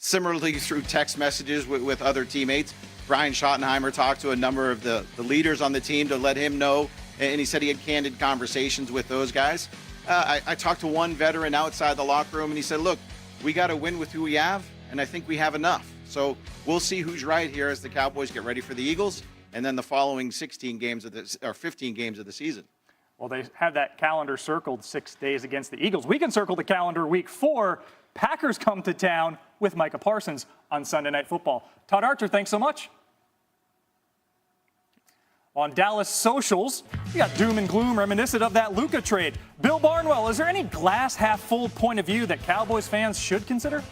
similarly through text messages with other teammates. Brian Schottenheimer talked to a number of the leaders on the team to let him know, and he said he had candid conversations with those guys. I talked to one veteran outside the locker room, and he said, look, we got to win with who we have, and I think we have enough. So we'll see who's right here as the Cowboys get ready for the Eagles and then the following 15 games of the season. Well, they have that calendar circled 6 days against the Eagles. We can circle the calendar week 4. Packers come to town with Micah Parsons on Sunday Night Football. Todd Archer, thanks so much. On Dallas socials, we got doom and gloom reminiscent of that Luka trade. Bill Barnwell, is there any glass half full point of view that Cowboys fans should consider?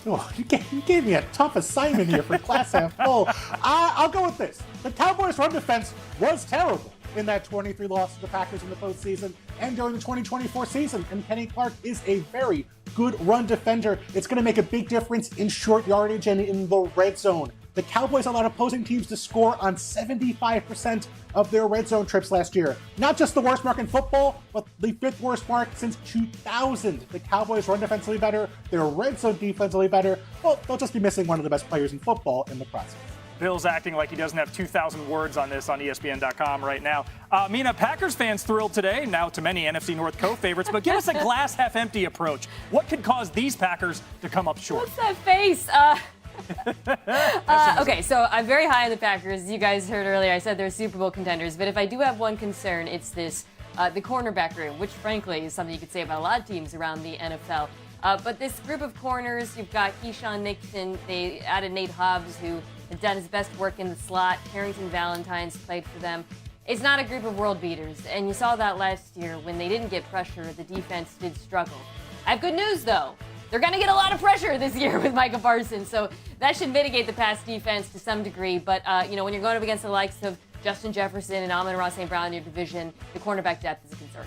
Oh, you gave me a tough assignment here for glass half full. I'll go with this. The Cowboys' run defense was terrible in that 23 loss to the Packers in the postseason and during the 2024 season. And Kenny Clark is a very good run defender. It's going to make a big difference in short yardage and in the red zone. The Cowboys allowed opposing teams to score on 75% of their red zone trips last year. Not just the worst mark in football, but the 5th worst mark since 2000. The Cowboys run defensively better, their red zone defensively better. Well, they'll just be missing one of the best players in football in the process. Bill's acting like he doesn't have 2,000 words on this on ESPN.com right now. Mina, Packers fans thrilled today, now to many NFC North co-favorites, but give us a glass half empty approach. What could cause these Packers to come up short? What's that face? Okay, so I'm very high on the Packers. You guys heard earlier I said they're Super Bowl contenders, but if I do have one concern, it's this, the cornerback room, which frankly is something you could say about a lot of teams around the NFL. But this group of corners, you've got Keyshawn Nixon, they added Nate Hobbs, who has done his best work in the slot. Carrington Valentine's played for them. It's not a group of world beaters, and you saw that last year when they didn't get pressure, the defense did struggle. I have good news, though. They're going to get a lot of pressure this year with Micah Parsons, so that should mitigate the pass defense to some degree. But, when you're going up against the likes of Justin Jefferson and Amon-Ra St. Brown in your division, the cornerback depth is a concern.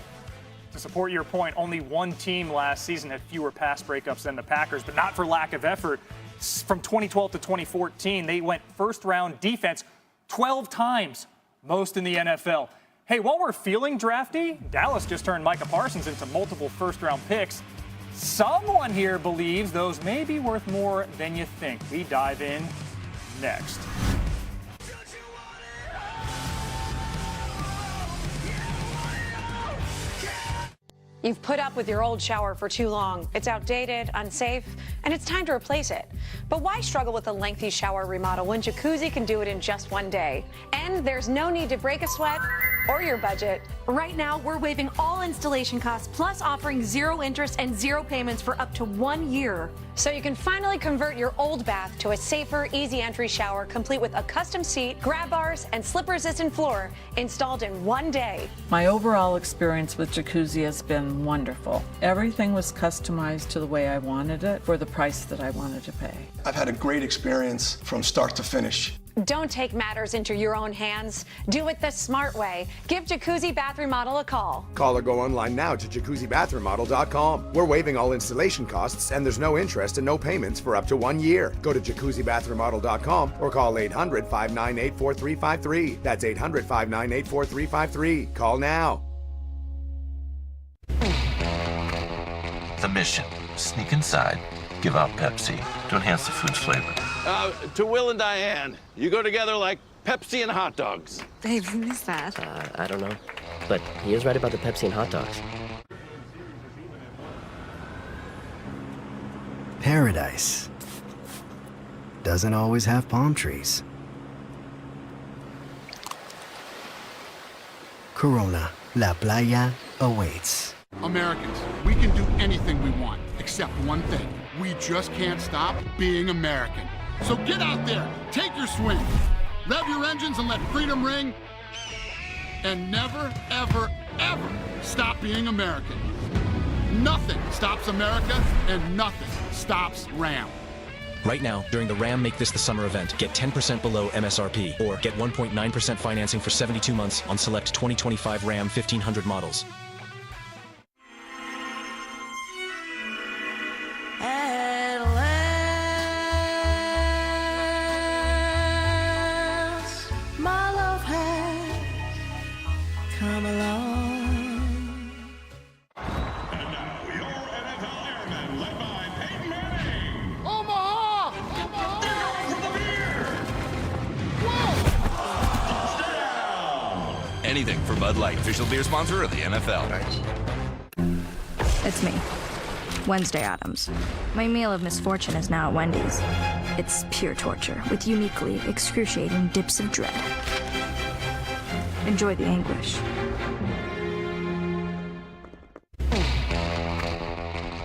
To support your point, only one team last season had fewer pass breakups than the Packers, but not for lack of effort. From 2012 to 2014, they went first-round defense 12 times, most in the NFL. Hey, while we're feeling drafty, Dallas just turned Micah Parsons into multiple first-round picks. Someone here believes those may be worth more than you think. We dive in next. You've put up with your old shower for too long. It's outdated, unsafe, and it's time to replace it. But why struggle with a lengthy shower remodel when Jacuzzi can do it in just one day? And there's no need to break a sweat or your budget. Right now, we're waiving all installation costs, plus offering 0 interest and 0 payments for up to 1 year. So you can finally convert your old bath to a safer, easy entry shower, complete with a custom seat, grab bars, and slip-resistant floor installed in 1 day. My overall experience with Jacuzzi has been wonderful. Everything was customized to the way I wanted it for the price that I wanted to pay. I've had a great experience from start to finish. Don't take matters into your own hands. Do it the smart way. Give Jacuzzi Bath Remodel a call. Call or go online now to jacuzzibathremodel.com. We're waiving all installation costs, and there's no interest and no payments for up to 1 year. Go to jacuzzibathremodel.com or call 800-598-4353. That's 800-598-4353. Call now. The mission: sneak inside, give out Pepsi to enhance the food's flavor. To Will and Diane, you go together like Pepsi and hot dogs. Babe, who is that? I don't know. But he is right about the Pepsi and hot dogs. Paradise doesn't always have palm trees. Corona, La Playa awaits. Americans, we can do anything we want, except one thing. We just can't stop being American. So get out there, take your swing, rev your engines and let freedom ring, and never, ever, ever stop being American. Nothing stops America, and nothing stops Ram. Right now, during the Ram Make This the Summer event, get 10% below MSRP, or get 1.9% financing for 72 months on select 2025 Ram 1500 models. anything for Bud Light, official beer sponsor of the NFL. It's me, Wednesday Addams. My meal of misfortune is now at Wendy's. It's pure torture with uniquely excruciating dips of dread. Enjoy the anguish.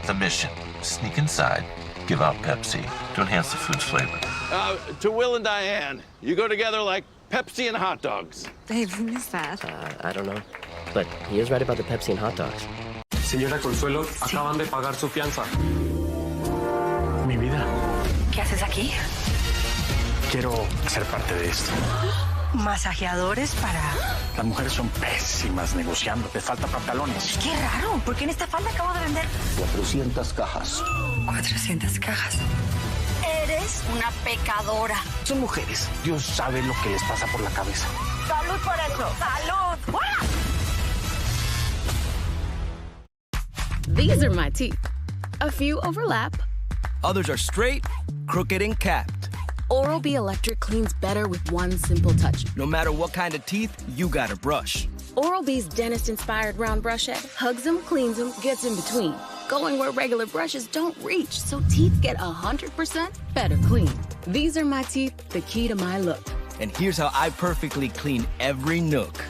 The mission, sneak inside, give out Pepsi to enhance the food's flavor. To Will and Diane, you go together like Pepsi and hot dogs. Babe, who is that? I don't know. But he is right about the Pepsi and hot dogs. Señora Consuelo, acaban de pagar su fianza. Mi vida. ¿Qué haces aquí? Quiero ser parte de esto. Masajeadores para... Las mujeres son pésimas negociando. Te falta pantalones. Qué raro, porque en esta falda acabo de vender 400 cajas. 400 cajas. Eres una pecadora. Son mujeres. Dios sabe lo que les pasa por la cabeza. ¡Salud por eso! ¡Salud! ¡Ah! These are my teeth. A few overlap. Others are straight, crooked, and capped. Oral-B Electric cleans better with one simple touch. No matter what kind of teeth, you gotta brush. Oral-B's dentist-inspired round brush head hugs them, cleans them, gets in between, going where regular brushes don't reach, so teeth get 100% better clean. These are my teeth, the key to my look. And here's how I perfectly clean every nook.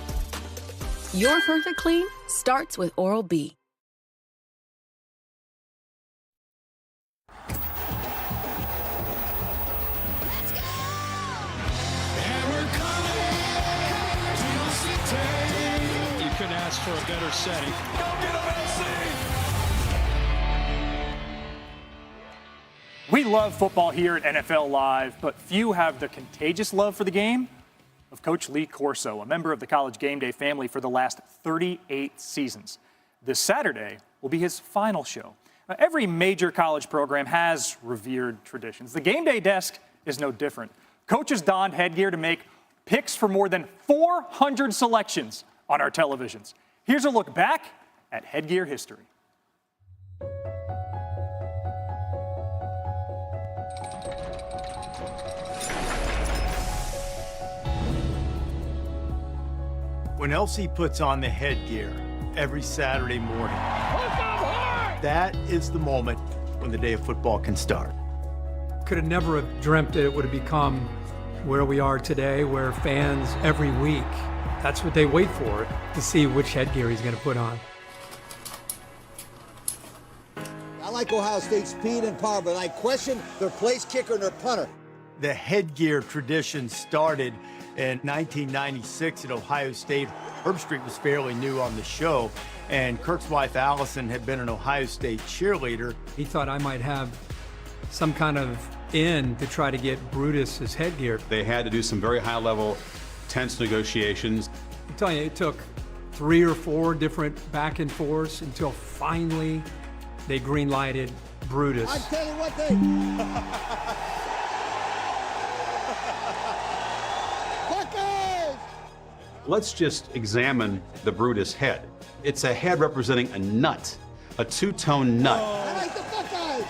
Your perfect clean starts with Oral-B. Couldn't ask for a better setting. Go get him, LC! We love football here at NFL Live, but few have the contagious love for the game of Coach Lee Corso, a member of the College Game Day family for the last 38 seasons. This Saturday will be his final show. Now, every major college program has revered traditions. The Game Day desk is no different. Coaches donned headgear to make picks for more than 400 selections on our televisions. Here's a look back at headgear history. When LC puts on the headgear every Saturday morning, that is the moment when the day of football can start. Could have never have dreamt that it would have become where we are today, where fans every week, that's what they wait for, to see which headgear he's going to put on. I like Ohio State's speed and power, but I question their place kicker and their punter. The headgear tradition started in 1996 at Ohio State. Herb Street was fairly new on the show, and Kirk's wife Allison had been an Ohio State cheerleader. He thought I might have some kind of in to try to get Brutus his headgear. They had to do some very high-level, tense negotiations. I'm telling you, it took 3 or 4 different back and forths until finally they green-lighted Brutus. I tell you what, Let's just examine the Brutus head. It's a head representing a nut, a two-tone nut. I like the Buckeyes.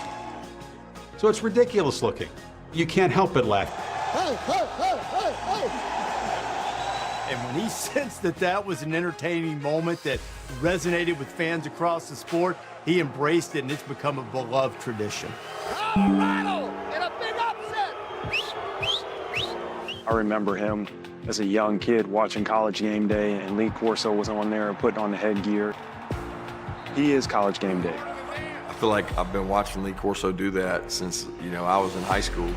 So it's ridiculous looking. You can't help but laugh. Hey, hey, hey, hey, hey. And when he sensed that that was an entertaining moment that resonated with fans across the sport, he embraced it, and it's become a beloved tradition. Colorado in a big upset. I remember him as a young kid watching College Game Day, and Lee Corso was on there putting on the headgear. He is College Game Day. I feel like I've been watching Lee Corso do that since, I was in high school.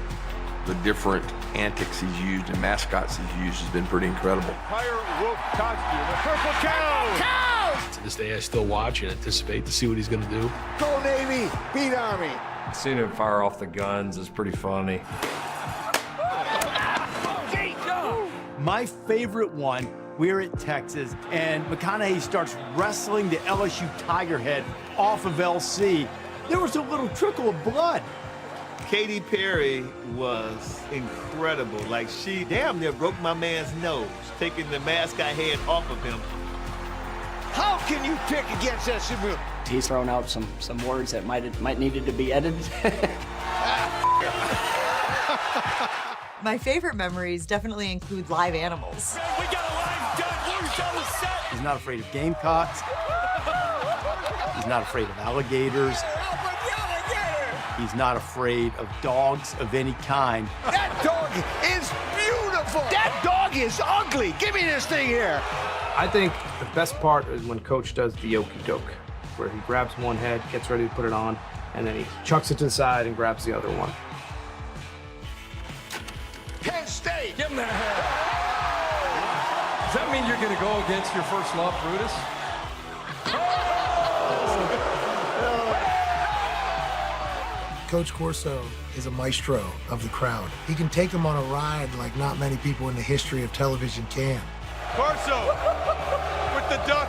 The different antics he's used and mascots he's used has been pretty incredible. Pirate Wolf costume, the purple cow! To this day, I still watch and anticipate to see what he's going to do. Go Navy, beat Army. Seeing him fire off the guns is pretty funny. My favorite one, we're at Texas, and McConaughey starts wrestling the LSU Tiger head off of LC. There was a little trickle of blood. Katy Perry was incredible. Like, she damn near broke my man's nose, taking the mascot head off of him. How can you pick against SMU? He's thrown out some words that might needed to be edited. My favorite memories definitely include live animals. We got a live duck. He's not afraid of gamecocks. He's not afraid of alligators. He's not afraid of dogs of any kind. That dog is beautiful. That dog is ugly. Give me this thing here. I think the best part is when Coach does the okey-doke, where he grabs one head, gets ready to put it on, and then he chucks it to the side and grabs the other one. Penn State. Give him that head. Does that mean you're going to go against your first love, Brutus? Coach Corso is a maestro of the crowd. He can take them on a ride like not many people in the history of television can. Corso with the duck.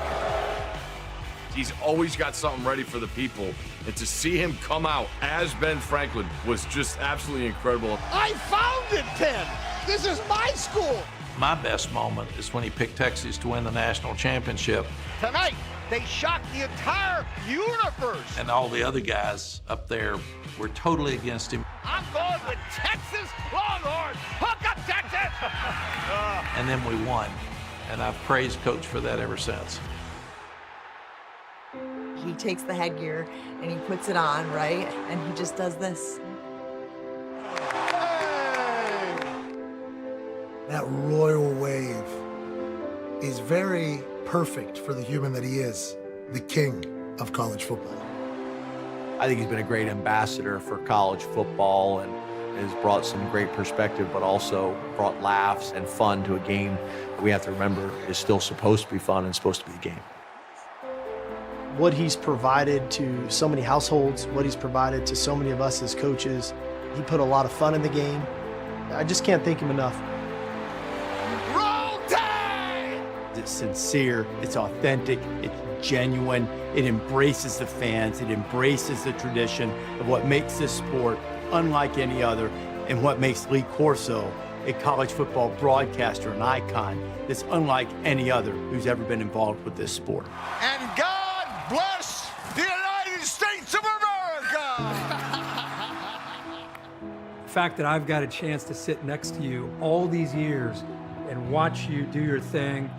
He's always got something ready for the people. And to see him come out as Ben Franklin was just absolutely incredible. I founded Penn. This is my school. My best moment is when he picked Texas to win the national championship. Tonight, they shocked the entire universe. And all the other guys up there were totally against him. I'm going with Texas Longhorns. Hook up, Texas! And then we won. And I've praised Coach for that ever since. He takes the headgear and he puts it on, right? And he just does this. That royal wave is very perfect for the human that he is, the king of college football. I think he's been a great ambassador for college football and has brought some great perspective, but also brought laughs and fun to a game that we have to remember is still supposed to be fun and supposed to be a game. What he's provided to so many households, what he's provided to so many of us as coaches, he put a lot of fun in the game. I just can't thank him enough. Roll Tide! It's sincere, it's authentic, it's genuine, it embraces the fans, it embraces the tradition of what makes this sport unlike any other, and what makes Lee Corso a college football broadcaster, an icon that's unlike any other who's ever been involved with this sport. And God bless the United States of America! The fact that I've got a chance to sit next to you all these years and watch you do your thing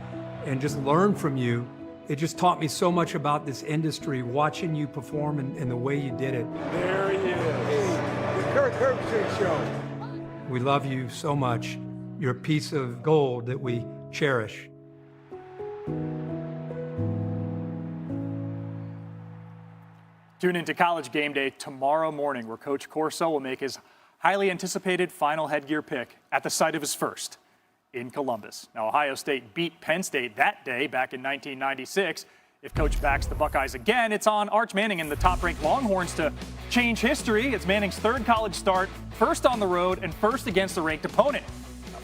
and just learn from you, it just taught me so much about this industry, watching you perform and the way you did it. There he is. The Kirk Herbstreit Show. We love you so much. You're a piece of gold that we cherish. Tune into College Game Day tomorrow morning, where Coach Corso will make his highly anticipated final headgear pick at the site of his first in Columbus. Now, Ohio State beat Penn State that day back in 1996. If Coach backs the Buckeyes again, it's on Arch Manning and the top-ranked Longhorns to change history. It's Manning's third college start, first on the road and first against a ranked opponent.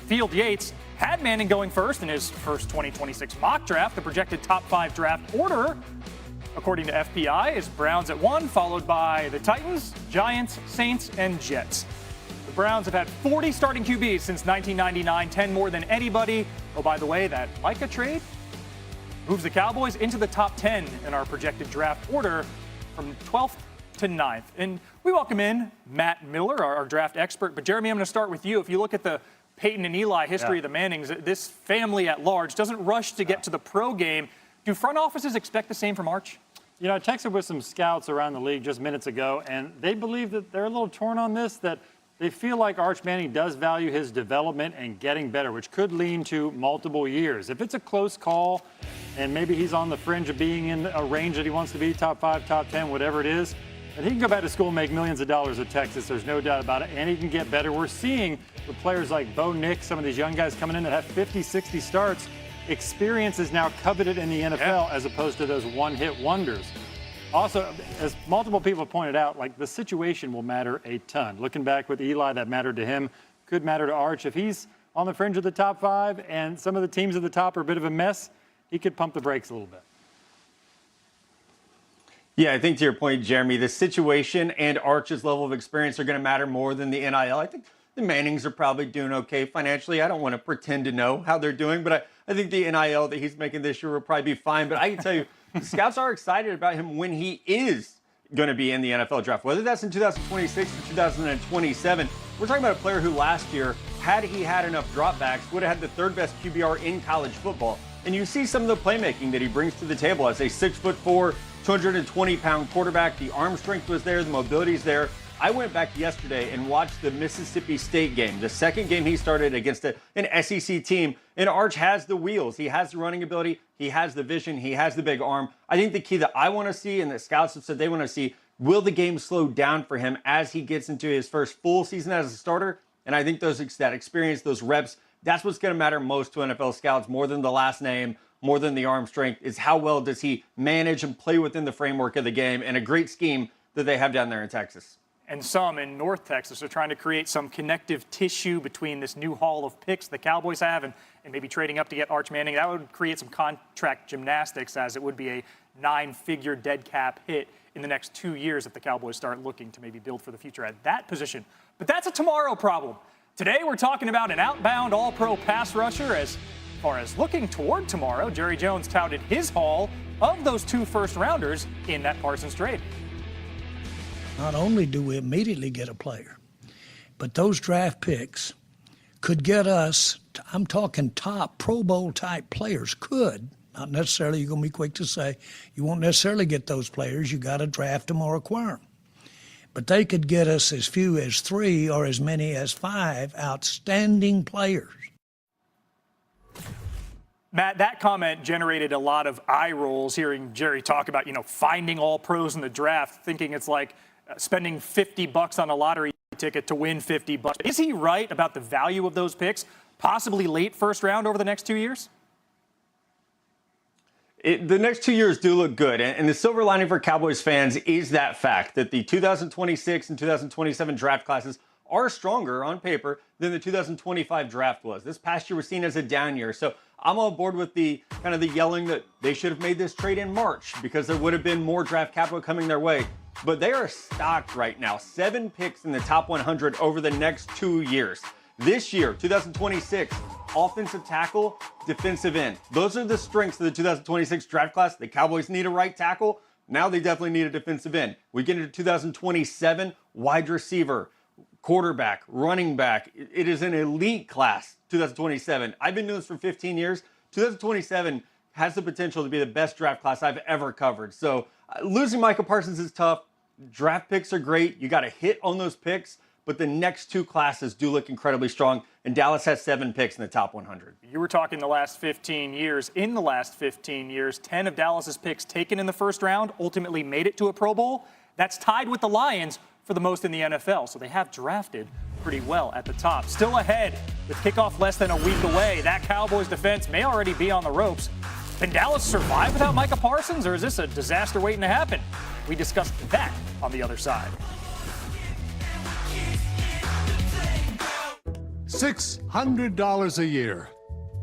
Field Yates had Manning going first in his first 2026 mock draft. The projected top 5 draft order, according to FPI, is Browns at 1, followed by the Titans, Giants, Saints, and Jets. The Browns have had 40 starting QBs since 1999, 10 more than anybody. Oh, by the way, that Micah trade moves the Cowboys into the top 10 in our projected draft order from 12th to 9th. And we welcome in Matt Miller, our draft expert. But Jeremy, I'm going to start with you. If you look at the Peyton and Eli history of the Mannings, this family at large doesn't rush to get to the pro game. Do front offices expect the same from Arch? You know, I texted with some scouts around the league just minutes ago, and they believe that they're a little torn on this, that they feel like Arch Manning does value his development and getting better, which could lean to multiple years. If it's a close call and maybe he's on the fringe of being in a range that he wants to be, top 5, top 10, whatever it is, and he can go back to school and make millions of dollars at Texas. There's no doubt about it, and he can get better. We're seeing with players like Bo Nix, some of these young guys coming in that have 50, 60 starts, experience is now coveted in the NFL as opposed to those one-hit wonders. Also, as multiple people pointed out, like the situation will matter a ton. Looking back with Eli, that mattered to him, could matter to Arch. If he's on the fringe of the top 5 and some of the teams at the top are a bit of a mess, he could pump the brakes a little bit. Yeah, I think to your point, Jeremy, the situation and Arch's level of experience are going to matter more than the NIL. I think the Mannings are probably doing okay financially. I don't want to pretend to know how they're doing, but I think the NIL that he's making this year will probably be fine. But I can tell you, the scouts are excited about him when he is going to be in the NFL draft, whether that's in 2026 or 2027. We're talking about a player who last year, had he had enough dropbacks, would have had the 3rd best QBR in college football. and you see some of the playmaking that he brings to the table as a 6'4", 220-pound quarterback. The arm strength was there, the mobility's there. I went back yesterday and watched the Mississippi State game, the second game he started against an SEC team, and Arch has the wheels. He has the running ability, he has the vision, he has the big arm. I think the key that I want to see, and that scouts have said they want to see, will the game slow down for him as he gets into his first full season as a starter? And I think that experience, those reps, that's what's going to matter most to NFL scouts, more than the last name, more than the arm strength, is how well does he manage and play within the framework of the game and a great scheme that they have down there in Texas. And some in North Texas are trying to create some connective tissue between this new haul of picks the Cowboys have and maybe trading up to get Arch Manning. That would create some contract gymnastics, as it would be a 9-figure dead cap hit in the next 2 years if the Cowboys start looking to maybe build for the future at that position. But that's a tomorrow problem. Today we're talking about an outbound all-pro pass rusher. As far as looking toward tomorrow, Jerry Jones touted his haul of those 2 first-rounders in that Parsons trade. Not only do we immediately get a player, but those draft picks could get us, I'm talking top Pro Bowl type players, could. Not necessarily, you're going to be quick to say, you won't necessarily get those players. You got to draft them or acquire them. But they could get us as few as 3 or as many as 5 outstanding players. Matt, that comment generated a lot of eye rolls hearing Jerry talk about, finding all pros in the draft, thinking it's like spending $50 on a lottery ticket to win $50. Is he right about the value of those picks, possibly late first round over the next 2 years? The next 2 years do look good, and the silver lining for Cowboys fans is that fact that the 2026 and 2027 draft classes are stronger on paper than the 2025 draft was. This past year was seen as a down year, so I'm on board with the kind of the yelling that they should have made this trade in March because there would have been more draft capital coming their way. But they are stocked right now. 7 picks in the top 100 over the next 2 years. This year, 2026, offensive tackle, defensive end. Those are the strengths of the 2026 draft class. The Cowboys need a right tackle. Now they definitely need a defensive end. We get into 2027, wide receiver, quarterback, running back. It is an elite class, 2027. I've been doing this for 15 years. 2027 has the potential to be the best draft class I've ever covered. So losing Micah Parsons is tough. Draft picks are great. You got to hit on those picks. But the next 2 classes do look incredibly strong, and Dallas has 7 picks in the top 100. You were talking the last 15 years. In the last 15 years, 10 of Dallas's picks taken in the first round ultimately made it to a Pro Bowl. That's tied with the Lions for the most in the NFL, so they have drafted pretty well at the top. Still ahead, with kickoff less than a week away, that Cowboys defense may already be on the ropes. Can Dallas survive without Micah Parsons, or is this a disaster waiting to happen? We discussed that on the other side. $600 a year.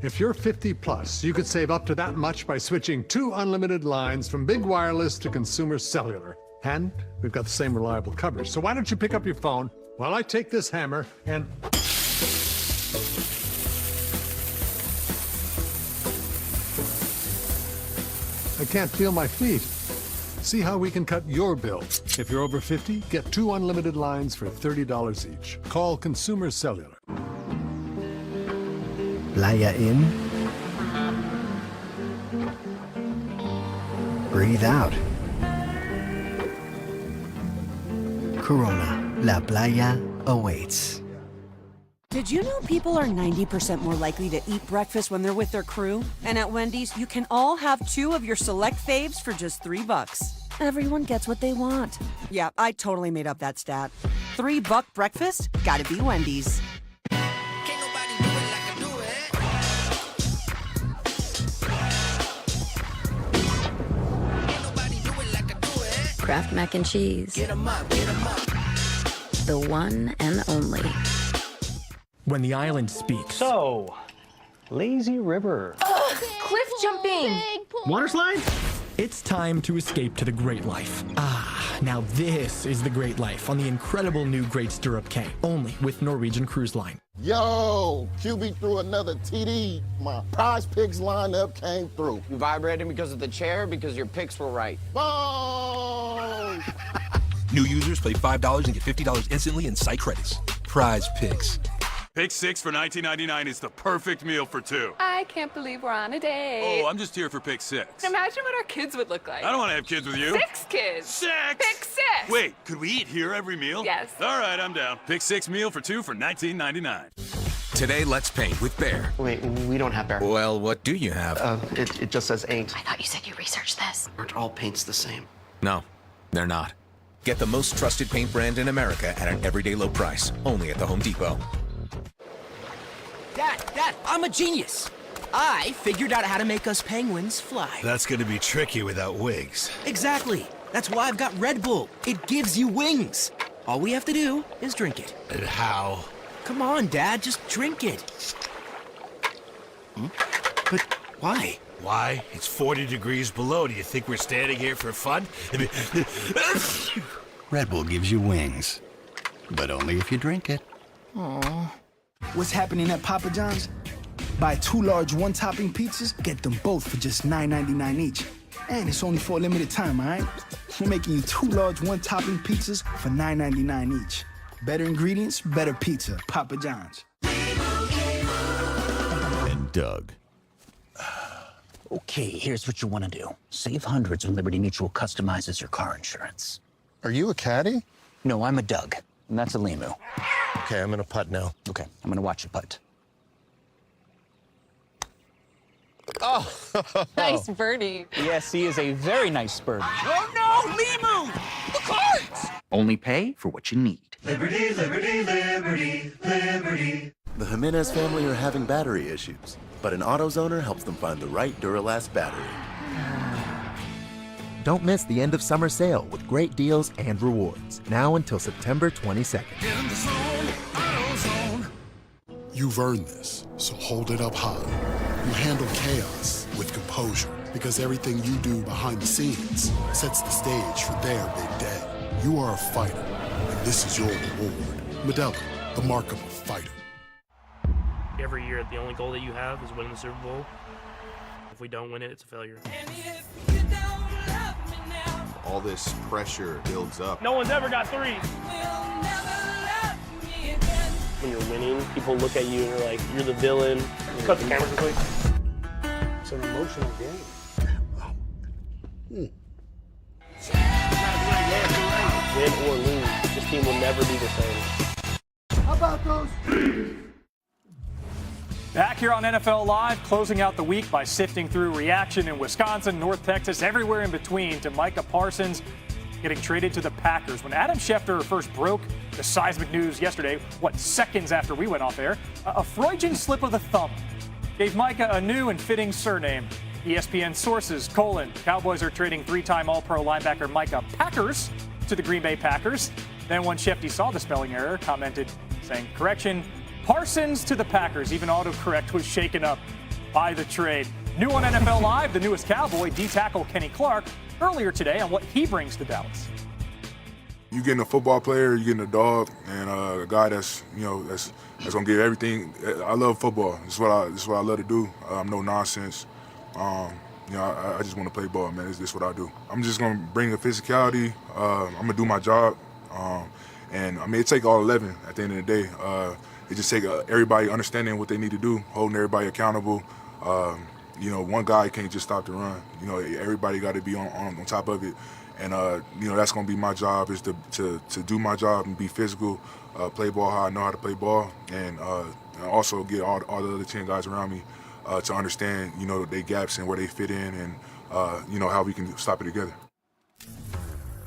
If you're 50 plus, you could save up to that much by switching 2 unlimited lines from Big Wireless to Consumer Cellular. And we've got the same reliable coverage. So why don't you pick up your phone while I take this hammer and... I can't feel my feet. See how we can cut your bill. If you're over 50, get 2 unlimited lines for $30 each. Call Consumer Cellular. Playa in. Breathe out. Corona, La Playa awaits. Did you know people are 90% more likely to eat breakfast when they're with their crew? And at Wendy's, you can all have 2 of your select faves for just $3. Everyone gets what they want. Yeah, I totally made up that stat. $3 breakfast? Gotta be Wendy's. Kraft mac and cheese. Get 'em up, get 'em up. The one and only. When the island speaks. So, lazy river. Cliff jumping. Water slide? It's time to escape to the great life. Now this is the great life on the incredible new Great Stirrup K, only with Norwegian Cruise Line. Yo, QB threw another TD. My prize picks lineup came through. You vibrating because of the chair, because your picks were right. Boom! New users play $5 and get $50 instantly in site credits. Prize Picks. Pick 6 for $19.99 is the perfect meal for two. I can't believe we're on a date. Oh, I'm just here for pick 6. Imagine what our kids would look like. I don't want to have kids with you. 6 kids. 6? Pick 6. Wait, could we eat here every meal? Yes. All right, I'm down. Pick 6 meal for two for $19.99. Today, let's paint with Behr. Wait, we don't have Behr. Well, what do you have? It just says ain't. I thought you said you researched this. Aren't all paints the same? No, they're not. Get the most trusted paint brand in America at an everyday low price, only at the Home Depot. Dad, I'm a genius. I figured out how to make us penguins fly. That's gonna be tricky without wings. Exactly. That's why I've got Red Bull. It gives you wings. All we have to do is drink it. And how? Come on, Dad, just drink it. But why? Why? It's 40 degrees below. Do you think we're standing here for fun? Red Bull gives you wings, but only if you drink it. Aww. What's happening at Papa John's? Buy 2 large one-topping pizzas, get them both for just $9.99 each. And it's only for a limited time, all right? We're making you 2 large one-topping pizzas for $9.99 each. Better ingredients, better pizza. Papa John's. And Doug. Okay, here's what you want to do. Save hundreds when Liberty Mutual customizes your car insurance. Are you a caddy? No, I'm a Doug, and that's a Limu. Okay, I'm gonna putt now. Okay, I'm gonna watch you putt. Oh! Nice birdie. Yes, he is a very nice birdie. Oh no, Limu! The cards! Only pay for what you need. Liberty, liberty, liberty, liberty. The Jimenez family are having battery issues, but an AutoZoner helps them find the right Duralast battery. Don't miss the end of summer sale with great deals and rewards, now until September 22nd. In the zone, AutoZone. You've earned this, so hold it up high. You handle chaos with composure, because everything you do behind the scenes sets the stage for their big day. You are a fighter, and this is your reward. Modelo, the mark of a fighter. Every year, the only goal that you have is winning the Super Bowl. If we don't win it, it's a failure. All this pressure builds up. No one's ever got 3. When you're winning, people look at you and you're like, you're the villain. Cut the cameras quick. It's an emotional game. Win or lose, this team will never be the same. How about those? Back here on NFL Live, closing out the week by sifting through reaction in Wisconsin, North Texas, everywhere in between to Micah Parsons getting traded to the Packers. When Adam Schefter first broke the seismic news yesterday, seconds after we went off air, a Freudian slip of the thumb gave Micah a new and fitting surname. ESPN sources, Cowboys are trading 3-time All-Pro linebacker Micah Packers to the Green Bay Packers. Then when Shefty saw the spelling error, commented saying, correction, Parsons to the Packers. Even autocorrect was shaken up by the trade. New on NFL Live, the newest Cowboy, D-tackle Kenny Clark, earlier today on what he brings to Dallas. You getting a football player, you getting a dog, and a guy that's gonna give everything. I love football. This is what I love to do. I'm no nonsense. I just want to play ball, man. This is what I do. I'm just gonna bring the physicality. I'm gonna do my job, and I mean it take all 11 at the end of the day. It just take everybody understanding what they need to do, holding everybody accountable. One guy can't just stop the run. Everybody got to be on top of it. And, that's going to be my job is to do my job and be physical, play ball how I know how to play ball, and also get all the other 10 guys around me to understand, their gaps and where they fit in and, how we can stop it together.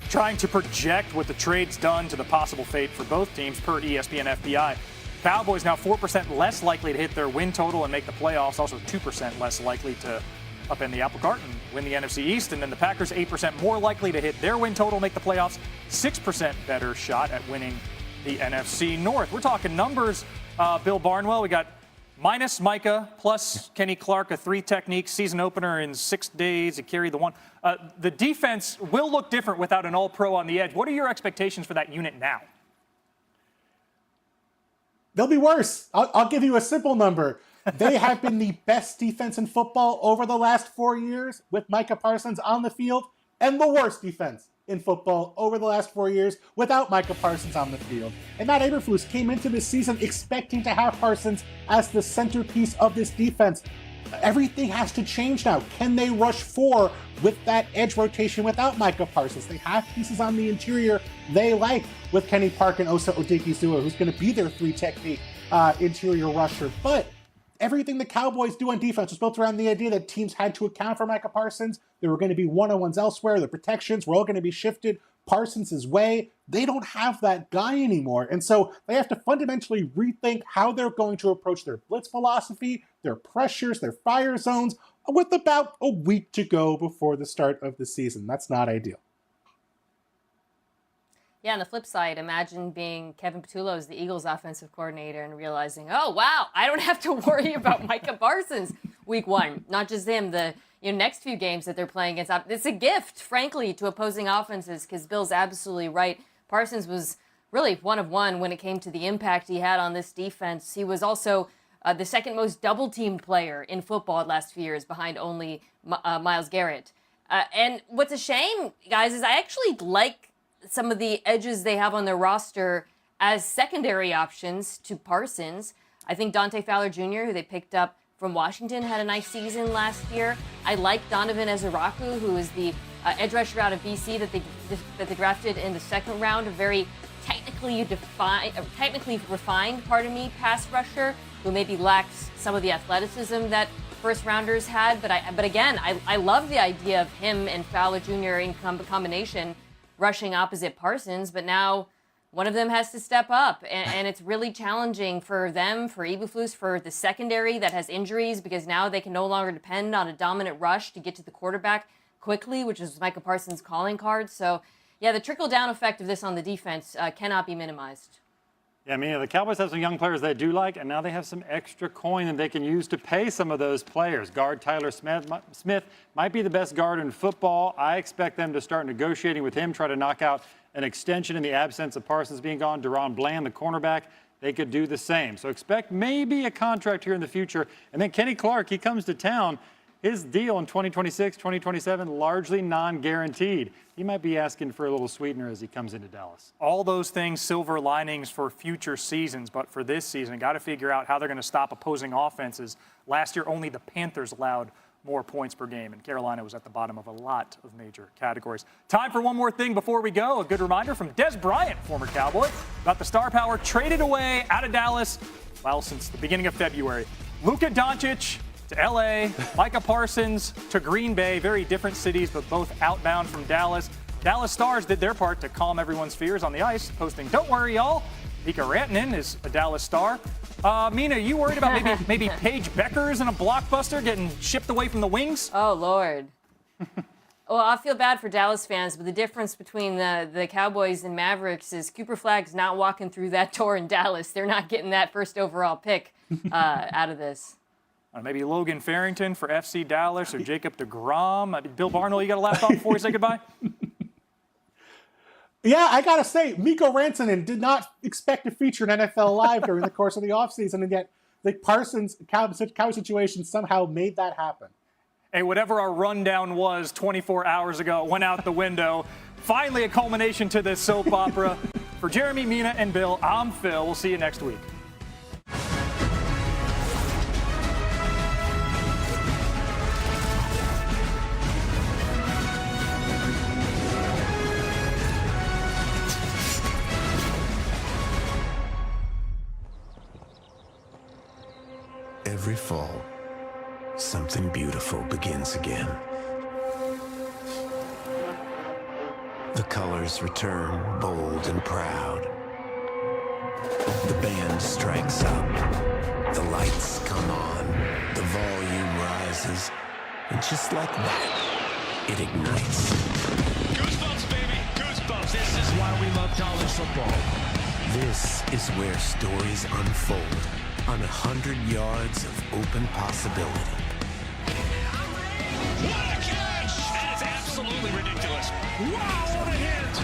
Trying to project what the trade's done to the possible fate for both teams per ESPN FPI. Cowboys now 4% less likely to hit their win total and make the playoffs, also 2% less likely to upend the apple cart and win the NFC East. And then the Packers 8% more likely to hit their win total, make the playoffs, 6% better shot at winning the NFC North. We're talking numbers, Bill Barnwell. We got minus Micah, plus Kenny Clark, a 3-technique season opener in 6 days. He carried the one. The defense will look different without an all-pro on the edge. What are your expectations for that unit now? They'll be worse. I'll give you a simple number. They have been the best defense in football over the last 4 years with Micah Parsons on the field, and the worst defense in football over the last 4 years without Micah Parsons on the field. And Matt Eberflus came into this season expecting to have Parsons as the centerpiece of this defense. Everything has to change now. Can they rush 4 with that edge rotation without Micah Parsons? They have pieces on the interior they like with Kenny Park and Osa Odigizua, who's going to be their 3-technique interior rusher. But everything the Cowboys do on defense was built around the idea that teams had to account for Micah Parsons. There were going to be one-on-ones elsewhere. The protections were all going to be shifted Parsons' way. They don't have that guy anymore. And so they have to fundamentally rethink how they're going to approach their blitz philosophy, their pressures, their fire zones, with about a week to go before the start of the season. That's not ideal. Yeah, on the flip side, imagine being Kevin Patullo as the Eagles offensive coordinator and realizing, oh, wow, I don't have to worry about Micah Parsons week 1. Not just him, the next few games that they're playing against. It's a gift, frankly, to opposing offenses because Bill's absolutely right. Parsons was really one of one when it came to the impact he had on this defense. He was also the second most double-teamed player in football the last few years behind only Myles Garrett. And what's a shame, guys, is I actually like some of the edges they have on their roster as secondary options to Parsons. I think Dante Fowler Jr., who they picked up from Washington, had a nice season last year. I like Donovan Ezeraku, who is the edge rusher out of BC that they drafted in the second round, a very technically refined, pass rusher, who maybe lacks some of the athleticism that first rounders had. But again, I love the idea of him and Fowler Jr. in combination rushing opposite Parsons, but now one of them has to step up, and it's really challenging for them, for Eberflus, for the secondary that has injuries, because now they can no longer depend on a dominant rush to get to the quarterback quickly, which is Micah Parsons' calling card. So, yeah, the trickle-down effect of this on the defense cannot be minimized. Yeah, I mean, the Cowboys have some young players they do like, and now they have some extra coin that they can use to pay some of those players. Guard Tyler Smith might be the best guard in football. I expect them to start negotiating with him, try to knock out an extension in the absence of Parsons being gone. Deron Bland, the cornerback, they could do the same. So expect maybe a contract here in the future. And then Kenny Clark, he comes to town. His deal in 2026, 2027, largely non-guaranteed. He might be asking for a little sweetener as he comes into Dallas. All those things, silver linings for future seasons, but for this season, got to figure out how they're going to stop opposing offenses. Last year, only the Panthers allowed more points per game, and Carolina was at the bottom of a lot of major categories. Time for one more thing before we go. A good reminder from Des Bryant, former Cowboy, about the star power traded away out of Dallas, well, since the beginning of February. Luka Doncic to LA, Micah Parsons to Green Bay, very different cities, but both outbound from Dallas. Dallas Stars did their part to calm everyone's fears on the ice, posting, "Don't worry, y'all. Mika Rantanen is a Dallas Star." Mina, you worried about maybe Paige Beckers in a blockbuster getting shipped away from the Wings? Oh, Lord. Well, I feel bad for Dallas fans, but the difference between the Cowboys and Mavericks is Cooper Flagg's not walking through that door in Dallas. They're not getting that first overall pick out of this. Maybe Logan Farrington for FC Dallas or Jacob deGrom. Bill Barnwell, you got a laptop before we say goodbye? Yeah, I got to say, Mikko Rantanen did not expect to feature in NFL Live during the course of the offseason, and yet the Parsons Cow situation somehow made that happen. Hey, whatever our rundown was 24 hours ago, it went out the window. Finally, a culmination to this soap opera. For Jeremy, Mina, and Bill, I'm Phil. We'll see you next week. Every fall, something beautiful begins again. The colors return bold and proud. The band strikes up. The lights come on. The volume rises. And just like that, it ignites. Goosebumps, baby. Goosebumps. This is why we love college football. This is where stories unfold on 100 yards of open possibility. What a catch! That is absolutely ridiculous. Wow, what a hit!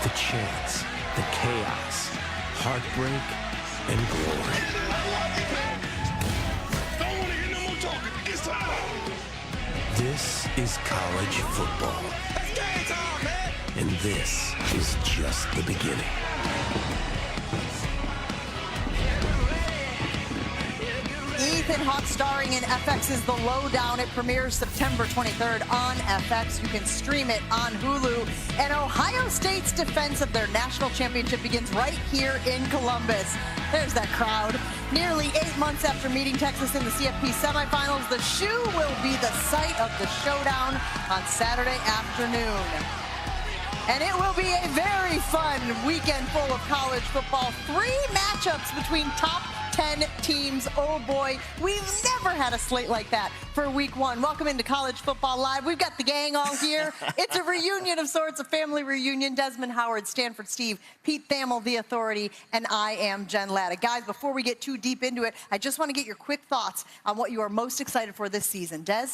The chance, the chaos, heartbreak, and glory. Don't want to hear no more talking. It's time. This is college football. It's game time, man. And this is just the beginning. Ethan Hawke starring in FX's The Lowdown. It premieres September 23rd on FX. You can stream it on Hulu. And Ohio State's defense of their national championship begins right here in Columbus. There's that crowd. Nearly 8 months after meeting Texas in the CFP semifinals, the shoe will be the site of the showdown on Saturday afternoon. And it will be a very fun weekend full of college football. 3 matchups between top 10 teams. Oh boy, we've never had a slate like that for week 1. Welcome into College Football Live. We've got the gang all here. It's a reunion of sorts, a family reunion. Desmond Howard, Stanford Steve, Pete Thamel, The Authority, and I am Jen Latta. Guys, before we get too deep into it, I just want to get your quick thoughts on what you are most excited for this season. Des?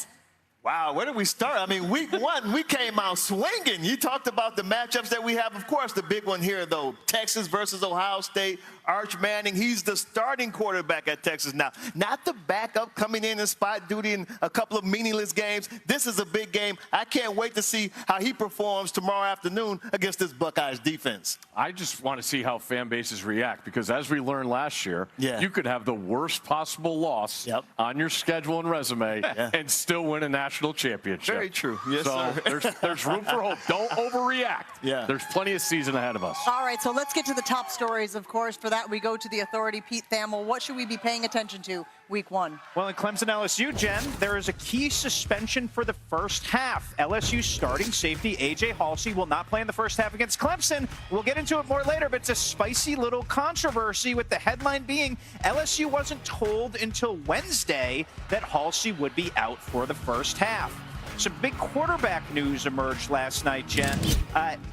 Wow, where did we start? I mean, week 1, we came out swinging. You talked about the matchups that we have. Of course, the big one here, though, Texas versus Ohio State. Arch Manning, he's the starting quarterback at Texas now. Not the backup coming in spot duty in a couple of meaningless games. This is a big game. I can't wait to see how he performs tomorrow afternoon against this Buckeyes defense. I just want to see how fan bases react because as we learned last year, you could have the worst possible loss on your schedule and resume and still win a national championship. Very true. Yes, so sir. there's room for hope. Don't overreact. Yeah. There's plenty of season ahead of us. All right, so let's get to the top stories, of course. For that, we go to The Authority, Pete Thamel. What should we be paying attention to week 1? Well, in Clemson LSU, Jen, there is a key suspension for the first half. LSU starting safety A.J. Halsey will not play in the first half against Clemson. We'll get into it more later, but it's a spicy little controversy with the headline being LSU wasn't told until Wednesday that Halsey would be out for the first half. Some big quarterback news emerged last night, Jen.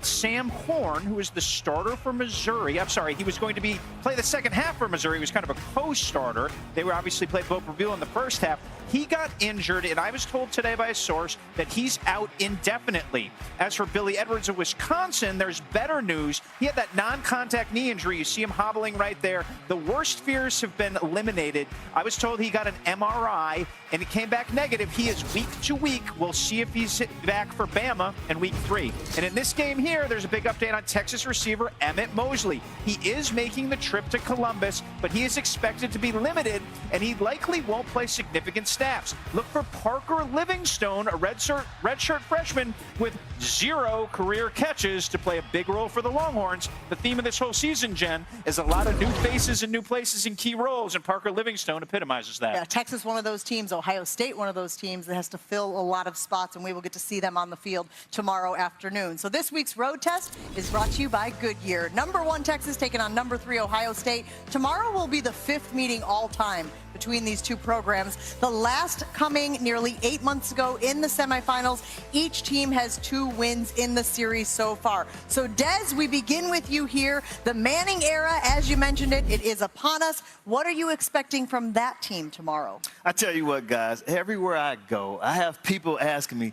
Sam Horn, who is the starter for Missouri, he was going to play the second half for Missouri. He was kind of a co-starter. They were obviously played Boat Review in the first half. He got injured, and I was told today by a source that he's out indefinitely. As for Billy Edwards of Wisconsin, there's better news. He had that non-contact knee injury. You see him hobbling right there. The worst fears have been eliminated. I was told he got an MRI, and it came back negative. He is week to week. We'll see if he's back for Bama in week 3. And in this game here, there's a big update on Texas receiver Emmett Mosley. He is making the trip to Columbus, but he is expected to be limited, and he likely won't play significant snaps. Look for Parker Livingstone, a redshirt freshman with 0 career catches, to play a big role for the Longhorns. The theme of this whole season, Jen, is a lot of new faces and new places in key roles, and Parker Livingstone epitomizes that. Yeah, Texas, one of those teams. Ohio State, one of those teams that has to fill a lot of spots, and we will get to see them on the field tomorrow afternoon. So this week's road test is brought to you by Goodyear. Number 1 Texas taking on number 3 Ohio State. Tomorrow will be the 5th meeting all time between these two programs. The last coming nearly 8 months ago in the semifinals. Each team has 2 wins in the series so far. So Des, we begin with you here. The Manning era, as you mentioned it is upon us. What are you expecting from that team tomorrow? I tell you what, guys, everywhere I go, I have people asking me,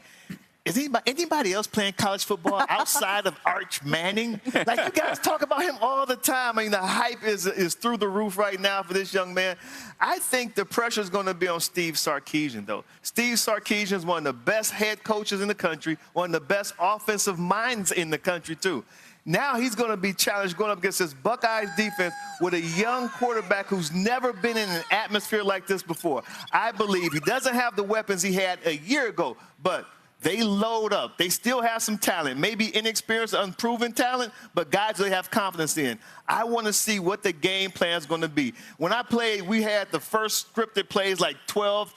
is anybody else playing college football outside of Arch Manning? Like, you guys talk about him all the time. I mean, the hype is through the roof right now for this young man. I think the pressure is going to be on Steve Sarkisian, though. Steve Sarkisian is one of the best head coaches in the country, one of the best offensive minds in the country, too. Now he's going to be challenged going up against this Buckeyes defense with a young quarterback who's never been in an atmosphere like this before. I believe he doesn't have the weapons he had a year ago, but they load up. They still have some talent, maybe inexperienced, unproven talent, but guys they have confidence in. I want to see what the game plan is going to be. When I played, we had the first scripted plays, like 12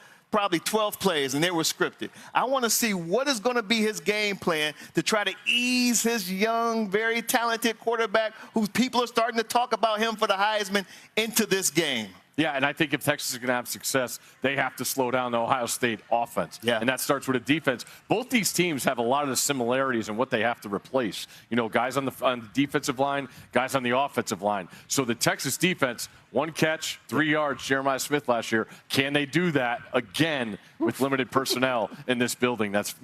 plays, and they were scripted. I want to see what is going to be his game plan to try to ease his young, very talented quarterback, who people are starting to talk about him for the Heisman, into this game. Yeah, and I think if Texas is going to have success, they have to slow down the Ohio State offense. Yeah. And that starts with a defense. Both these teams have a lot of the similarities in what they have to replace. You know, guys on the defensive line, guys on the offensive line. So the Texas defense, 1 catch, 3 yards, Jeremiah Smith last year. Can they do that again with limited personnel in this building? That's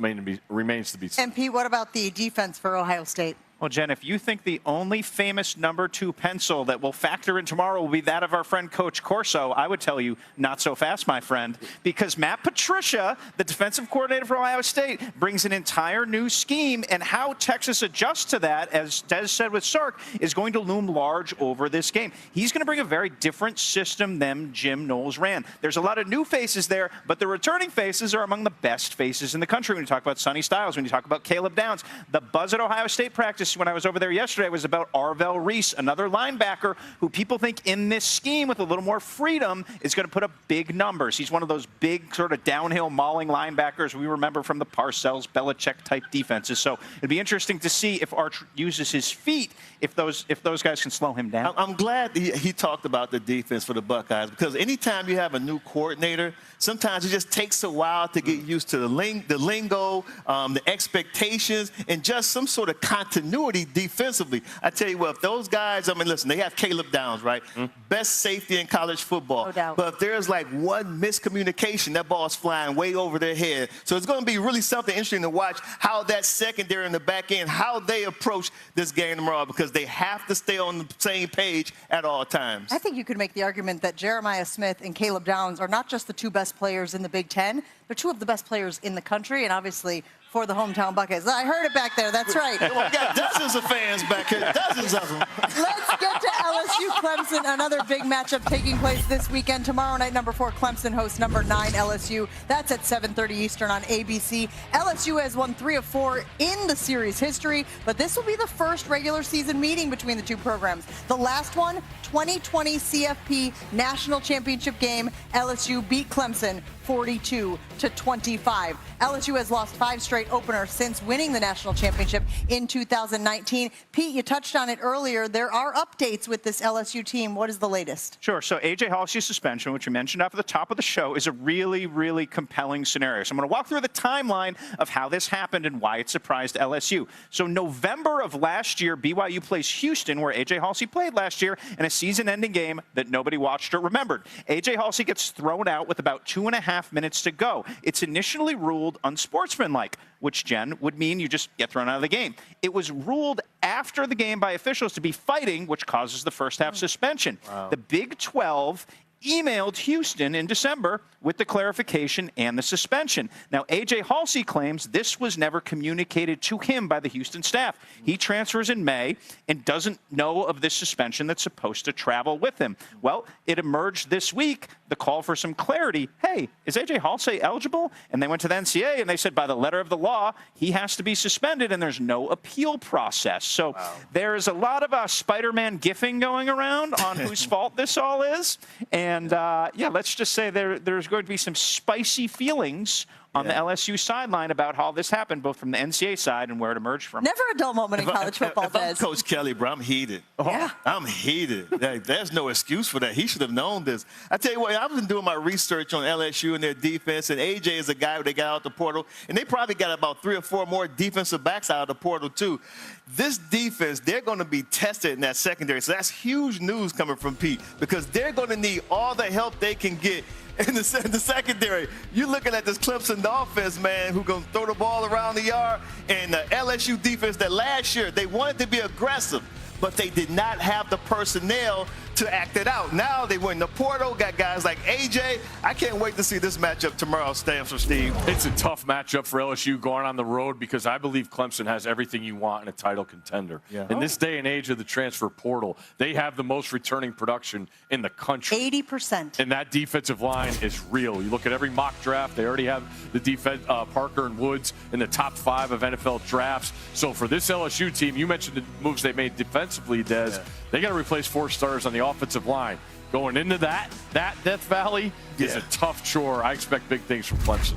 remains to be seen. And Pete, what about the defense for Ohio State? Well, Jen, if you think the only famous number 2 pencil that will factor in tomorrow will be that of our friend Coach Corso, I would tell you, not so fast, my friend, because Matt Patricia, the defensive coordinator for Ohio State, brings an entire new scheme, and how Texas adjusts to that, as Des said with Sark, is going to loom large over this game. He's going to bring a very different system than Jim Knowles ran. There's a lot of new faces there, but the returning faces are among the best faces in the country. When you talk about Sonny Styles, when you talk about Caleb Downs, the buzz at Ohio State practice when I was over there yesterday was about Arvell Reese, another linebacker who people think in this scheme with a little more freedom is going to put up big numbers. He's one of those big sort of downhill mauling linebackers we remember from the Parcells, Belichick type defenses. So it'd be interesting to see if Arch uses his feet, if those guys can slow him down. I'm glad he talked about the defense for the Buckeyes, because anytime you have a new coordinator, sometimes it just takes a while to get used to the lingo, the expectations, and just some sort of continuity defensively. I tell you what, if those guys, I mean, listen, they have Caleb Downs, right? Best safety in college football. No doubt. But if there's like one miscommunication, that ball's flying way over their head. So it's going to be really something interesting to watch how that secondary in the back end, how they approach this game tomorrow, because they have to stay on the same page at all times. I think you could make the argument that Jeremiah Smith and Caleb Downs are not just the 2 best players in the Big Ten, they're 2 of the best players in the country, and obviously for the hometown Buckeyes. I heard it back there. That's right. We got dozens of fans back here, dozens of them. Let's get to LSU Clemson, another big matchup taking place this weekend. Tomorrow night, number 4 Clemson hosts number 9 LSU. That's at 7:30 Eastern on ABC. LSU has won 3 of 4 in the series history, but this will be the first regular season meeting between the 2 programs. The last one, 2020 CFP National Championship game. LSU beat Clemson 42-25. LSU has lost 5 straight openers since winning the national championship in 2019. Pete, you touched on it earlier. There are updates with this LSU team. What is the latest? Sure. So A.J. Hollis's suspension, which we mentioned off at the top of the show, is a really, really compelling scenario. So I'm going to walk through the timeline of how this happened and why it surprised LSU. So November of last year, BYU plays Houston, where A.J. Hollis played last year, in a season-ending game that nobody watched or remembered. A.J. Hollis gets thrown out with about 2.5 minutes to go. It's initially ruled unsportsmanlike, which, Jen, would mean you just get thrown out of the game. It was ruled after the game by officials to be fighting, which causes the first half suspension. Wow. The Big 12 emailed Houston in December with the clarification and the suspension. Now, A.J. Halsey claims this was never communicated to him by the Houston staff. He transfers in May and doesn't know of this suspension that's supposed to travel with him. Well, it emerged this week, the call for some clarity. Hey, is A.J. Halsey eligible? And they went to the NCAA and they said by the letter of the law, he has to be suspended and there's no appeal process. So there's a lot of Spider-Man gifting going around on whose fault this all is. And yeah, let's just say there's going to be some spicy feelings on the LSU sideline about how this happened, both from the NCAA side and where it emerged from. Never a dull moment in college football, if I'm Coach Kelly, bro, I'm heated. Yeah. I'm heated. There's no excuse for that. He should have known this. I tell you what, I've been doing my research on LSU and their defense, and AJ is a guy who they got out the portal, and they probably got about 3 or 4 more defensive backs out of the portal, too. This defense, they're going to be tested in that secondary, so that's huge news coming from Pete, because they're going to need all the help they can get in the secondary. You're looking at this Clemson offense, man, who going to throw the ball around the yard, and the LSU defense that last year, they wanted to be aggressive, but they did not have the personnel to act it out. Now they went in the portal, got guys like AJ. I can't wait to see this matchup tomorrow, Stamps or Steve. It's a tough matchup for LSU going on the road, because I believe Clemson has everything you want in a title contender. Yeah. In this day and age of the transfer portal, they have the most returning production in the country. 80%. And that defensive line is real. You look at every mock draft, they already have the defense, Parker and Woods in the top 5 of NFL drafts. So for this LSU team, you mentioned the moves they made defensively, Des. Yeah. They got to replace 4 stars on the offensive line. Going into that Death Valley is a tough chore. I expect big things from Clemson.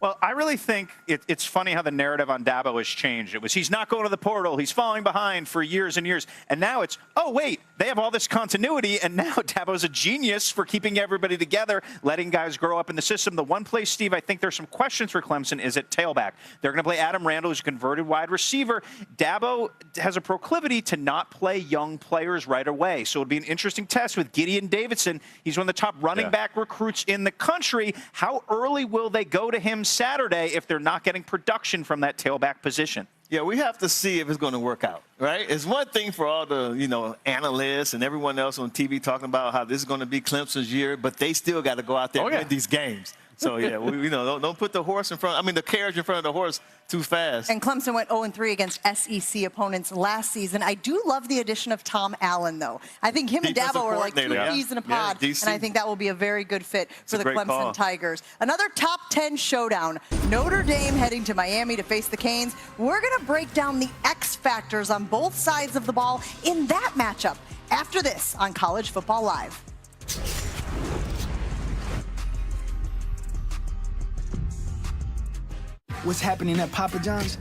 Well, I really think it's funny how the narrative on Dabo has changed. It was he's not going to the portal, he's falling behind for years and years. And now it's, oh, wait, they have all this continuity, and now Dabo's a genius for keeping everybody together, letting guys grow up in the system. The one place, Steve, I think there's some questions for Clemson is at tailback. They're going to play Adam Randall, who's a converted wide receiver. Dabo has a proclivity to not play young players right away. So it'll be an interesting test with Gideon Davidson. He's one of the top running back recruits in the country. How early will they go to him Saturday if they're not getting production from that tailback position? Yeah, we have to see if it's going to work out, right? It's one thing for all the, analysts and everyone else on TV talking about how this is going to be Clemson's year, but they still got to go out there and win these games. So, yeah, don't put the carriage in front of the horse too fast. And Clemson went 0-3 against SEC opponents last season. I do love the addition of Tom Allen, though. I think him and Dabo are like two peas in a pod, and I think that will be a very good fit for the Clemson Tigers. Another top 10 showdown. Notre Dame heading to Miami to face the Canes. We're going to break down the X factors on both sides of the ball in that matchup after this on College Football Live. What's happening at Papa John's?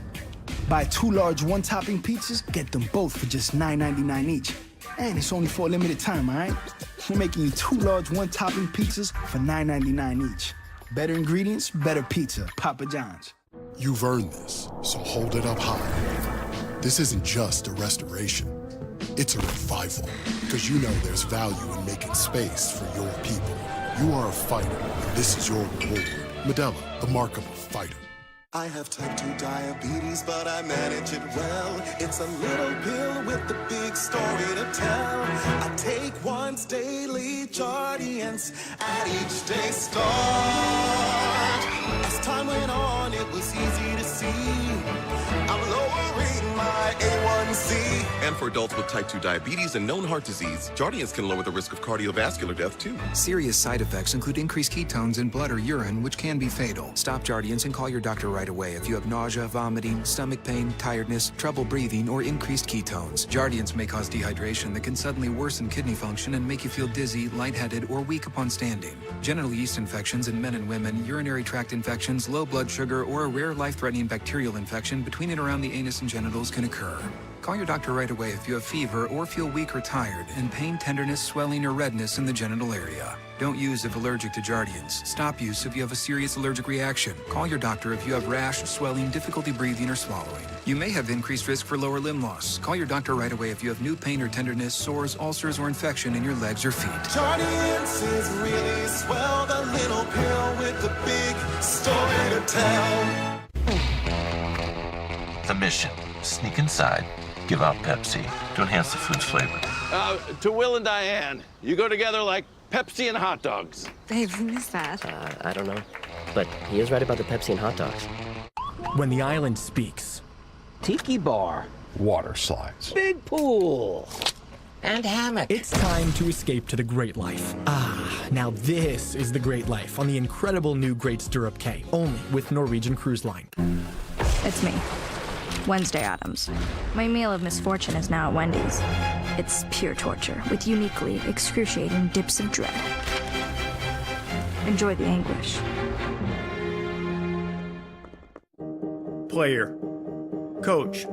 Buy 2 large one-topping pizzas, get them both for just $9.99 each. And it's only for a limited time, all right? We're making you 2 large one-topping pizzas for $9.99 each. Better ingredients, better pizza. Papa John's. You've earned this, so hold it up high. This isn't just a restoration. It's a revival, because you know there's value in making space for your people. You are a fighter, and this is your reward. Modelo, the mark of a fighter. I have type 2 diabetes, but I manage it well. It's a little pill with a big story to tell. I take once daily, Jardiance, at each day start. As time went on, it was easy to see I'm lowering my A1C. And for adults with type 2 diabetes and known heart disease, Jardiance can lower the risk of cardiovascular death, too. Serious side effects include increased ketones in blood or urine, which can be fatal. Stop Jardiance and call your doctor right away if you have nausea, vomiting, stomach pain, tiredness, trouble breathing, or increased ketones. Jardiance may cause dehydration that can suddenly worsen kidney function and make you feel dizzy, lightheaded, or weak upon standing. Genital yeast infections in men and women, urinary tract infections, low blood sugar, or a rare life-threatening bacterial infection between and around the anus and genitals can occur. Call your doctor right away if you have fever or feel weak or tired, and pain, tenderness, swelling, or redness in the genital area. Don't use if allergic to Jardiance. Stop use if you have a serious allergic reaction. Call your doctor if you have rash, swelling, difficulty breathing, or swallowing. You may have increased risk for lower limb loss. Call your doctor right away if you have new pain or tenderness, sores, ulcers, or infection in your legs or feet. Jardiance is really swell, the little pill with the big story to tell. The mission: sneak inside, give out Pepsi to enhance the food's flavor. To Will and Diane, you go together like Pepsi and hot dogs. Babe, who is that? I don't know, but he is right about the Pepsi and hot dogs. When the island speaks. Tiki bar. Water slides. Big pool. And hammock. It's time to escape to the Great Life. Now this is the Great Life on the incredible new Great Stirrup K, only with Norwegian Cruise Line. It's me, Wednesday Addams. My meal of misfortune is now at Wendy's. It's pure torture with uniquely excruciating dips of dread. Enjoy the anguish. Player, coach,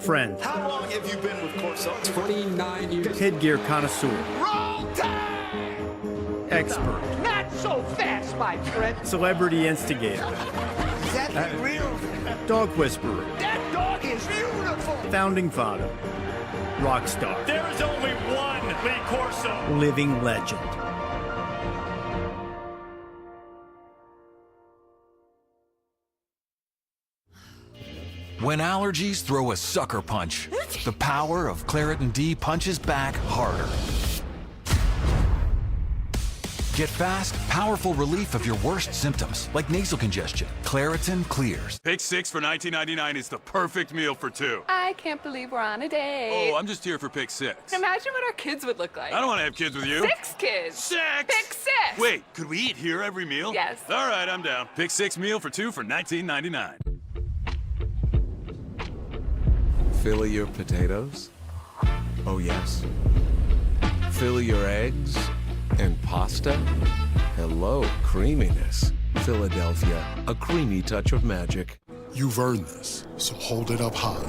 friend. How long have you been with Corso? 29 years. Headgear connoisseur. Roll time! Expert. Not so fast, my friend. Celebrity instigator. Is that thing real? Dog whisperer. That dog is beautiful. Founding father. Rock star. There is only one Lee Corso. Living legend. When allergies throw a sucker punch, the power of Claritin D punches back harder. Get fast, powerful relief of your worst symptoms, like nasal congestion. Claritin clears. Pick 6 for $19.99 is the perfect meal for two. I can't believe we're on a date. Oh, I'm just here for pick 6. Imagine what our kids would look like. I don't want to have kids with you. 6 kids. 6? Pick 6. Wait, could we eat here every meal? Yes. All right, I'm down. Pick 6 meal for 2 for $19.99. Fill your potatoes? Oh, yes. Fill your eggs and pasta? Hello, creaminess. Philadelphia, a creamy touch of magic. You've earned this, so hold it up high.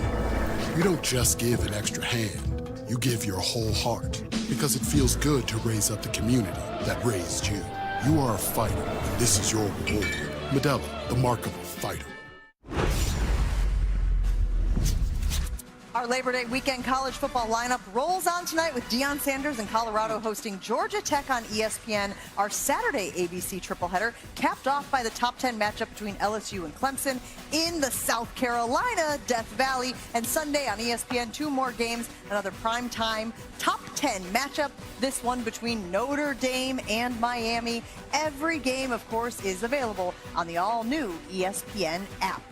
You don't just give an extra hand, you give your whole heart, because it feels good to raise up the community that raised you. You are a fighter, and this is your reward. Modelo, the mark of a fighter. Our Our Labor Day weekend college football lineup rolls on tonight with Deion Sanders and Colorado hosting Georgia Tech on ESPN. Our Saturday ABC tripleheader capped off by the top 10 matchup between LSU and Clemson in the South Carolina Death Valley. And Sunday on ESPN, 2 more games, another primetime top 10 matchup, this one between Notre Dame and Miami. Every game, of course, is available on the all-new ESPN app.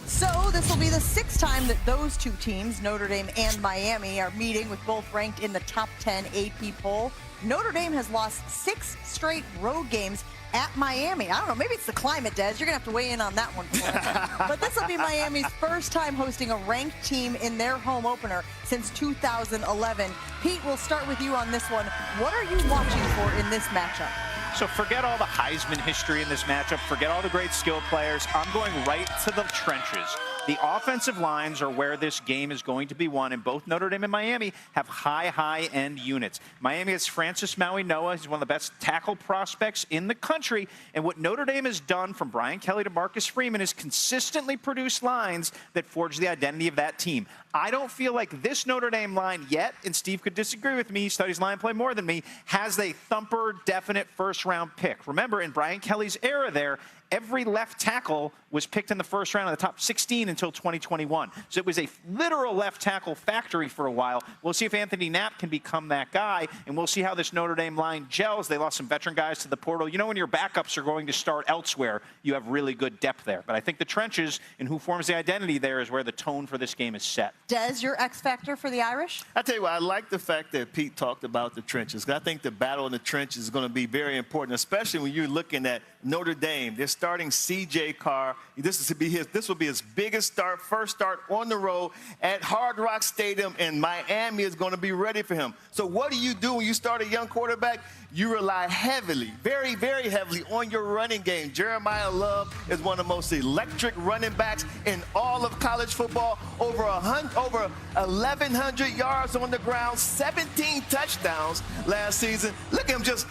So this will be the 6th time that those 2 teams, Notre Dame and Miami, are meeting, with both ranked in the top 10 AP poll. Notre Dame has lost 6 straight road games at Miami. I don't know, maybe it's the climate, Des. You're going to have to weigh in on that one for us. But this will be Miami's first time hosting a ranked team in their home opener since 2011. Pete, we'll start with you on this one. What are you watching for in this matchup? So forget all the Heisman history in this matchup. Forget all the great skill players. I'm going right to the trenches. The offensive lines are where this game is going to be won, and both Notre Dame and Miami have high-end units. Miami has Francis Maui-Noah. He's one of the best tackle prospects in the country, and what Notre Dame has done from Brian Kelly to Marcus Freeman is consistently produce lines that forge the identity of that team. I don't feel like this Notre Dame line yet, and Steve could disagree with me, he studies line play more than me, has a thumper, definite first-round pick. Remember, in Brian Kelly's era there, every left tackle was picked in the first round of the top 16 until 2021. So it was a literal left tackle factory for a while. We'll see if Anthony Knapp can become that guy, and we'll see how this Notre Dame line gels. They lost some veteran guys to the portal. You know, when your backups are going to start elsewhere, you have really good depth there. But I think the trenches and who forms the identity there is where the tone for this game is set. Des, your X factor for the Irish? I tell you what, I like the fact that Pete talked about the trenches. 'Cause I think the battle in the trenches is going to be very important, especially when you're looking at Notre Dame. They're starting C.J. Carr. This will be his biggest start, first start on the road at Hard Rock Stadium, and Miami is going to be ready for him. So what do you do when you start a young quarterback? You rely heavily, very, very heavily on your running game. Jeremiah Love is one of the most electric running backs in all of college football. Over 1,100 yards on the ground, 17 touchdowns last season. Look at him just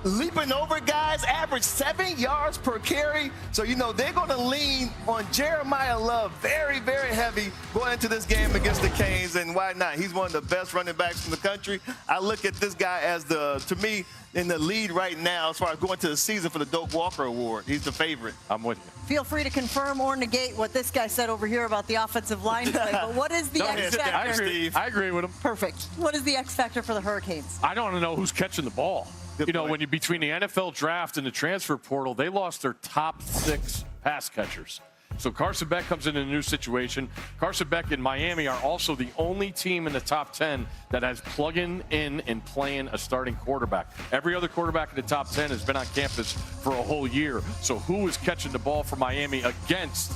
leaping over guys, average 7 yards per carry. So, you know, they're going to lean on Jeremiah Love very, very heavy going into this game against the Canes, and why not? He's one of the best running backs in the country. I look at this guy as to me, in the lead right now as far as going to the season for the Doak Walker Award. He's the favorite. I'm with you. Feel free to confirm or negate what this guy said over here about the offensive line play, but what is the X factor? I agree with him. Perfect. What is the X factor for the Hurricanes? I don't know who's catching the ball. Good point. When you between the NFL draft and the transfer portal, they lost their top 6 pass catchers. So Carson Beck comes in a new situation. Carson Beck and Miami are also the only team in the top 10 that has plugging in and playing a starting quarterback. Every other quarterback in the top 10 has been on campus for a whole year. So who is catching the ball for Miami against,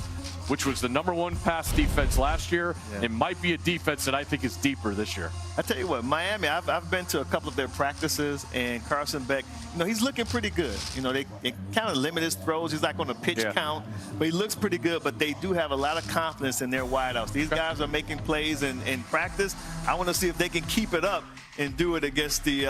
which was the #1 pass defense last year? It might be a defense that I think is deeper this year. I tell you what, Miami, I've been to a couple of their practices, and Carson Beck, he's looking pretty good. They kind of limit his throws. He's not going to pitch count, but he looks pretty good. But they do have a lot of confidence in their wideouts. These guys are making plays in practice. I want to see if they can keep it up and do it against the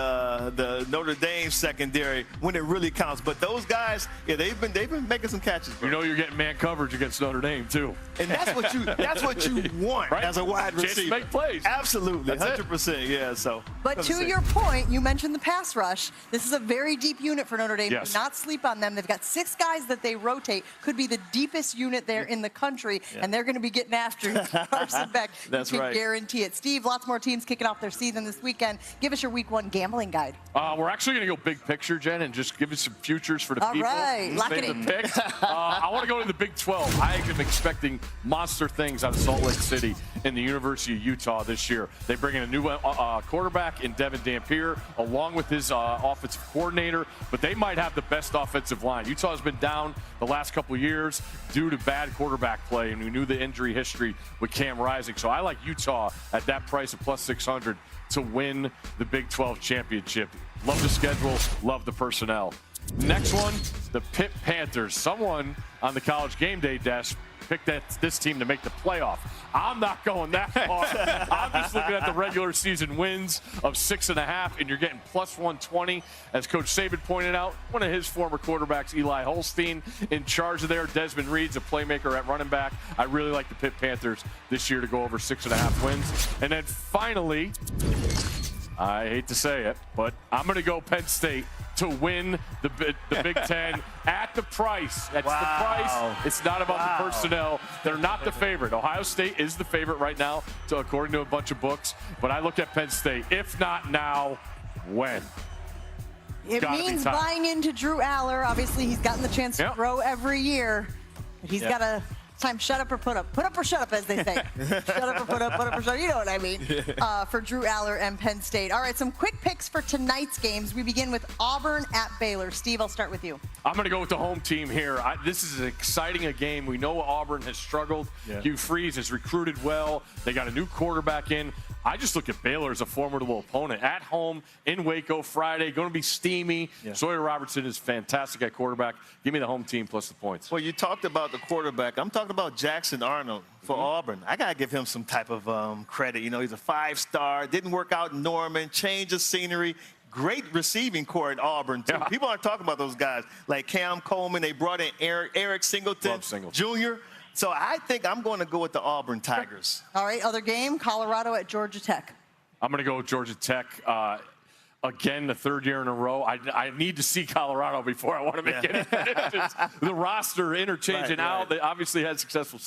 Notre Dame secondary when it really counts. But those guys, they've been making some catches, bro. You're getting man coverage against Notre Dame too. And that's what you want right? as a wide receiver. Chance to make plays. Absolutely, 100%. Yeah. So. But to your point, you mentioned the pass rush. This is a very deep unit for Notre Dame. Yes. Do not sleep on them. They've got 6 guys that they rotate. Could be the deepest unit there in the country, and they're going to be getting after Carson Beck. That's you can right. guarantee it. Steve, lots more teams kicking off their season this weekend. Give us your week 1 gambling guide. We're actually going to go big picture, Jen, and just give us some futures for the All people. right, lock it in. I want to go to the Big 12. I am expecting monster things out of Salt Lake City and the University of Utah this year. They bring in a new quarterback in Devin Dampier, along with his offensive coordinator, but they might have the best offensive line. Utah's been down the last couple of years due to bad quarterback play, and we knew the injury history with Cam Rising. So I like Utah at that price of +600 to win the Big 12 championship. Love the schedule, love the personnel. Next one, the Pitt Panthers. Someone on the College Game Day desk picked this team to make the playoff. I'm not going that far. I'm just looking at the regular season wins of 6.5, and you're getting plus 120. As Coach Saban pointed out, one of his former quarterbacks, Eli Holstein, in charge of there. Desmond Reed's a playmaker at running back. I really like the Pitt Panthers this year to go over 6.5 wins. And then finally, I hate to say it, but I'm going to go Penn State to win the Big Ten at the price. That's the price. It's not about the personnel. They're not the favorite. Ohio State is the favorite right now, according to a bunch of books. But I look at Penn State. If not now, when? It means buying into Drew Aller. Obviously, he's gotten the chance to grow every year. But he's got to time shut up or put up. Put up or shut up, as they say. Shut up or put up or shut up. You know what I mean. For Drew Aller and Penn State. All right, some quick picks for tonight's games. We begin with Auburn at Baylor. Steve, I'll start with you. I'm going to go with the home team here. This is exciting a game. We know Auburn has struggled. Hugh Freeze has recruited well. They got a new quarterback in. I just look at Baylor as a formidable opponent. At home, in Waco, Friday, going to be steamy. Sawyer Robertson is fantastic at quarterback. Give me the home team plus the points. Well, you talked about the quarterback. I'm talking about Jackson Arnold for Auburn. I got to give him some type of credit. You know, he's a 5-star. Didn't work out in Norman. Change of scenery. Great receiving core at Auburn, too. People aren't talking about those guys like Cam Coleman. They brought in Eric Singleton Jr., So I think I'm going to go with the Auburn Tigers. All right, other game, Colorado at Georgia Tech. I'm going to go with Georgia Tech. Again, the third year in a row. I need to see Colorado before I want to make any predictions. The roster interchanging out. They obviously had a successful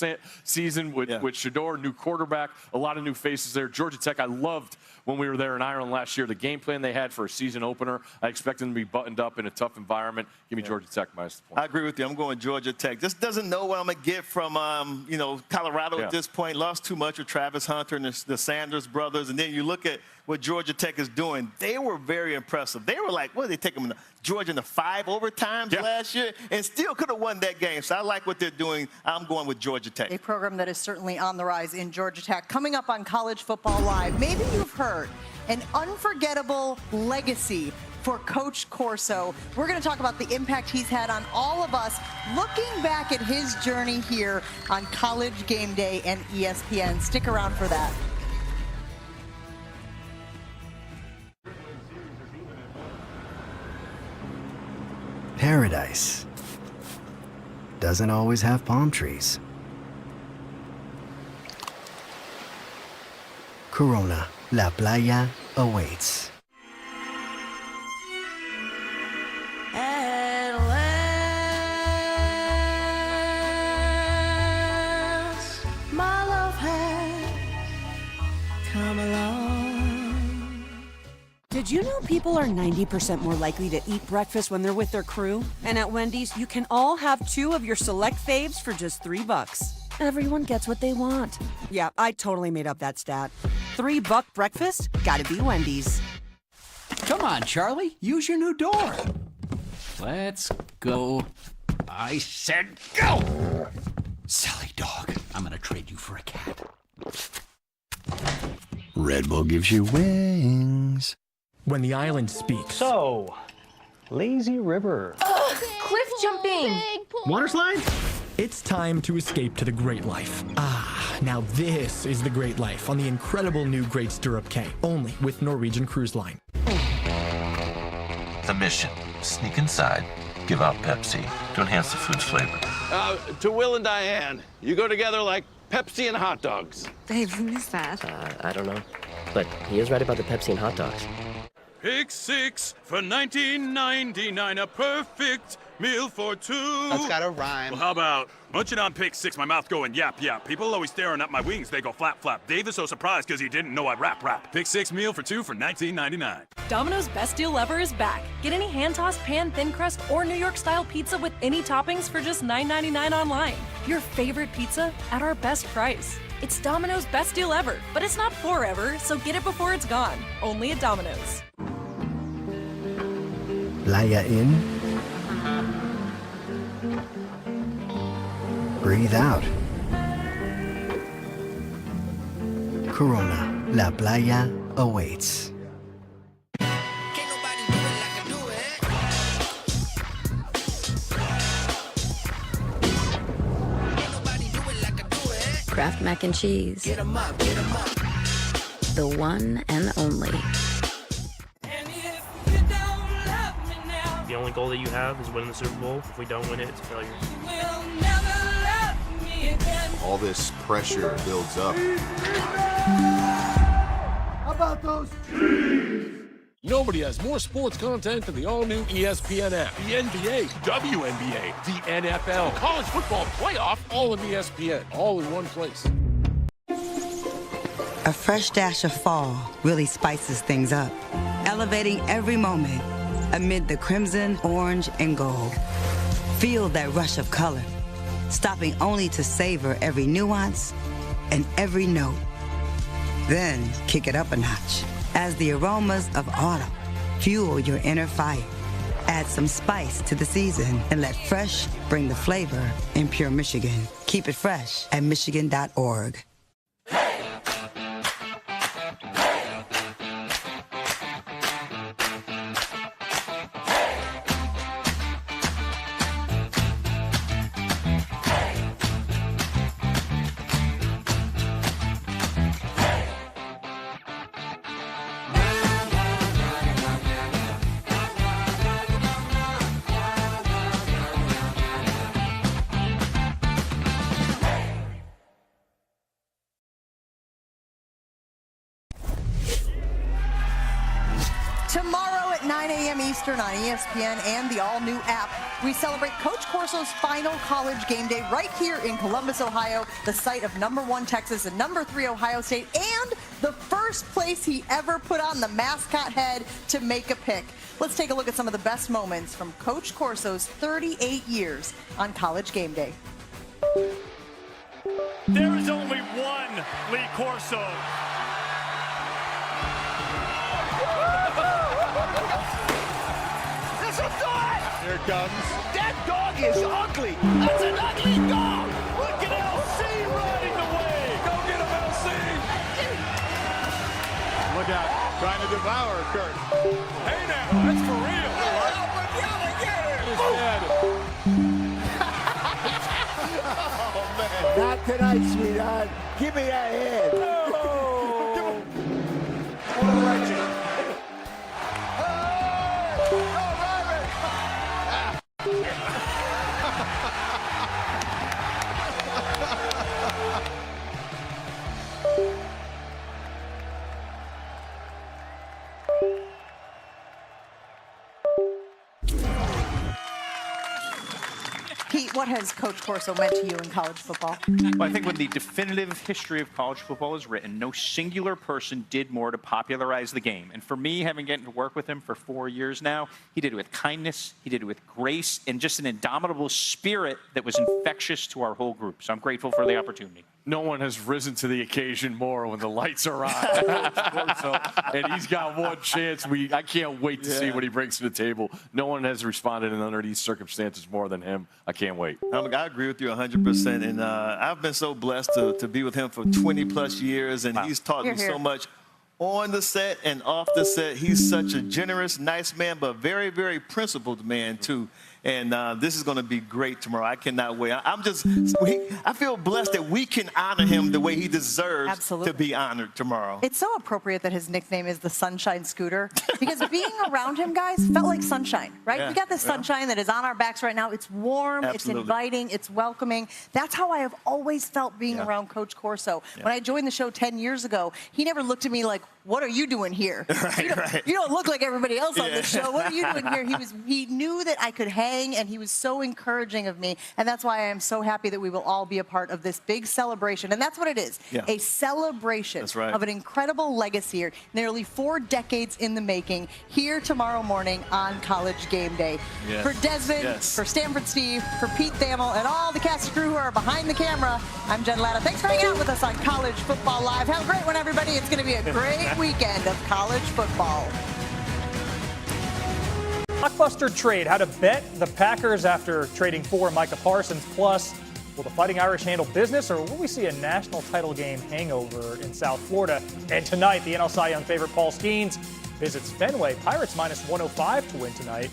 season with Shador, new quarterback, a lot of new faces there. Georgia Tech, I loved when we were there in Ireland last year, the game plan they had for a season opener. I expect them to be buttoned up in a tough environment. Give me Georgia Tech minus the point. I agree with you. I'm going Georgia Tech. Just doesn't know what I'm going to get from, Colorado at this point. Lost too much with Travis Hunter and the Sanders brothers. And then you look at what Georgia Tech is doing. They were very impressive. They were like, what did they take them Georgia into 5 overtimes last year and still could have won that game. So I like what they're doing. I'm going with Georgia Tech. A program that is certainly on the rise in Georgia Tech. Coming up on College Football Live, maybe you've heard an unforgettable legacy for Coach Corso. We're going to talk about the impact he's had on all of us, looking back at his journey here on College Game Day and ESPN. Stick around for that. Paradise doesn't always have palm trees. Corona, La Playa awaits. At last, my love has come along. Did you know people are 90% more likely to eat breakfast when they're with their crew? And at Wendy's, you can all have 2 of your select faves for just $3. Everyone gets what they want. Yeah, I totally made up that stat. $3 breakfast? Gotta be Wendy's. Come on, Charlie. Use your new door. Let's go. I said go! Silly dog. I'm gonna trade you for a cat. Red Bull gives you wings. When the island speaks. So, lazy river. Ugh, cliff jumping. Water slide? It's time to escape to the great life. Now this is the great life on the incredible new Great Stirrup K, only with Norwegian Cruise Line. The mission, sneak inside, give out Pepsi to enhance the food's flavor. To Will and Diane, you go together like Pepsi and hot dogs. Babe, who is that? I don't know. But he is right about the Pepsi and hot dogs. Pick 6 for $19.99, a perfect meal for 2. That's gotta rhyme. Well, how about munching on Pick 6, my mouth going yap, yap. People always staring at my wings, they go flap, flap. Dave is so surprised because he didn't know I'd rap. Pick 6 meal for 2 for $19.99. Domino's Best Deal Ever is back. Get any hand-tossed pan, thin crust, or New York-style pizza with any toppings for just $9.99 online. Your favorite pizza at our best price. It's Domino's Best Deal Ever, but it's not forever, so get it before it's gone. Only at Domino's. Playa in. Breathe out. Corona, La Playa awaits. Kraft Mac and Cheese. Get 'em up, get 'em up. The one and only. The only goal that you have is winning the Super Bowl. If we don't win it, it's a failure. All this pressure builds up. How about those? Nobody has more sports content than the all-new ESPN app. The NBA, WNBA, the NFL, college football playoff, all of ESPN, all in one place. A fresh dash of fall really spices things up, elevating every moment amid the crimson, orange, and gold. Feel that rush of color, stopping only to savor every nuance and every note. Then kick it up a notch as the aromas of autumn fuel your inner fire. Add some spice to the season and let fresh bring the flavor in pure Michigan. Keep it fresh at Michigan.org. Tomorrow at 9 a.m. Eastern on ESPN and the all-new app, we celebrate Coach Corso's final college game day right here in Columbus, Ohio, the site of #1 Texas and #3 Ohio State, and the first place he ever put on the mascot head to make a pick. Let's take a look at some of the best moments from Coach Corso's 38 years on college game day. There is only one Lee Corso. Here it comes. That dog is ugly. That's an ugly dog. Look at LC riding the wave. Go get him, LC. Look out. Trying to devour Kurt. Hey now, that's for real. Oh, man. Not tonight, sweetheart. Give me that head. Oh. What a legend. Pete, what has Coach Corso meant to you in college football? Well, I think when the definitive history of college football is written, no singular person did more to popularize the game. And for me, having gotten to work with him for 4 years now, he did it with kindness, he did it with grace, and just an indomitable spirit that was infectious to our whole group. So I'm grateful for the opportunity. No one has risen to the occasion more when the lights are on. And he's got one chance. I can't wait to see what he brings to the table. No one has responded under these circumstances more than him. I can't wait. I agree with you 100%. And I've been so blessed to be with him for 20-plus years, and he's taught me so much on the set and off the set. He's such a generous, nice man, but very, very principled man, too. And this is going to be great tomorrow. I cannot wait. I feel blessed that we can honor him the way he deserves to be honored tomorrow. It's so appropriate that his nickname is the Sunshine Scooter, because being around him, guys, felt like sunshine, right? Yeah, We got this sunshine that is on our backs right now. It's warm, it's inviting, it's welcoming. That's how I have always felt being around Coach Corso. When I joined the show 10 years ago, he never looked at me like, what are you doing here? You don't look like everybody else on this show. What are you doing here? He knew that I could hang, and he was so encouraging of me. And that's why I am so happy that we will all be a part of this big celebration. And that's what it is, a celebration of an incredible legacy here, nearly 4 decades in the making, here tomorrow morning on College Game Day. For Desmond, for Stanford Steve, for Pete Thamel, and all the cast and crew who are behind the camera, I'm Jen Latta. Thanks for hanging out with us on College Football Live. Have a great one, everybody. It's going to be a great weekend of college football. Blockbuster trade. How to bet the Packers after trading for Micah Parsons. Plus, will the Fighting Irish handle business, or will we see a national title game hangover in South Florida? And tonight, the NL Cy Young favorite Paul Skeens visits Fenway. Pirates -105 to win tonight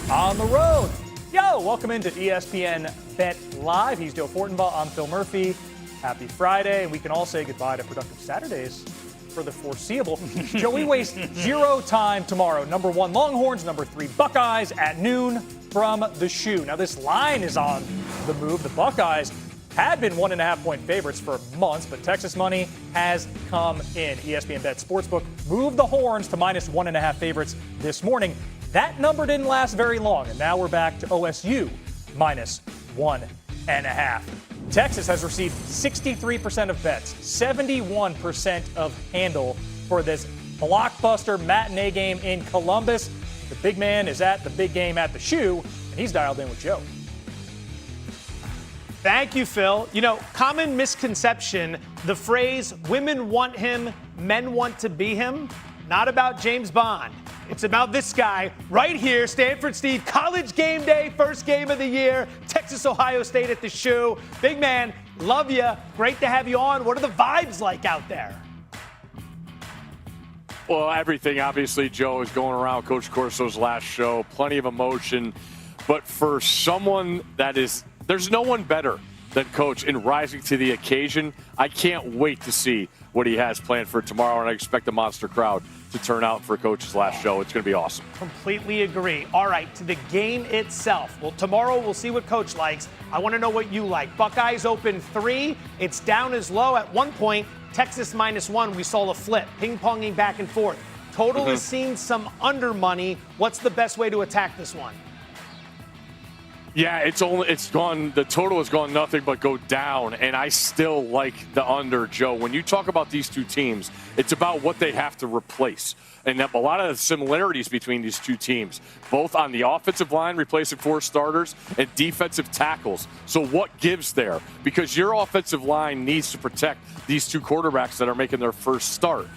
on the road. Yo, welcome into ESPN Bet Live. He's Joe Fortenbaugh. I'm Phil Murphy. Happy Friday. We can all say goodbye to productive Saturdays for the foreseeable. Joe, we waste zero time tomorrow. Number 1, Longhorns. Number 3, Buckeyes at noon from the Shoe. Now, this line is on the move. The Buckeyes had been 1.5-point favorites for months, but Texas money has come in. ESPN Bet Sportsbook moved the Horns to -1.5 favorites this morning. That number didn't last very long, and now we're back to OSU -1.5. Texas has received 63% of bets, 71% of handle for this blockbuster matinee game in Columbus. The big man is at the big game at the Shoe, and he's dialed in with Joe. Thank you, Phil. You know, common misconception, the phrase, women want him, men want to be him, not about James Bond. It's about this guy right here, Stanford Steve, college game day, first game of the year, Texas, Ohio State at the Shoe. Big man, love you. Great to have you on. What are the vibes like out there? Well, everything, obviously, Joe, is going around Coach Corso's last show. Plenty of emotion. But for someone that is, there's no one better than Coach in rising to the occasion. I can't wait to see what he has planned for tomorrow, and I expect a monster crowd to turn out for Coach's last show. It's going to be awesome. Completely agree. All right, to the game itself. Well, tomorrow we'll see what Coach likes. I want to know what you like. Buckeyes open 3. It's down as low at one point. Texas -1. We saw a flip, ping-ponging back and forth. Total has seen some under money. What's the best way to attack this one? Yeah, it's gone. The total has gone nothing but go down, and I still like the under, Joe. When you talk about these two teams, it's about what they have to replace. And a lot of the similarities between these two teams, both on the offensive line, replacing 4 starters, and defensive tackles. So what gives there? Because your offensive line needs to protect these 2 quarterbacks that are making their first start.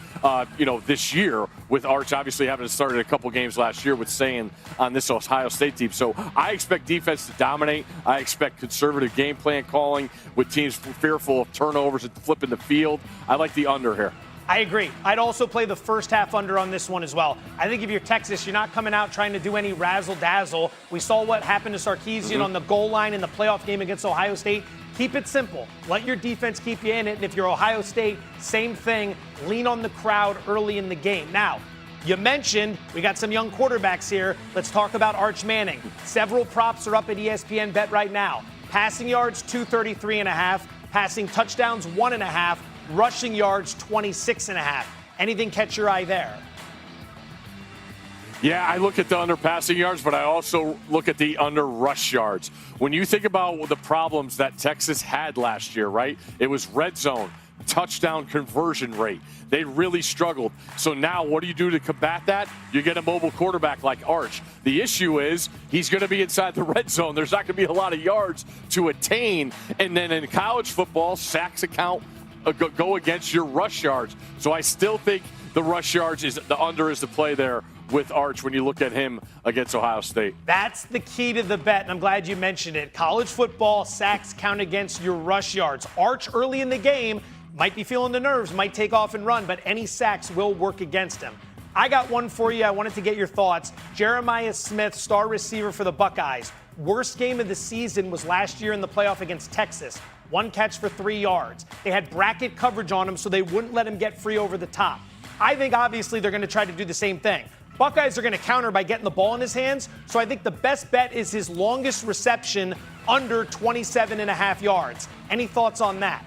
This year, with Arch obviously having started a couple games last year with Sayin on this Ohio State team. So I expect defense to dominate. I expect conservative game plan calling with teams fearful of turnovers and flipping the field. I like the under here. I agree. I'd also play the first half under on this one as well. I think if you're Texas, you're not coming out trying to do any razzle-dazzle. We saw what happened to Sarkisian on the goal line in the playoff game against Ohio State. Keep it simple. Let your defense keep you in it. And if you're Ohio State, same thing. Lean on the crowd early in the game. Now, you mentioned we got some young quarterbacks here. Let's talk about Arch Manning. Several props are up at ESPN Bet right now. Passing yards, 233.5. Passing touchdowns, 1.5. Rushing yards, 26.5. Anything catch your eye there? Yeah, I look at the under passing yards, but I also look at the under rush yards. When you think about the problems that Texas had last year, right? It was red zone, touchdown conversion rate. They really struggled. So now what do you do to combat that? You get a mobile quarterback like Arch. The issue is he's going to be inside the red zone. There's not going to be a lot of yards to attain. And then in college football, sacks account go against your rush yards. So I still think the rush yards is the under is the play there with Arch when you look at him against Ohio State. That's the key to the bet, and I'm glad you mentioned it. College football, sacks count against your rush yards. Arch early in the game might be feeling the nerves, might take off and run, but any sacks will work against him. I got one for you. I wanted to get your thoughts. Jeremiah Smith, star receiver for the Buckeyes. Worst game of the season was last year in the playoff against Texas. 1 catch for 3 yards. They had bracket coverage on him, so they wouldn't let him get free over the top. I think obviously they're going to try to do the same thing. Buckeyes are going to counter by getting the ball in his hands, so I think the best bet is his longest reception under 27.5 yards. Any thoughts on that?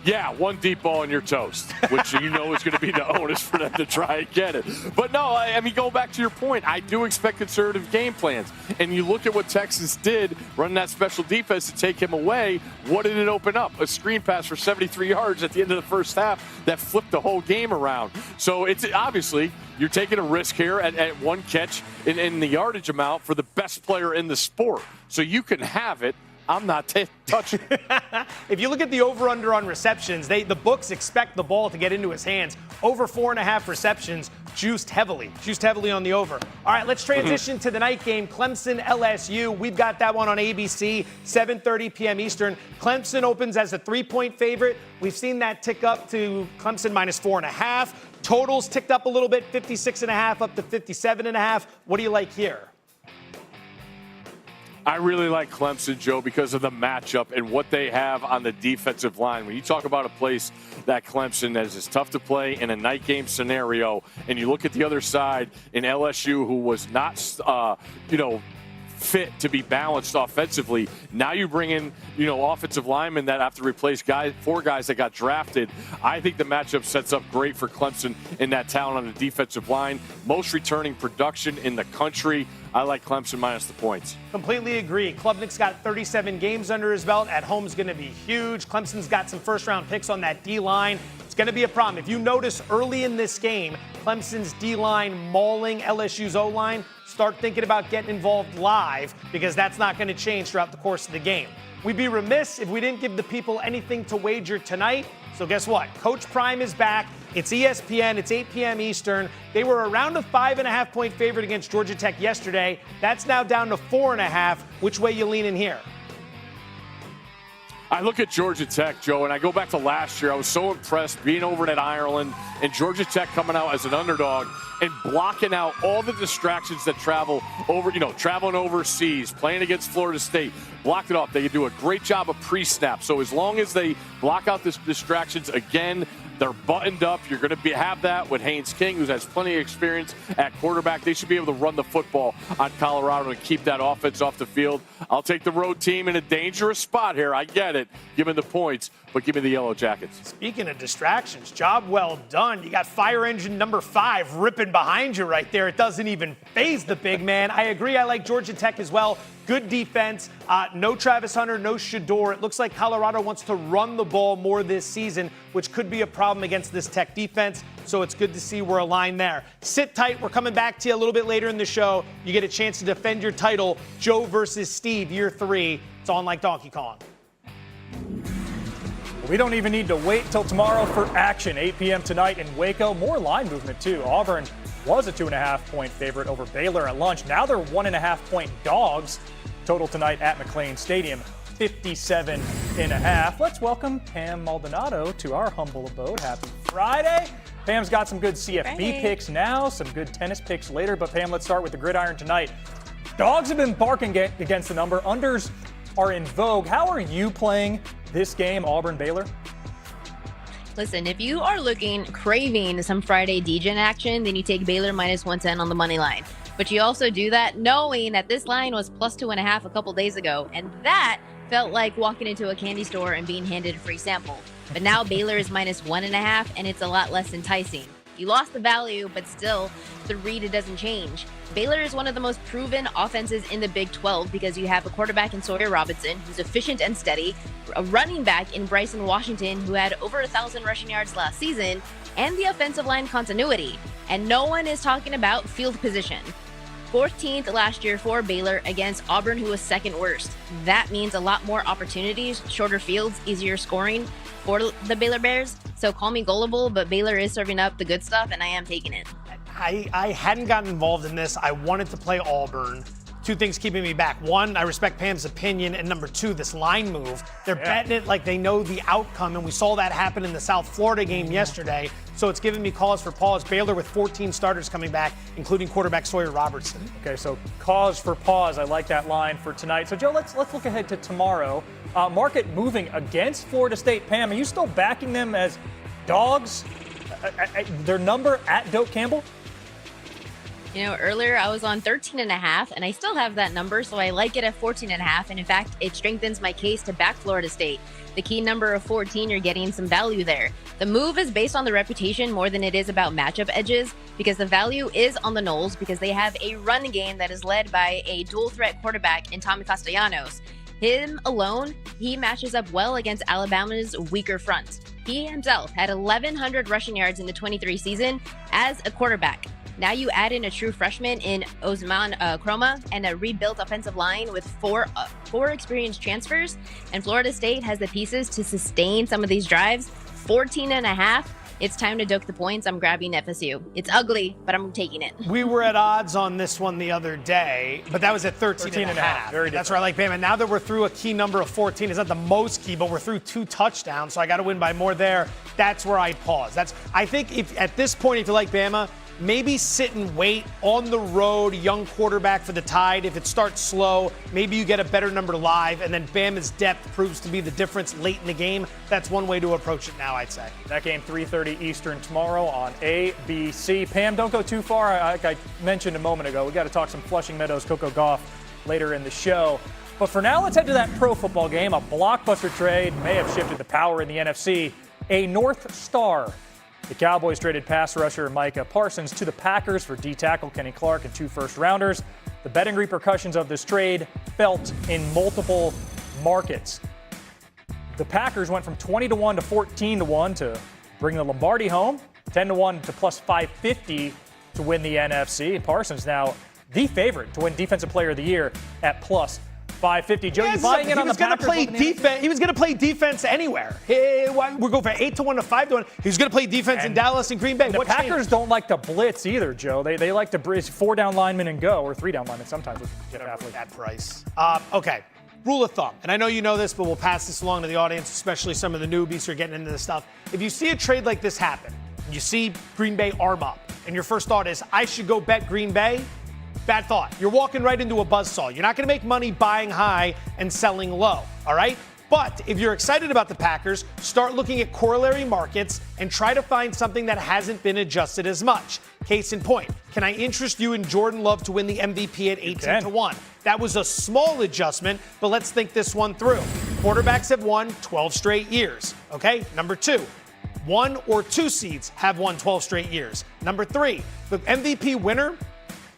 Yeah, 1 deep ball and you're toast, which you know is going to be the onus for them to try and get it. But no, I mean, go back to your point. I do expect conservative game plans. And you look at what Texas did, running that special defense to take him away. What did it open up? A screen pass for 73 yards at the end of the first half that flipped the whole game around. So it's obviously you're taking a risk here at 1 catch in the yardage amount for the best player in the sport. So you can have it. I'm not touching it. If you look at the over-under on receptions, the books expect the ball to get into his hands. Over 4.5 receptions, juiced heavily on the over. All right, let's transition to the night game, Clemson LSU. We've got that one on ABC, 7:30 p.m. Eastern. Clemson opens as a 3-point favorite. We've seen that tick up to Clemson -4.5. Totals ticked up a little bit, 56.5 up to 57.5. What do you like here? I really like Clemson, Joe, because of the matchup and what they have on the defensive line. When you talk about a place that Clemson that is tough to play in a night game scenario, and you look at the other side in LSU, who was not, fit to be balanced offensively. Now you bring in, offensive linemen that have to replace four guys that got drafted. I think the matchup sets up great for Clemson in that talent on the defensive line. Most returning production in the country. I like Clemson minus the points. Completely agree. Klubnik's got 37 games under his belt. At home is going to be huge. Clemson's got some first-round picks on that D-line. It's going to be a problem. If you notice early in this game, Clemson's D-line mauling LSU's O-line, start thinking about getting involved live because that's not going to change throughout the course of the game. We'd be remiss if we didn't give the people anything to wager tonight. So guess what? Coach Prime is back. It's ESPN. It's 8 p.m. Eastern. They were around a 5.5-point favorite against Georgia Tech yesterday. That's now down to 4.5. Which way you leaning here? I look at Georgia Tech, Joe, and I go back to last year. I was so impressed being over at Ireland and Georgia Tech coming out as an underdog and blocking out all the distractions that traveling overseas, playing against Florida State. Blocked it off. They do a great job of pre-snap. So as long as they block out the distractions again, they're buttoned up. You're going to have that with Haynes King, who has plenty of experience at quarterback. They should be able to run the football on Colorado and keep that offense off the field. I'll take the road team in a dangerous spot here. I get it. Give me the points, but give me the Yellow Jackets. Speaking of distractions, job well done. You got fire engine number 5 ripping behind you right there. It doesn't even faze the big man. I agree. I like Georgia Tech as well. Good defense. No Travis Hunter, no Shador. It looks like Colorado wants to run the ball more this season, which could be a problem against this Tech defense. So it's good to see we're aligned there. Sit tight. We're coming back to you a little bit later in the show. You get a chance to defend your title, Joe versus Steve, year 3. It's on like Donkey Kong. We don't even need to wait till tomorrow for action. 8 p.m. tonight in Waco. More line movement, too. Auburn was a 2.5-point favorite over Baylor at lunch. Now they're 1.5-point dogs. Total tonight at McLean Stadium, 57.5. Let's welcome Pam Maldonado to our humble abode. Happy Friday. Pam's got some good CFB picks now, some good tennis picks later. But Pam, let's start with the gridiron tonight. Dogs have been barking against the number. Unders are in vogue. How are you playing this game, Auburn-Baylor? Listen, if you are craving some Friday DGen action, then you take Baylor minus 110 on the money line. But you also do that knowing that this line was plus 2.5 a couple days ago, and that felt like walking into a candy store and being handed a free sample. But now Baylor is minus 1.5, and it's a lot less enticing. You lost the value, but still, the read, it doesn't change. Baylor is one of the most proven offenses in the Big 12 because you have a quarterback in Sawyer Robinson, who's efficient and steady, a running back in Bryson Washington, who had over 1,000 rushing yards last season, and the offensive line continuity. And no one is talking about field position. 14th last year for Baylor against Auburn, who was second worst. That means a lot more opportunities, shorter fields, easier scoring for the Baylor Bears. So call me gullible, but Baylor is serving up the good stuff, and I am taking it. I hadn't gotten involved in this. I wanted to play Auburn. 2 things keeping me back. 1, I respect Pam's opinion, and number 2, this line move. They're betting it like they know the outcome, and we saw that happen in the South Florida game yesterday. So it's giving me cause for pause. Baylor with 14 starters coming back, including quarterback Sawyer Robertson. Okay, so cause for pause. I like that line for tonight. So, Joe, let's look ahead to tomorrow. Market moving against Florida State. Pam, are you still backing them as dogs? Their number at Doak Campbell? You know, earlier I was on 13.5, and I still have that number, so I like it at 14.5. And in fact, it strengthens my case to back Florida State. The key number of 14, you're getting some value there. The move is based on the reputation more than it is about matchup edges, because the value is on the Noles because they have a run game that is led by a dual threat quarterback in Tommy Castellanos. Him alone, he matches up well against Alabama's weaker front. He himself had 1,100 rushing yards in the 23 season as a quarterback. Now you add in a true freshman in Osman Kroma and a rebuilt offensive line with four experienced transfers, and Florida State has the pieces to sustain some of these drives. 14.5. It's time to duck the points. I'm grabbing FSU. It's ugly, but I'm taking it. We were at odds on this one the other day, but that was at 13.5. Very different. That's where I like Bama. Now that we're through a key number of 14, it's not the most key, but we're through 2 touchdowns, so I got to win by more there. That's where I'd pause. I think if at this point, if you like Bama, maybe sit and wait on the road, young quarterback for the Tide. If it starts slow, maybe you get a better number live, and then Bama's depth proves to be the difference late in the game. That's one way to approach it now, I'd say. That game 3:30 Eastern tomorrow on ABC. Pam, don't go too far. Like I mentioned a moment ago, we got to talk some Flushing Meadows Cocoa Gauff later in the show. But for now, let's head to that pro football game. A blockbuster trade may have shifted the power in the NFC. A North Star. The Cowboys traded pass rusher Micah Parsons to the Packers for D-tackle Kenny Clark and 2 first-rounders. The betting repercussions of this trade felt in multiple markets. The Packers went from 20-1 to 14-1 to bring the Lombardi home, 10-1 to plus 550 to win the NFC. And Parsons now the favorite to win Defensive Player of the Year at plus 550. Joe, you buying in on the Packers? He was going to play defense anywhere. We're going from 8-1 to 5-1. He was going to play defense in Dallas and Green Bay. The Packers don't like to blitz either, Joe. They like to bridge 4 down linemen and go, or 3 down linemen sometimes with Jeff Affleck. That price. Okay. Rule of thumb, and I know you know this, but we'll pass this along to the audience, especially some of the newbies who are getting into this stuff. If you see a trade like this happen, you see Green Bay arm up, and your first thought is, I should go bet Green Bay, bad thought. You're walking right into a buzzsaw. You're not going to make money buying high and selling low, all right? But if you're excited about the Packers, start looking at corollary markets and try to find something that hasn't been adjusted as much. Case in point, can I interest you in Jordan Love to win the MVP at 18-1? That was a small adjustment, but let's think this one through. Quarterbacks have won 12 straight years, okay? Number 2, 1 or 2 seeds have won 12 straight years. Number 3, the MVP winner,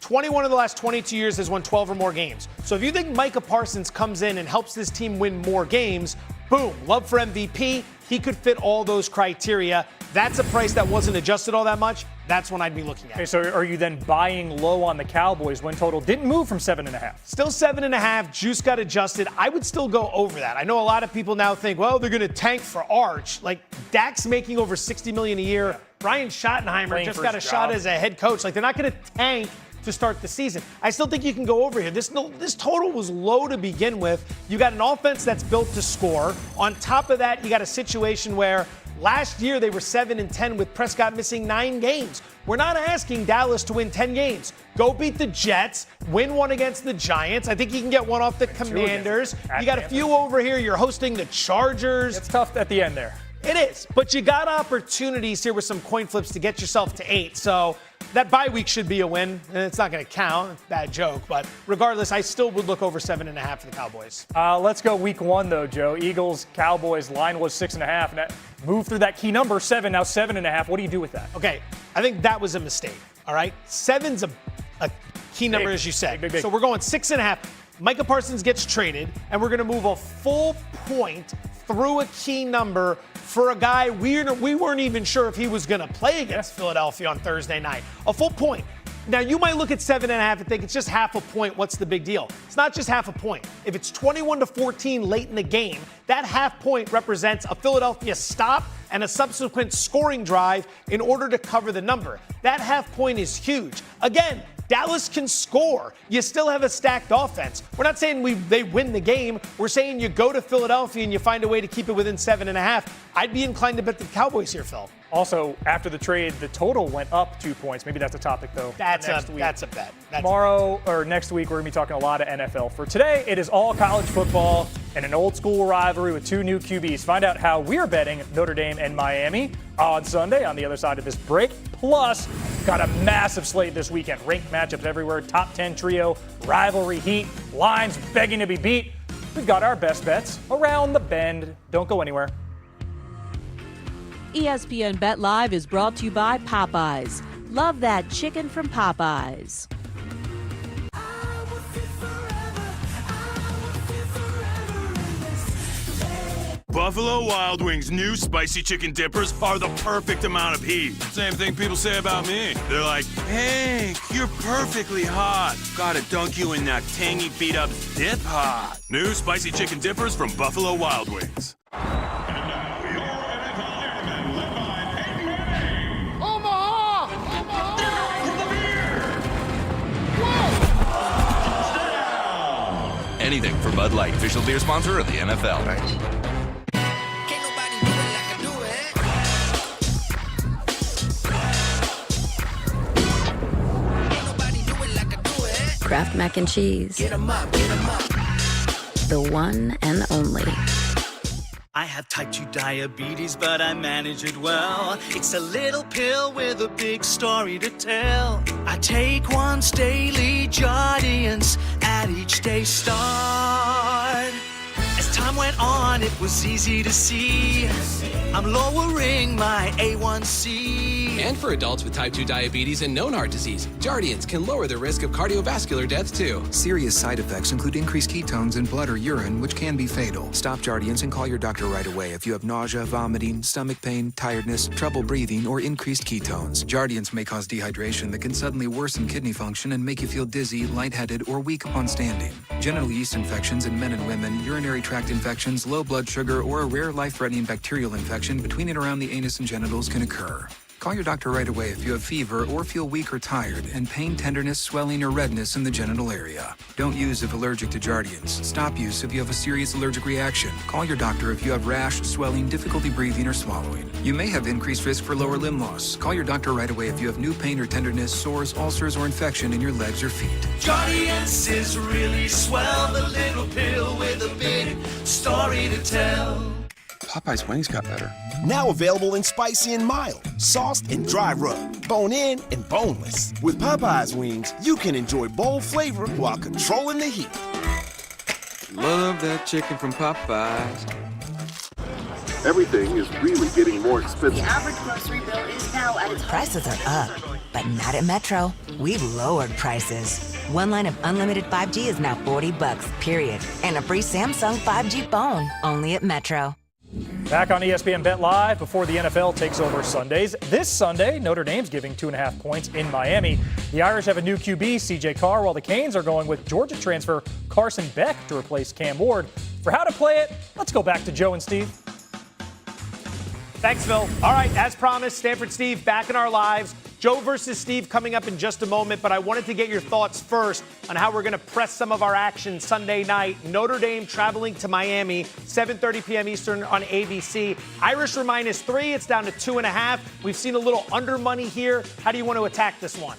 21 of the last 22 years has won 12 or more games. So if you think Micah Parsons comes in and helps this team win more games, boom, Love for MVP, he could fit all those criteria. That's a price that wasn't adjusted all that much. That's when I'd be looking at. Okay, so are you then buying low on the Cowboys when total didn't move from 7.5? Still 7.5. Juice got adjusted. I would still go over that. I know a lot of people now think, well, they're going to tank for Arch. Like, Dak's making over $60 million a year. Brian Schottenheimer just got a shot as a head coach. Like, they're not going to tank to start the season. I still think you can go over here. This total was low to begin with. You got an offense that's built to score. On top of that, you got a situation where last year they were 7-10 with Prescott missing 9 games. We're not asking Dallas to win 10 games. Go beat the Jets, win one against the Giants. I think you can get one off the Commanders. You got a few over here. You're hosting the Chargers. It's tough at the end there. It is, but you got opportunities here with some coin flips to get yourself to 8. So that bye week should be a win, and it's not going to count. Bad joke, but regardless, I still would look over 7.5 for the Cowboys. Let's go week 1, though, Joe. Eagles, Cowboys, line was 6.5. And that moved through that key number, 7, now 7.5. What do you do with that? Okay, I think that was a mistake, all right? 7's a key number, as you said. Big. So we're going 6.5. Micah Parsons gets traded, and we're going to move a full point through a key number for a guy we weren't even sure if he was going to play against Philadelphia on Thursday night. A full point. Now, you might look at 7.5 and think it's just half a point. What's the big deal? It's not just half a point. If it's 21-14 late in the game, that half point represents a Philadelphia stop and a subsequent scoring drive in order to cover the number. That half point is huge. Again, Dallas can score. You still have a stacked offense. We're not saying they win the game. We're saying you go to Philadelphia and you find a way to keep it within 7.5. I'd be inclined to bet the Cowboys here, Phil. Also, after the trade, the total went up 2 points. Maybe that's a topic, though. That's a bet. Tomorrow or next week, we're going to be talking a lot of NFL. For today, it is all college football and an old school rivalry with 2 new QBs. Find out how we're betting Notre Dame and Miami on Sunday on the other side of this break. Plus, got a massive slate this weekend. Ranked matchups everywhere. Top 10 trio, rivalry heat, lines begging to be beat. We've got our best bets around the bend. Don't go anywhere. ESPN Bet Live is brought to you by Popeyes. Love that chicken from Popeyes. Buffalo Wild Wings' new spicy chicken dippers are the perfect amount of heat. Same thing people say about me. They're like, Hank, you're perfectly hot. Gotta dunk you in that tangy beat-up dip hot. New spicy chicken dippers from Buffalo Wild Wings. Anything for Bud Light, official beer sponsor of the NFL. Kraft Mac and Cheese. Get 'em up, get 'em up. The one and only. I have type 2 diabetes, but I manage it well. It's a little pill with a big story to tell. I take once daily, Jardians, at each day start. As time went on, it was easy to see I'm lowering my A1C. And for adults with type 2 diabetes and known heart disease, Jardians can lower the risk of cardiovascular death too. Serious side effects include increased ketones in blood or urine, which can be fatal. Stop Jardians and call your doctor right away if you have nausea, vomiting, stomach pain, tiredness, trouble breathing, or increased ketones. Jardians may cause dehydration that can suddenly worsen kidney function and make you feel dizzy, lightheaded, or weak upon standing. Genital yeast infections in men and women, urinary tract infections, low blood sugar, or a rare life-threatening bacterial infection between and around the anus and genitals can occur. Call your doctor right away if you have fever or feel weak or tired and pain, tenderness, swelling, or redness in the genital area. Don't use if allergic to Jardians. Stop use if you have a serious allergic reaction. Call your doctor if you have rash, swelling, difficulty breathing, or swallowing. You may have increased risk for lower limb loss. Call your doctor right away if you have new pain or tenderness, sores, ulcers, or infection in your legs or feet. Jardians is really swell, the little pill with a big story to tell. Popeye's wings got better. Now available in spicy and mild, sauced and dry rub, bone in and boneless. With Popeye's wings, you can enjoy bold flavor while controlling the heat. Love that chicken from Popeye's. Everything is really getting more expensive. The average grocery bill is now at its Prices are up, but not at Metro. We've lowered prices. One line of unlimited 5G is now $40, period. And a free Samsung 5G phone, only at Metro. Back on ESPN Bet Live before the NFL takes over Sundays. This Sunday, Notre Dame's giving 2.5 points in Miami. The Irish have a new QB, CJ Carr, while the Canes are going with Georgia transfer Carson Beck to replace Cam Ward. For how to play it, let's go back to Joe and Steve. Thanks, Phil. All right, as promised, Stanford Steve back in our lives. Joe versus Steve coming up in just a moment, but I wanted to get your thoughts first on how we're going to press some of our action Sunday night. Notre Dame traveling to Miami, 7:30 p.m. Eastern on ABC. Irish are -3. It's down to 2.5. We've seen a little under money here. How do you want to attack this one?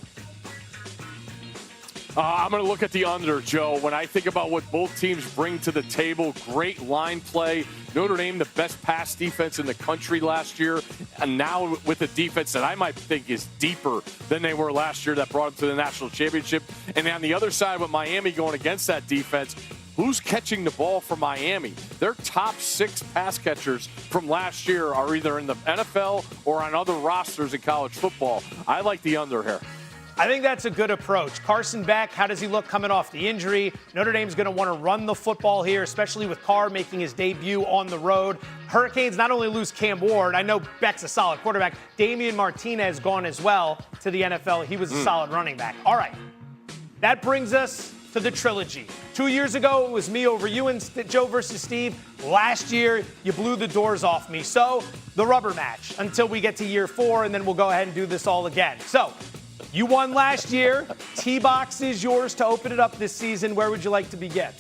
I'm going to look at the under, Joe. When I think about what both teams bring to the table, great line play. Notre Dame, the best pass defense in the country last year, and now with a defense that I might think is deeper than they were last year that brought them to the national championship. And on the other side with Miami going against that defense, who's catching the ball for Miami? Their top 6 pass catchers from last year are either in the NFL or on other rosters in college football. I like the under here. I think that's a good approach. Carson Beck, how does he look coming off the injury? Notre Dame's going to want to run the football here, especially with Carr making his debut on the road. Hurricanes not only lose Cam Ward, I know Beck's a solid quarterback. Damian Martinez gone as well to the NFL. He was a solid running back. All right, that brings us to the trilogy. 2 years ago, it was me over you and Joe versus Steve. Last year, you blew the doors off me. So the rubber match until we get to year 4, and then we'll go ahead and do this all again. So you won last year. T-Box is yours to open it up this season. Where would you like to begin?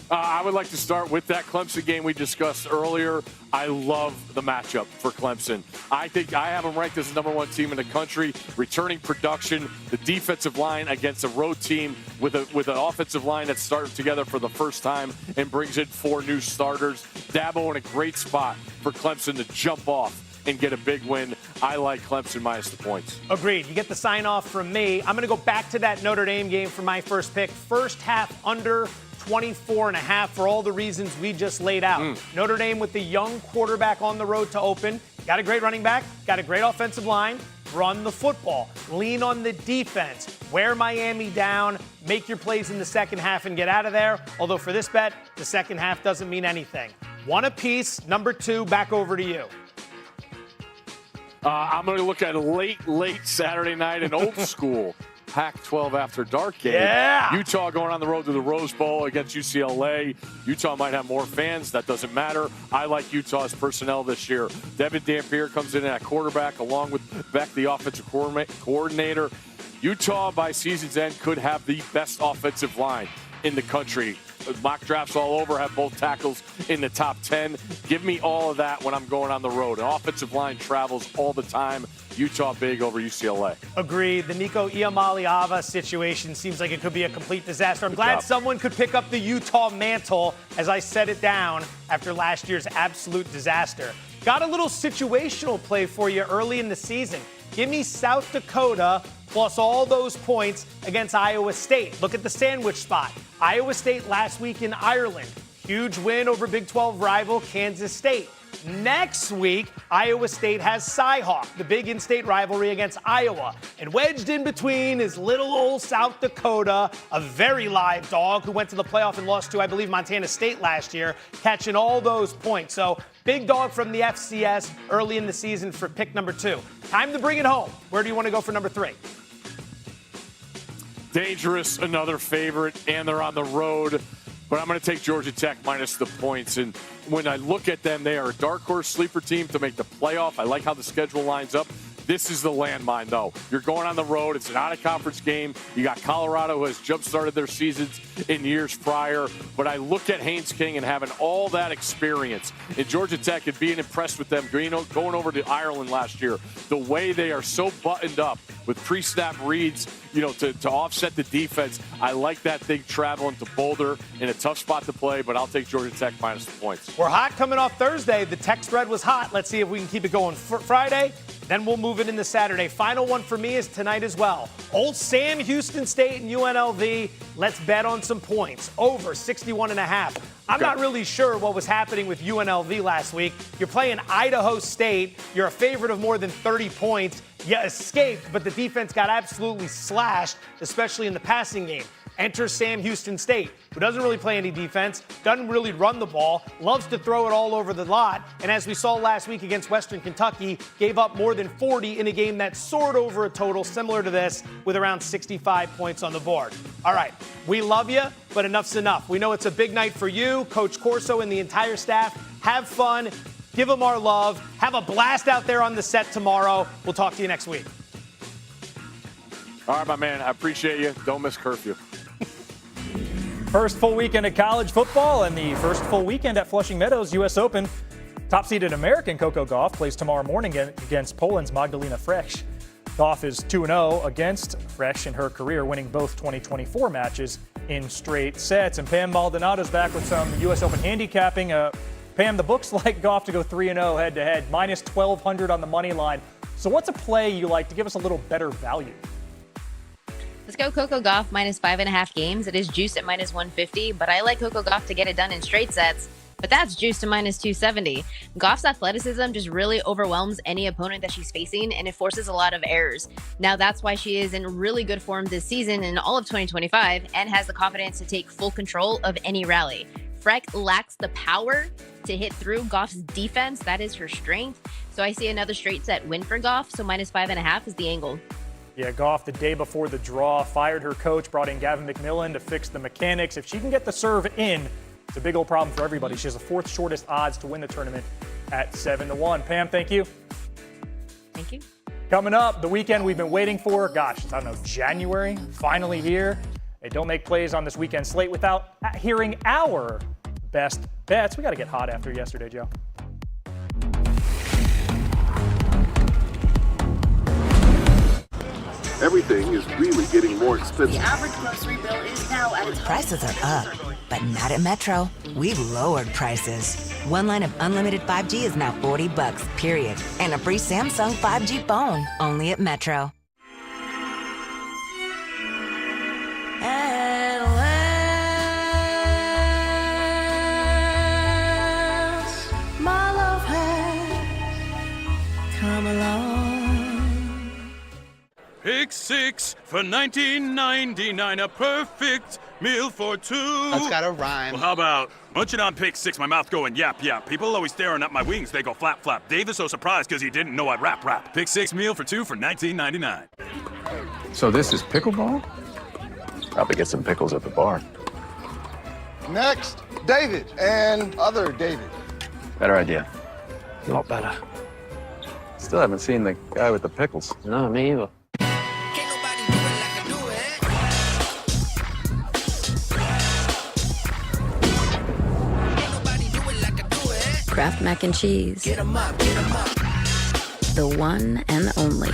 I would like to start with that Clemson game we discussed earlier. I love the matchup for Clemson. I think I have them ranked as the #1 team in the country. Returning production, the defensive line against a road team with an offensive line that's starting together for the first time and brings in 4 new starters. Dabo in a great spot for Clemson to jump off and get a big win. I like Clemson minus the points. Agreed. You get the sign off from me. I'm going to go back to that Notre Dame game for my first pick. First half under 24.5 for all the reasons we just laid out. Notre Dame with the young quarterback on the road to open. Got a great running back. Got a great offensive line. Run the football. Lean on the defense. Wear Miami down. Make your plays in the second half and get out of there. Although for this bet, the second half doesn't mean anything. 1 apiece. #2, back over to you. I'm going to look at a late Saturday night, an old school Pac-12 after dark game. Yeah. Utah going on the road to the Rose Bowl against UCLA. Utah might have more fans. That doesn't matter. I like Utah's personnel this year. Devin Dampier comes in at quarterback along with Beck, the offensive coordinator. Utah, by season's end, could have the best offensive line in the country. Mock drafts all over, have both tackles in the top 10. Give me all of that when I'm going on the road. An offensive line travels all the time. Utah big over UCLA. Agreed. The Nico Iamaleava situation seems like it could be a complete disaster. I'm glad someone could pick up the Utah mantle as I set it down after last year's absolute disaster. Got a little situational play for you early in the season. Give me South Dakota plus all those points against Iowa State. Look at the sandwich spot. Iowa State last week in Ireland. Huge win over Big 12 rival Kansas State. Next week, Iowa State has Cyhawk, the big in-state rivalry against Iowa. And wedged in between is little old South Dakota, a very live dog who went to the playoff and lost to, I believe, Montana State last year, catching all those points. So big dog from the FCS early in the season for pick number 2. Time to bring it home. Where do you want to go for number 3? Dangerous, another favorite, and they're on the road. But I'm going to take Georgia Tech minus the points. And when I look at them, they are a dark horse sleeper team to make the playoff. I like how the schedule lines up. This is the landmine, though. You're going on the road. It's an out-of-conference game. You got Colorado, who has jump-started their seasons in years prior. But I look at Haynes King and having all that experience in Georgia Tech and being impressed with them, going over to Ireland last year, the way they are so buttoned up with pre-snap reads, to offset the defense. I like that thing traveling to Boulder in a tough spot to play, but I'll take Georgia Tech minus the points. We're hot coming off Thursday. The Tech spread was hot. Let's see if we can keep it going for Friday. Then we'll move it into Saturday. Final one for me is tonight as well. Old Sam Houston State and UNLV. Let's bet on some points. Over 61.5. I'm not really sure what was happening with UNLV last week. You're playing Idaho State. You're a favorite of more than 30 points. You escaped, but the defense got absolutely slashed, especially in the passing game. Enter Sam Houston State, who doesn't really play any defense, doesn't really run the ball, loves to throw it all over the lot, and as we saw last week against Western Kentucky, gave up more than 40 in a game that soared over a total similar to this with around 65 points on the board. All right, we love you, but enough's enough. We know it's a big night for you, Coach Corso and the entire staff. Have fun. Give them our love. Have a blast out there on the set tomorrow. We'll talk to you next week. All right, my man. I appreciate you. Don't miss curfew. First full weekend of college football and the first full weekend at Flushing Meadows U.S. Open. Top-seeded American Coco Gauff plays tomorrow morning against Poland's Magdalena Frech. Gauff is 2-0 against Frech in her career, winning both 2024 matches in straight sets. And Pam Maldonado's back with some U.S. Open handicapping. Pam, the books like Gauff to go 3-0 head-to-head, minus 1,200 on the money line. So what's a play you like to give us a little better value? Let's go Coco Gauff minus 5.5 games. It is juiced at minus 150, but I like Coco Gauff to get it done in straight sets. But that's juiced to minus 270. Gauff's athleticism just really overwhelms any opponent that she's facing, and it forces a lot of errors. Now, that's why she is in really good form this season and all of 2025 and has the confidence to take full control of any rally. Frech lacks the power to hit through Gauff's defense. That is her strength. So I see another straight set win for Gauff, so minus 5.5 is the angle. Yeah, Gauff, the day before the draw, fired her coach, brought in Gavin McMillan to fix the mechanics. If she can get the serve in, it's a big old problem for everybody. She has the 4th shortest odds to win the tournament at 7-1. Pam, thank you. Thank you. Coming up, the weekend we've been waiting for. Gosh, I don't know, January, finally here. Hey, don't make plays on this weekend slate without hearing our best bets. We got to get hot after yesterday, Joe. Everything is really getting more expensive. The average grocery bill is now at its Prices are up, but not at Metro. We've lowered prices. One line of unlimited 5G is now $40, period. And a free Samsung 5G phone, only at Metro. At last, my love has come along. Pick 6 for $19.99, a perfect meal for 2. That's gotta rhyme. Well, how about munching on pick 6, my mouth going yap, yap. People always staring at my wings, they go flap, flap. Dave is so surprised because he didn't know I'd rap. Pick 6 meal for 2 for $19.99. So this is pickleball? Probably get some pickles at the bar. Next, David and other David. Better idea. A lot better. Still haven't seen the guy with the pickles. No, me either. Kraft mac and cheese. Get 'em up, get 'em up. The one and only.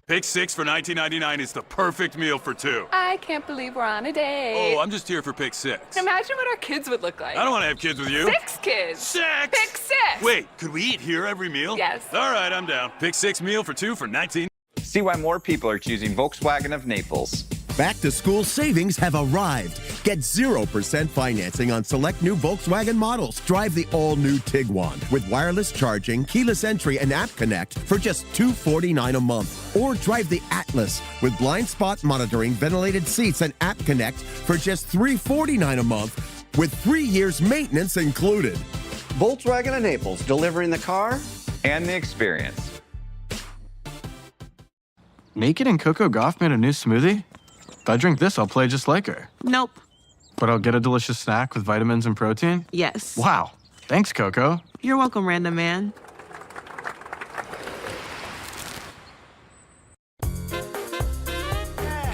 Pick 6 for $19.99 is the perfect meal for two. I can't believe we're on a date. Oh, I'm just here for pick 6. Imagine what our kids would look like. I don't want to have kids with you. 6 kids. 6? Pick 6. Wait, could we eat here every meal? Yes. All right, I'm down. Pick 6 meal for 2 for $19. See why more people are choosing Volkswagen of Naples. Back to school savings have arrived. Get 0% financing on select new Volkswagen models. Drive the all-new Tiguan with wireless charging, keyless entry, and app connect for just $249 a month. Or drive the Atlas with blind spot monitoring, ventilated seats, and app connect for just $349 a month with 3 years maintenance included. Volkswagen of Naples, delivering the car and the experience. Naked and Coco Gauff made a new smoothie? If I drink this, I'll play just like her. Nope. But I'll get a delicious snack with vitamins and protein? Yes. Wow. Thanks, Coco. You're welcome, random man.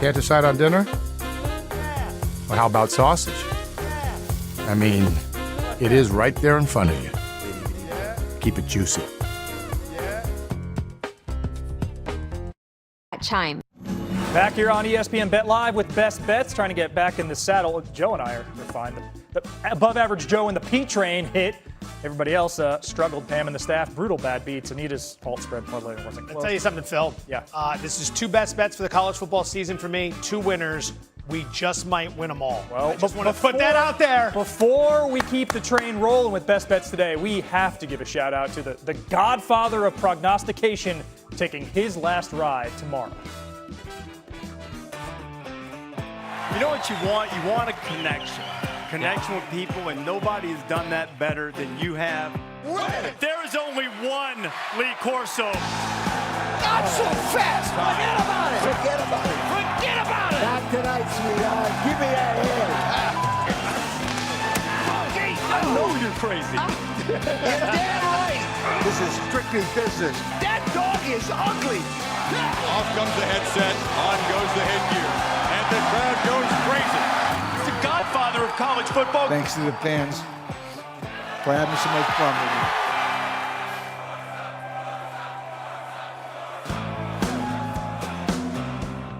Can't decide on dinner? Well, how about sausage? I mean, it is right there in front of you. Keep it juicy. Chime. Back here on ESPN Bet Live with Best Bets, trying to get back in the saddle. Joe and I are fine. The above-average Joe and the P train hit. Everybody else struggled. Pam and the staff, brutal bad beats. Anita's fault spread parlay wasn't close. I'll tell you something, Phil. Yeah. This is 2 best bets for the college football season for me. 2 winners. We just might win them all. Well, I just want to put that out there. Before we keep the train rolling with Best Bets today, we have to give a shout out to the godfather of prognostication taking his last ride tomorrow. You know what you want? You want a connection. Connection with people, and nobody has done that better than you have. There is only one Lee Corso. Not so fast. Forget about it. Forget about it. Forget about it. Not tonight, sweetheart. Give me that hand. I know you're crazy. You're damn right. This is strictly business. That dog is ugly. Off comes the headset, on goes the headgear, and the crowd goes crazy. He's the godfather of college football. Thanks to the fans for having so much fun with me.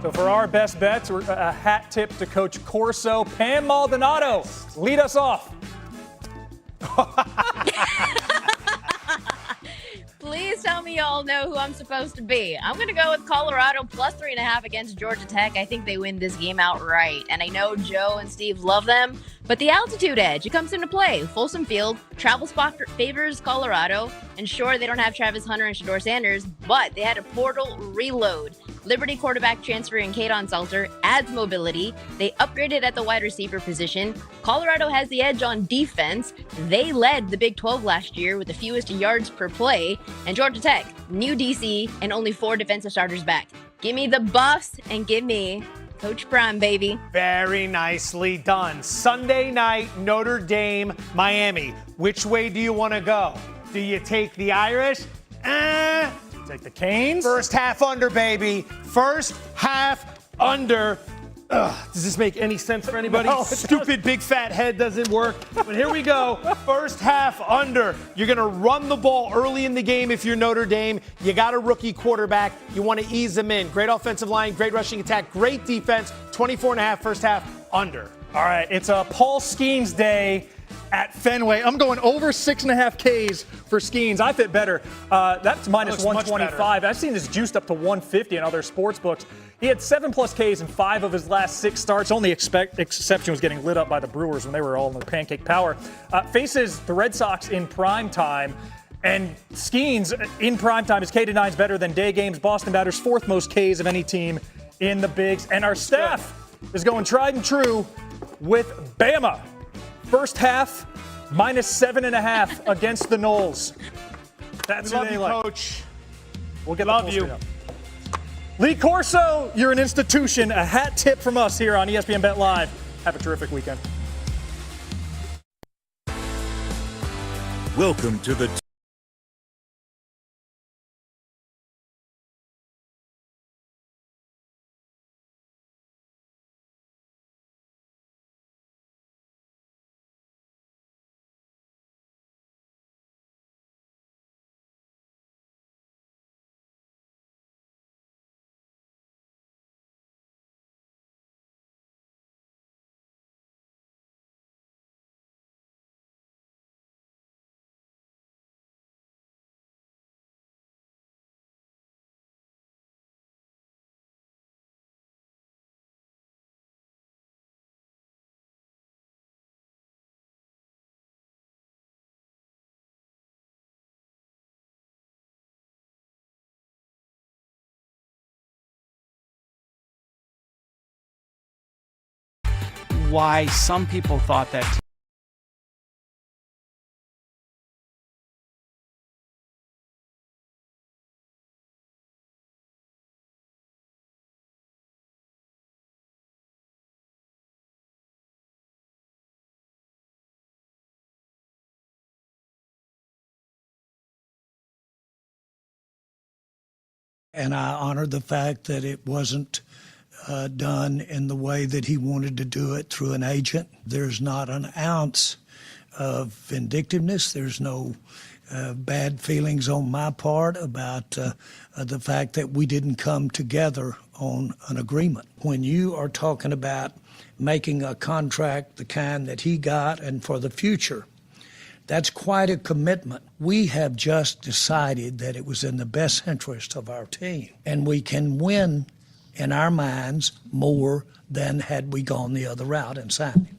So for our best bets, we're a hat tip to Coach Corso. Pam Maldonado, lead us off. Please tell me y'all know who I'm supposed to be. I'm going to go with Colorado plus 3.5 against Georgia Tech. I think they win this game outright. And I know Joe and Steve love them, but the altitude edge, it comes into play. Folsom Field, travel spot favors Colorado. And sure, they don't have Travis Hunter and Shador Sanders, but they had a portal reload. Liberty quarterback transferring Kaidon Salter adds mobility. They upgraded at the wide receiver position. Colorado has the edge on defense. They led the Big 12 last year with the fewest yards per play. And Georgia Tech, new DC and only 4 defensive starters back. Give me the Buffs and give me Coach Prime, baby. Very nicely done. Sunday night, Notre Dame, Miami. Which way do you want to go? Do you take the Irish? Take the Canes? First half under, baby. First half under. Does this make any sense for anybody? No, Stupid big fat head doesn't work. But here we go. First half under. You're going to run the ball early in the game if you're Notre Dame. You got a rookie quarterback. You want to ease them in. Great offensive line, great rushing attack, great defense. 24.5 first half under. All right, it's a Paul Skeens day at Fenway. I'm going over 6.5 Ks for Skeens. I fit better. That's minus 125. I've seen this juiced up to 150 in other sports books. He had 7+ Ks in 5 of his last 6 starts. Only exception was getting lit up by the Brewers when they were all in their pancake power. Faces the Red Sox in prime time. And Skeens in prime time, his K to 9 is better than day games. Boston batters 4th most Ks of any team in the bigs. And our staff is going tried and true with Bama. First half, minus 7.5 against the Noles. That's Love who they you, like. Coach. We'll get Love the full you. screen up. Lee Corso, you're an institution. A hat tip from us here on ESPN Bet Live. Have a terrific weekend. Welcome to the why some people thought that And I honored the fact that it wasn't done in the way that he wanted to do it through an agent. There's not an ounce of vindictiveness. There's no bad feelings on my part about the fact that we didn't come together on an agreement. When you are talking about making a contract the kind that he got and for the future, that's quite a commitment. We have just decided that it was in the best interest of our team, and we can win in our minds more than had we gone the other route and signed him.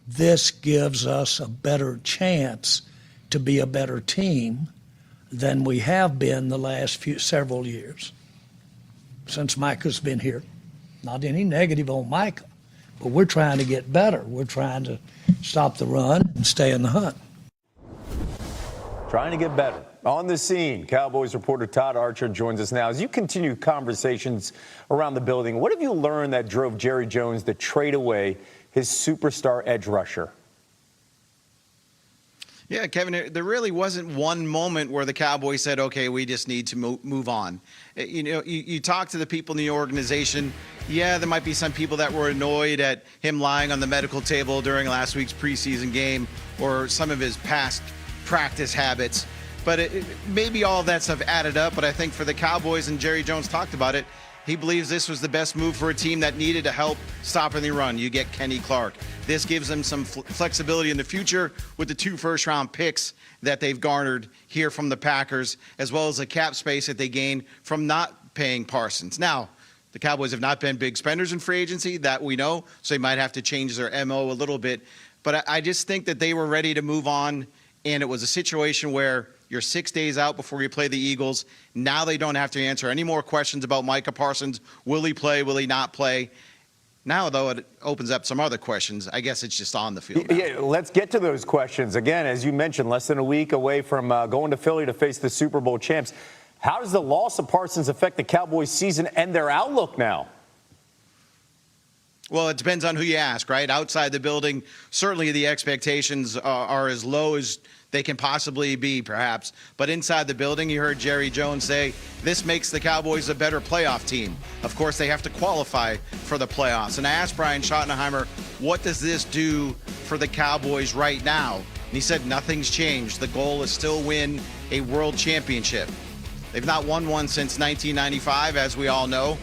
This gives us a better chance to be a better team than we have been the last several years since Micah's been here. Not any negative on Micah, but we're trying to get better. We're trying to stop the run and stay in the hunt. Trying to get better. On the scene, Cowboys reporter Todd Archer joins us now. As you continue conversations around the building, what have you learned that drove Jerry Jones to trade away his superstar edge rusher? Yeah, Kevin, there really wasn't one moment where the Cowboys said, okay, we just need to move on. You know, you talk to the people in the organization. Yeah, there might be some people that were annoyed at him lying on the medical table during last week's preseason game or some of his past practice habits. But maybe all of that stuff added up. But I think for the Cowboys, and Jerry Jones talked about it, he believes this was the best move for a team that needed to help stopping the run. You get Kenny Clark. This gives them some flexibility in the future with the 2 first-round picks that they've garnered here from the Packers, as well as the cap space that they gained from not paying Parsons. Now, the Cowboys have not been big spenders in free agency, that we know, so they might have to change their MO a little bit. But I just think that they were ready to move on, and it was a situation where you're 6 days out before you play the Eagles. Now they don't have to answer any more questions about Micah Parsons. Will he play? Will he not play? Now, though, it opens up some other questions. I guess it's just on the field now. Yeah, let's get to those questions. Again, as you mentioned, less than a week away from going to Philly to face the Super Bowl champs. How does the loss of Parsons affect the Cowboys' season and their outlook now? Well, it depends on who you ask, right? Outside the building, certainly the expectations are as low as they can possibly be, perhaps. But inside the building, you heard Jerry Jones say, this makes the Cowboys a better playoff team. Of course, they have to qualify for the playoffs. And I asked Brian Schottenheimer, what does this do for the Cowboys right now? And he said, nothing's changed. The goal is still win a world championship. They've not won one since 1995, as we all know.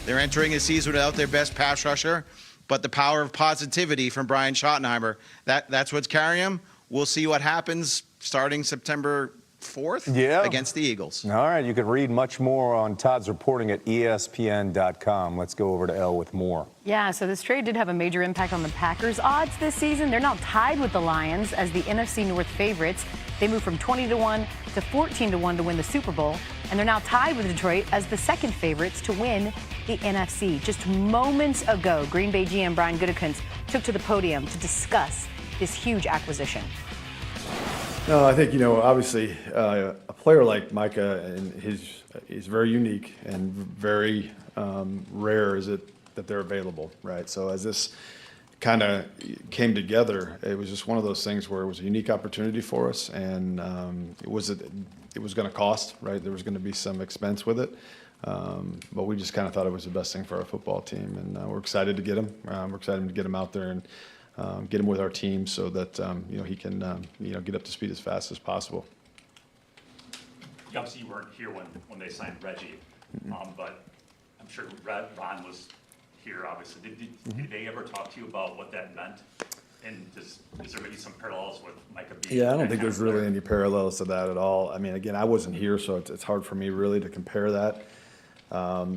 They're entering a season without their best pass rusher. But the power of positivity from Brian Schottenheimer, that's what's carrying him. We'll see what happens starting September 4th against the Eagles. All right, you can read much more on Todd's reporting at ESPN.com. Let's go over to Elle with more. Yeah, so this trade did have a major impact on the Packers' odds this season. They're now tied with the Lions as the NFC North favorites. They moved from 20-1 to 14-1 to win the Super Bowl. And they're now tied with Detroit as the second favorites to win the NFC. Just moments ago, Green Bay GM Brian Gutekunst took to the podium to discuss this huge acquisition. No, I think, obviously a player like Micah, and he's very unique and very rare is it that they're available, right? So as this kind of came together, it was just one of those things where it was a unique opportunity for us, and it was going to cost, right? There was going to be some expense with it, but we just kind of thought it was the best thing for our football team, and we're excited to get him. We're excited to get him out there and get him with our team so that he can get up to speed as fast as possible. Obviously, you weren't here when they signed Reggie, but I'm sure Ron was here. Obviously, did they ever talk to you about what that meant? And is there maybe some parallels with Micah being? Yeah, I don't think there's really any parallels to that at all. I mean, again, I wasn't here, so it's hard for me really to compare that.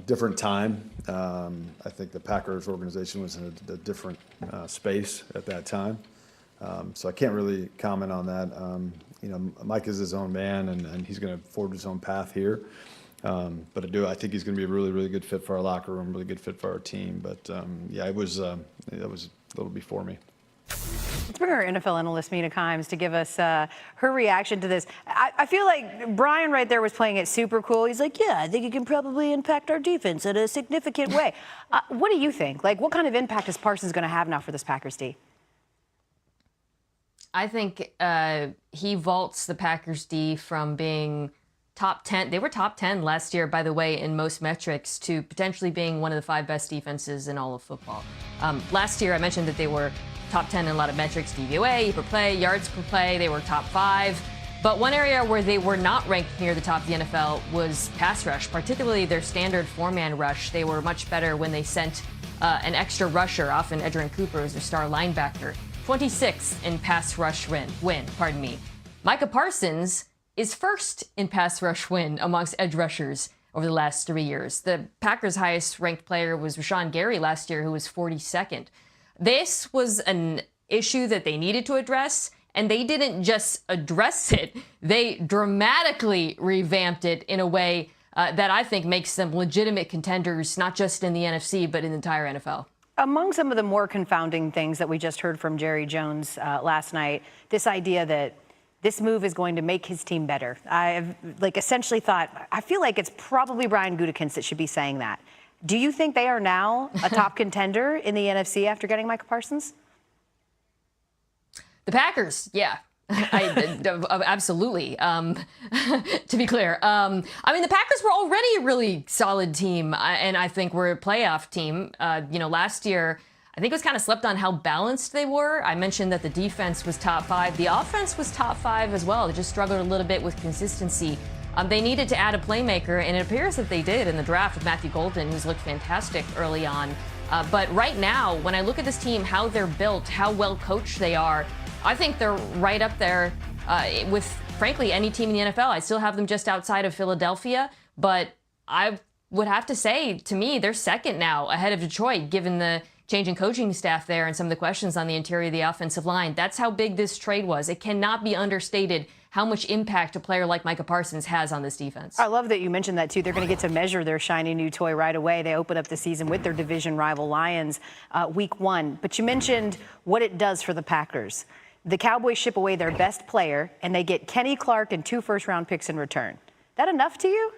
Different time. I think the Packers organization was in a different space at that time. So I can't really comment on that. Mike is his own man, and he's going to forge his own path here. But I think he's going to be a really, really good fit for our locker room, really good fit for our team. But yeah, it was that'll be for me. Let's bring our NFL analyst, Mina Kimes, to give us her reaction to this. I feel like Brian right there was playing it super cool. He's like, yeah, I think it can probably impact our defense in a significant way. What do you think? Like, what kind of impact is Parsons going to have now for this Packers D? I think he vaults the Packers D from being top 10. They were top 10 last year, by the way, in most metrics, to potentially being one of the 5 best defenses in all of football. Last year, I mentioned that they were top 10 in a lot of metrics, DVOA, per play, yards per play. They were top 5. But one area where they were not ranked near the top of the NFL was pass rush, particularly their standard 4-man rush. They were much better when they sent an extra rusher, often Edgerrin Cooper as their star linebacker. 26th in pass rush win. Micah Parsons is first in pass rush win amongst edge rushers over the last 3 years. The Packers' highest ranked player was Rashawn Gary last year, who was 42nd. This was an issue that they needed to address, and they didn't just address it. They dramatically revamped it in a way that I think makes them legitimate contenders, not just in the NFC, but in the entire NFL. Among some of the more confounding things that we just heard from Jerry Jones last night, this idea that this move is going to make his team better. I've essentially thought, I feel like it's probably Brian Gutekunst that should be saying that. Do you think they are now a top contender in the NFC after getting Micah Parsons? The Packers, yeah. Absolutely. To be clear, I mean, the Packers were already a really solid team, and I think we're a playoff team. Last year, I think it was kind of slept on how balanced they were. I mentioned that the defense was top 5. The offense was top 5 as well. They just struggled a little bit with consistency. They needed to add a playmaker, and it appears that they did in the draft with Matthew Golden, who's looked fantastic early on. But right now, when I look at this team, how they're built, how well coached they are, I think they're right up there with, frankly, any team in the NFL. I still have them just outside of Philadelphia, but I would have to say, to me, they're second now ahead of Detroit, given the change in coaching staff there and some of the questions on the interior of the offensive line. That's how big this trade was. It cannot be understated how much impact a player like Micah Parsons has on this defense. I love that you mentioned that, too. They're going to get to measure their shiny new toy right away. They open up the season with their division rival Lions week 1. But you mentioned what it does for the Packers. The Cowboys ship away their best player, and they get Kenny Clark and 2 first-round picks in return. That enough to you?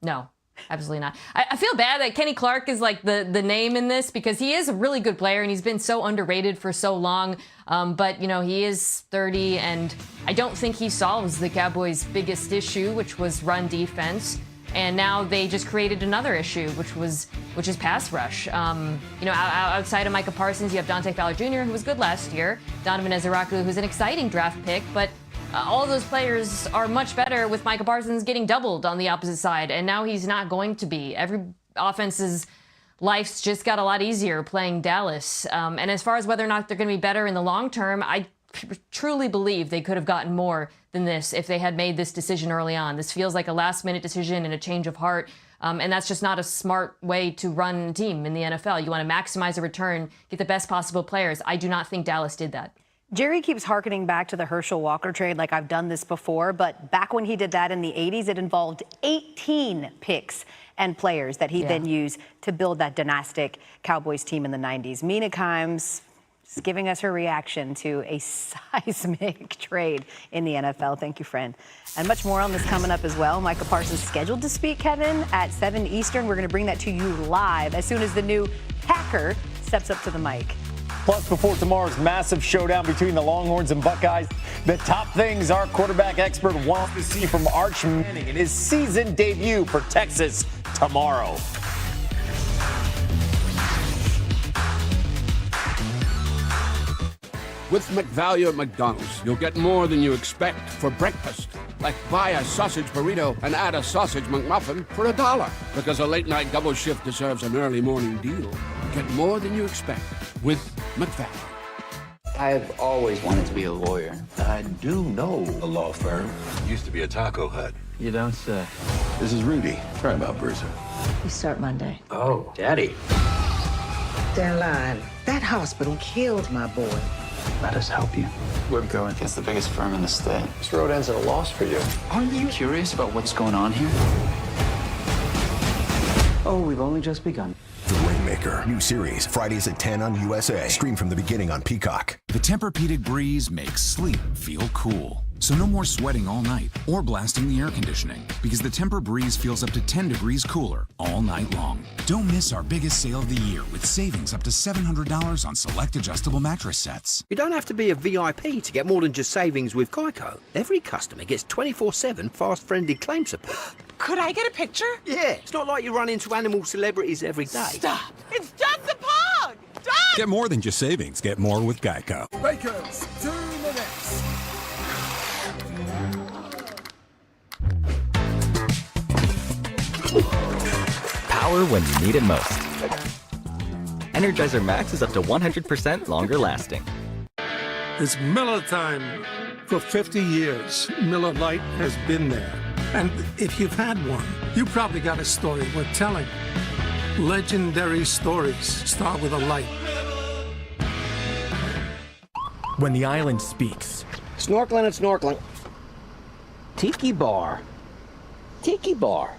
No. Absolutely not. I feel bad that Kenny Clark is like the name in this, because he is a really good player and he's been so underrated for so long. But, he is 30, and I don't think he solves the Cowboys' biggest issue, which was run defense. And now they just created another issue, which is pass rush. Outside of Micah Parsons, you have Dante Fowler Jr., who was good last year, Donovan Ezeraku, who's an exciting draft pick, but all of those players are much better with Micah Parsons getting doubled on the opposite side, and now he's not going to be. Every offense's life's just got a lot easier playing Dallas. And as far as whether or not they're going to be better in the long term, I truly believe they could have gotten more than this if they had made this decision early on. This feels like a last-minute decision and a change of heart, and that's just not a smart way to run a team in the NFL. You want to maximize a return, get the best possible players. I do not think Dallas did that. Jerry keeps hearkening back to the Herschel Walker trade like I've done this before, but back when he did that in the 80s, it involved 18 picks and players that he then used to build that dynastic Cowboys team in the 90s. Mina Kimes is giving us her reaction to a seismic trade in the NFL. Thank you, friend. And much more on this coming up as well. Micah Parsons scheduled to speak, Kevin, at 7 Eastern. We're going to bring that to you live as soon as the new Packer steps up to the mic. Plus, before tomorrow's massive showdown between the Longhorns and Buckeyes, the top things our quarterback expert wants to see from Arch Manning in his season debut for Texas tomorrow. With McValue at McDonald's, you'll get more than you expect for breakfast. Like buy a sausage burrito and add a sausage McMuffin for $1. Because a late-night double shift deserves an early morning deal. Get more than you expect with McValue. I've always wanted to be a lawyer. I do know a law firm. Used to be a taco hut. You don't say. This is Rudy. Sorry about Bruiser. We start Monday. Oh, Daddy. They're lying. That hospital killed my boy. Let us help you. We're going. It's the biggest firm in the state. This road ends in a loss for you. Aren't you curious about what's going on here? Oh, we've only just begun. The Rainmaker, new series, Fridays at 10 on USA. Stream from the beginning on Peacock. The Tempur-Pedic Breeze makes sleep feel cool. So no more sweating all night or blasting the air conditioning, because the Tempur Breeze feels up to 10 degrees cooler all night long. Don't miss our biggest sale of the year with savings up to $700 on select adjustable mattress sets. You don't have to be a VIP to get more than just savings with Geico. Every customer gets 24/7 fast-friendly claim support. Could I get a picture? Yeah, it's not like you run into animal celebrities every day. Stop! It's just a pug! Stop! Get more than just savings. Get more with Geico. Lakers, 2 minutes. Power when you need it most. Energizer Max is up to 100% longer lasting. It's Miller time. For 50 years, Miller Lite has been there. And if you've had one, you probably got a story worth telling. Legendary stories start with a light. When the island speaks. Snorkeling and snorkeling. Tiki bar. Tiki bar.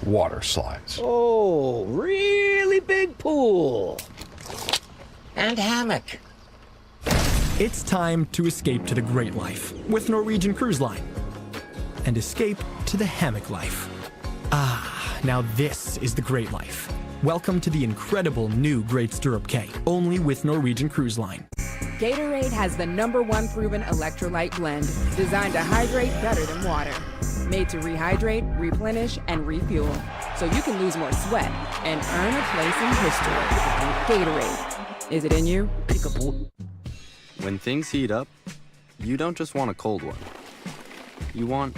Water slides. Oh, really big pool. And hammock. It's time to escape to the great life with Norwegian Cruise Line. And escape to the hammock life. Ah, now this is the great life. Welcome to the incredible new Great Stirrup K, only with Norwegian Cruise Line. Gatorade has the #1 proven electrolyte blend, designed to hydrate better than water. Made to rehydrate, replenish, and refuel, so you can lose more sweat and earn a place in history. Gatorade. Is it in you? When things heat up, you don't just want a cold one. You want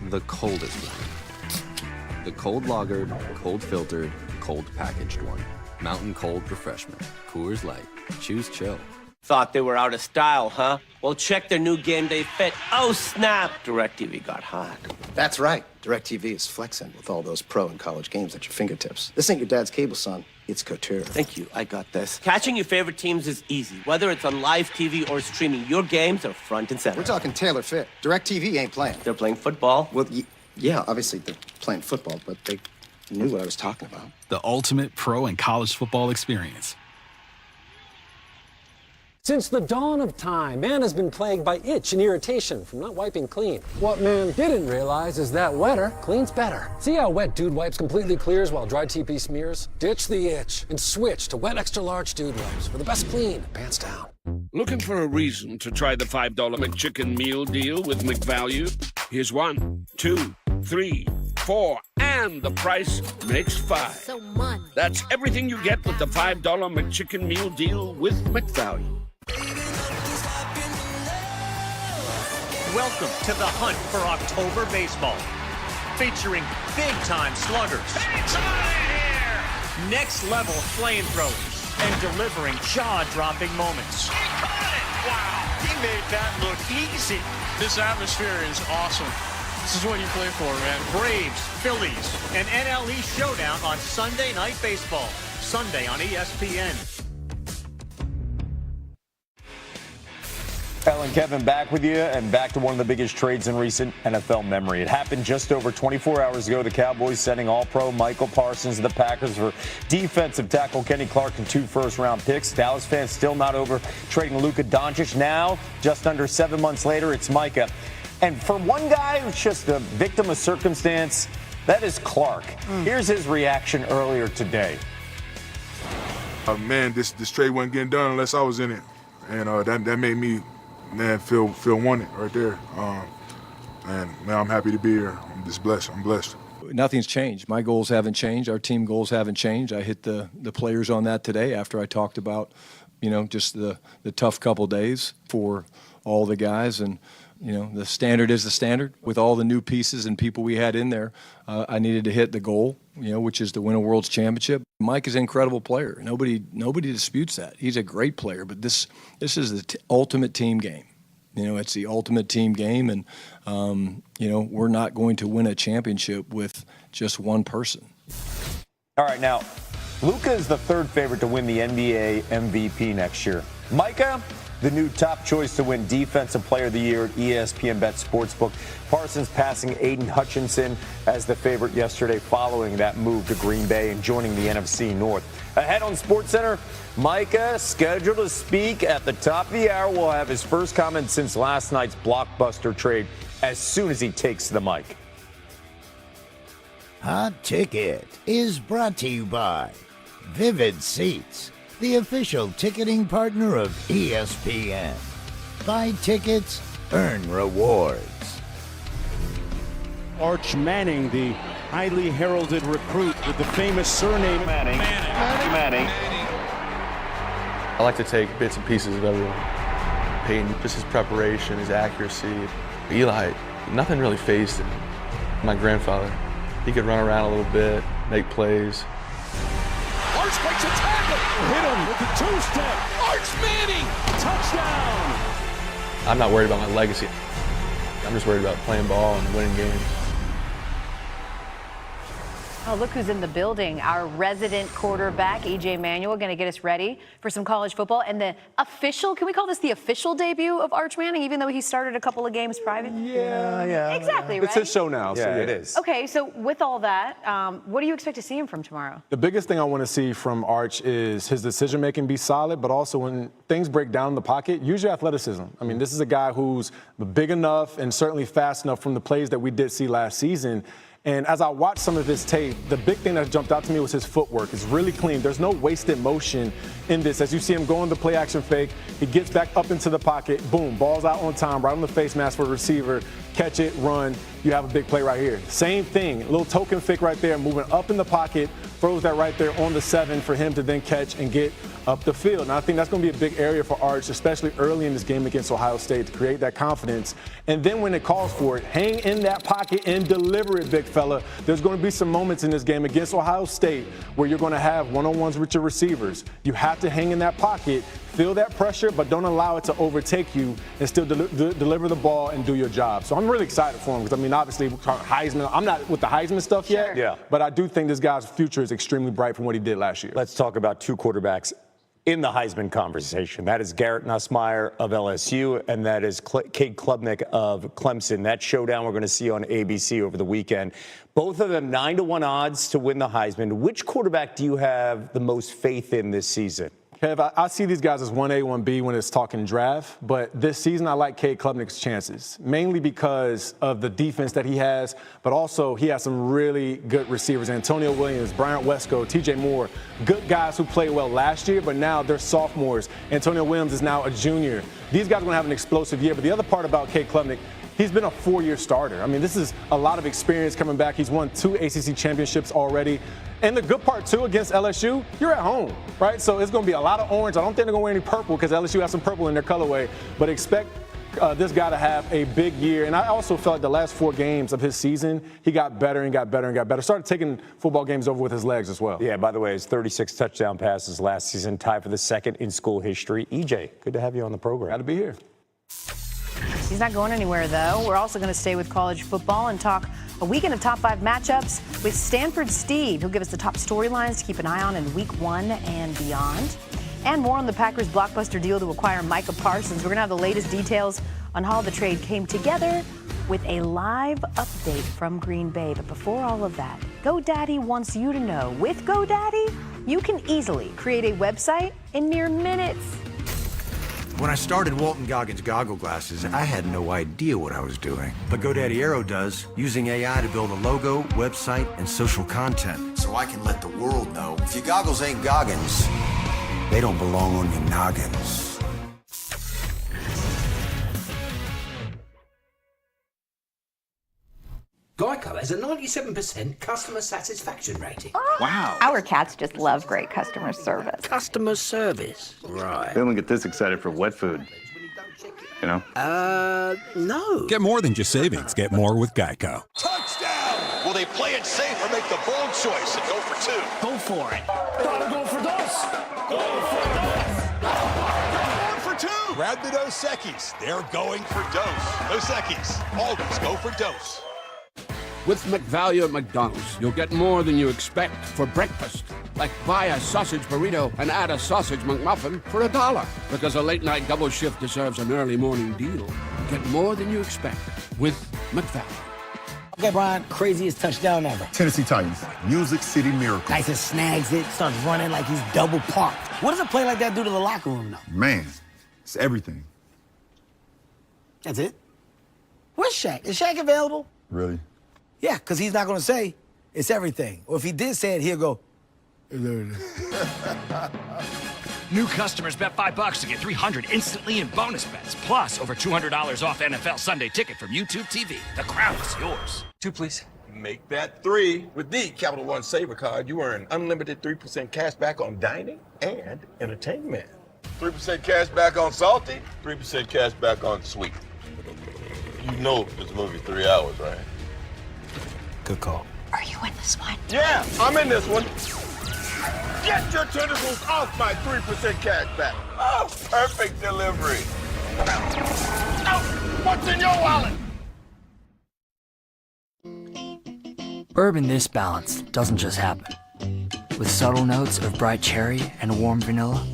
the coldest one. The cold lagered, cold filtered, cold packaged one. Mountain Cold Refreshment. Coors Light. Choose chill. Thought they were out of style, huh? Well, check their new game day fit. Oh, snap! DirecTV got hot. That's right. DirecTV is flexing with all those pro and college games at your fingertips. This ain't your dad's cable, son. It's couture. Thank you. I got this. Catching your favorite teams is easy. Whether it's on live TV or streaming, your games are front and center. We're talking Taylor fit. DirecTV ain't playing. They're playing football. Well, yeah, obviously they're playing football, but they knew what I was talking about. The ultimate pro and college football experience. Since the dawn of time, man has been plagued by itch and irritation from not wiping clean. What man didn't realize is that wetter cleans better. See how Wet Dude Wipes completely clears while Dry TP smears? Ditch the itch and switch to Wet Extra Large Dude Wipes for the best clean, pants down. Looking for a reason to try the $5 McChicken meal deal with McValue? Here's 1, 2, 3, 4, and the price makes 5. So much. That's everything you get with the $5 McChicken meal deal with McValue. Welcome to the hunt for October baseball, featuring big-time sluggers, next-level flamethrowers, and delivering jaw-dropping moments. He caught it! Wow, he made that look easy. This atmosphere is awesome. This is what you play for, man. Braves, Phillies, and NL East showdown on Sunday Night Baseball, Sunday on ESPN. Ellen, Kevin, back with you, and back to one of the biggest trades in recent NFL memory. It happened just over 24 hours ago. The Cowboys sending All-Pro Michael Parsons to the Packers for defensive tackle Kenny Clark and 2 first-round picks. Dallas fans still not over trading Luka Doncic. Now, just under 7 months later, it's Micah. And for one guy who's just a victim of circumstance, that is Clark. Here's his reaction earlier today. Man, this trade wasn't getting done unless I was in it, and that made me. Man, feel wanted right there. And man, I'm happy to be here. I'm just blessed. I'm blessed. Nothing's changed. My goals haven't changed. Our team goals haven't changed. I hit the players on that today after I talked about, just the tough couple days for all the guys. And, the standard is the standard. With all the new pieces and people we had in there, I needed to hit the goal, which is to win a World's Championship. Mike is an incredible player. Nobody disputes that. He's a great player, but this is the ultimate team game. It's the ultimate team game, and, we're not going to win a championship with just one person. All right, now, Luka is the third favorite to win the NBA MVP next year. Micah, the new top choice to win Defensive Player of the Year at ESPN Bet Sportsbook. Parsons passing Aiden Hutchinson as the favorite yesterday following that move to Green Bay and joining the NFC North. Ahead on SportsCenter, Micah scheduled to speak at the top of the hour. Will have his first comment since last night's blockbuster trade as soon as he takes the mic. Hot Ticket is brought to you by Vivid Seats, the official ticketing partner of ESPN. Buy tickets, earn rewards. Arch Manning, the highly heralded recruit with the famous surname Manning. I like to take bits and pieces of everyone. Peyton, just his preparation, his accuracy. Eli, nothing really fazed him. My grandfather, he could run around a little bit, make plays. Arch makes a tackle. Hit him with the two-step. Arch Manning, touchdown. I'm not worried about my legacy. I'm just worried about playing ball and winning games. Oh, look who's in the building. Our resident quarterback, E.J. Manuel, going to get us ready for some college football. And the official, can we call this the official debut of Arch Manning, even though he started a couple of games private? Yeah. Exactly, right? It's his show now. Yeah, it is. Okay, so with all that, what do you expect to see him from tomorrow? The biggest thing I want to see from Arch is his decision-making be solid, but also when things break down in the pocket, use your athleticism. I mean, this is a guy who's big enough and certainly fast enough from the plays that we did see last season. And as I watched some of his tape, the big thing that jumped out to me was his footwork. It's really clean. There's no wasted motion in this. As you see him going the play action fake, he gets back up into the pocket, boom, ball's out on time, right on the face mask for the receiver, catch it, run. You have a big play right here. Same thing, a little token fake right there, moving up in the pocket, throws that right there on the 7 for him to then catch and get up the field. And I think that's going to be a big area for Arch, especially early in this game against Ohio State, to create that confidence. And then when it calls for it, hang in that pocket and deliver it, big fella. There's going to be some moments in this game against Ohio State where you're going to have one-on-ones with your receivers. You have to hang in that pocket, feel that pressure, but don't allow it to overtake you and still deliver the ball and do your job. So I'm really excited for him because, I mean, obviously, Heisman, I'm not with the Heisman stuff yet, but I do think this guy's future is extremely bright from what he did last year. Let's talk about two quarterbacks in the Heisman conversation. That is Garrett Nussmeier of LSU, and that is Cade Klubnik of Clemson. That showdown we're going to see on ABC over the weekend. Both of them 9-1 odds to win the Heisman. Which quarterback do you have the most faith in this season? Kev, I see these guys as 1A, 1B when it's talking draft, but this season I like Cade Klubnik's chances, mainly because of the defense that he has, but also he has some really good receivers. Antonio Williams, Bryant Wesco, TJ Moore, good guys who played well last year, but now they're sophomores. Antonio Williams is now a junior. These guys are going to have an explosive year, but the other part about Cade Klubnik, he's been a 4-year starter. I mean, this is a lot of experience coming back. He's won 2 ACC championships already. And the good part, too, against LSU, you're at home, right? So it's going to be a lot of orange. I don't think they're going to wear any purple because LSU has some purple in their colorway. But expect this guy to have a big year. And I also felt like the last 4 games of his season, he got better and got better and got better. Started taking football games over with his legs as well. Yeah, by the way, his 36 touchdown passes last season, tied for the second in school history. EJ, good to have you on the program. Glad to be here. He's not going anywhere, though. We're also going to stay with college football and talk a weekend of top 5 matchups with Stanford Steve. He'll give us the top storylines to keep an eye on in week 1 and beyond. And more on the Packers' blockbuster deal to acquire Micah Parsons. We're going to have the latest details on how the trade came together with a live update from Green Bay. But before all of that, GoDaddy wants you to know, with GoDaddy, you can easily create a website in mere minutes. When I started Walton Goggins Goggle Glasses, I had no idea what I was doing. But GoDaddy Aero does, using AI to build a logo, website, and social content. So I can let the world know if your goggles ain't Goggins, they don't belong on your noggins. Geico has a 97% customer satisfaction rating. Wow. Our cats just love great customer service. Customer service, right. They don't get this excited for wet food, you know? No. Get more than just savings. Get more with Geico. Touchdown! Will they play it safe or make the bold choice and go for 2? Go for it. Gotta go for dos. Go for dos. Going for 2. Grab the Dos Equis. They're going for Dos. Dos Equis. Always go for Dos. With McValue at McDonald's, you'll get more than you expect for breakfast. Like buy a sausage burrito and add a sausage McMuffin for $1. Because a late-night double shift deserves an early morning deal. Get more than you expect with McValue. Okay, Brian, craziest touchdown ever. Tennessee Titans, Music City Miracle. Tyson snags it, starts running like he's double parked. What does a play like that do to the locker room, though? Man, it's everything. That's it? Where's Shaq? Is Shaq available? Really? Yeah, because he's not going to say it's everything. Or if he did say it, he'll go, it's everything. New customers bet $5 to get $300 instantly in bonus bets. Plus, over $200 off NFL Sunday Ticket from YouTube TV. The crown is yours. 2, please. Make that 3. With the Capital One Saver Card, you earn unlimited 3% cash back on dining and entertainment. 3% cash back on salty, 3% cash back on sweet. You know this movie's 3 hours, right? Good call. Are you in this one? Yeah, I'm in this one. Get your tentacles off my 3% cash back. Oh, perfect delivery. Oh, what's in your wallet? Bourbon this balanced doesn't just happen. With subtle notes of bright cherry and warm vanilla,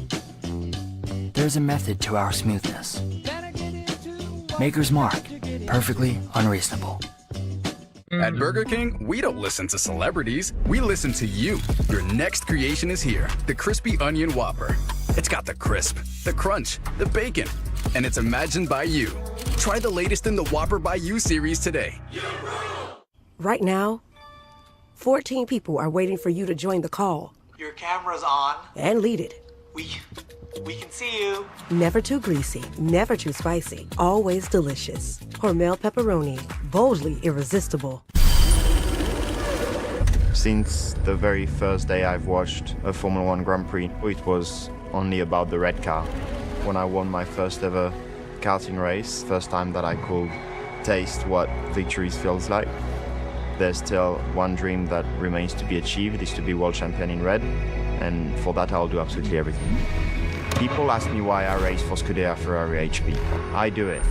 there's a method to our smoothness. Maker's Mark, perfectly unreasonable. At Burger King, we don't listen to celebrities, we listen to you. Your next creation is here, the Crispy Onion Whopper. It's got the crisp, the crunch, the bacon, and it's imagined by you. Try the latest in the Whopper by You series today. Right now, 14 people are waiting for you to join the call. Your camera's on. And lead it. We can see you. Never too greasy, never too spicy, always delicious. Hormel pepperoni, boldly irresistible. Since the very first day I've watched a Formula One Grand Prix, it was only about the red car. When I won my first ever karting race, first time that I could taste what victory feels like. There's still one dream that remains to be achieved, is to be world champion in red, and for that I'll do absolutely everything. People ask me why I race for Scuderia Ferrari HP. I do it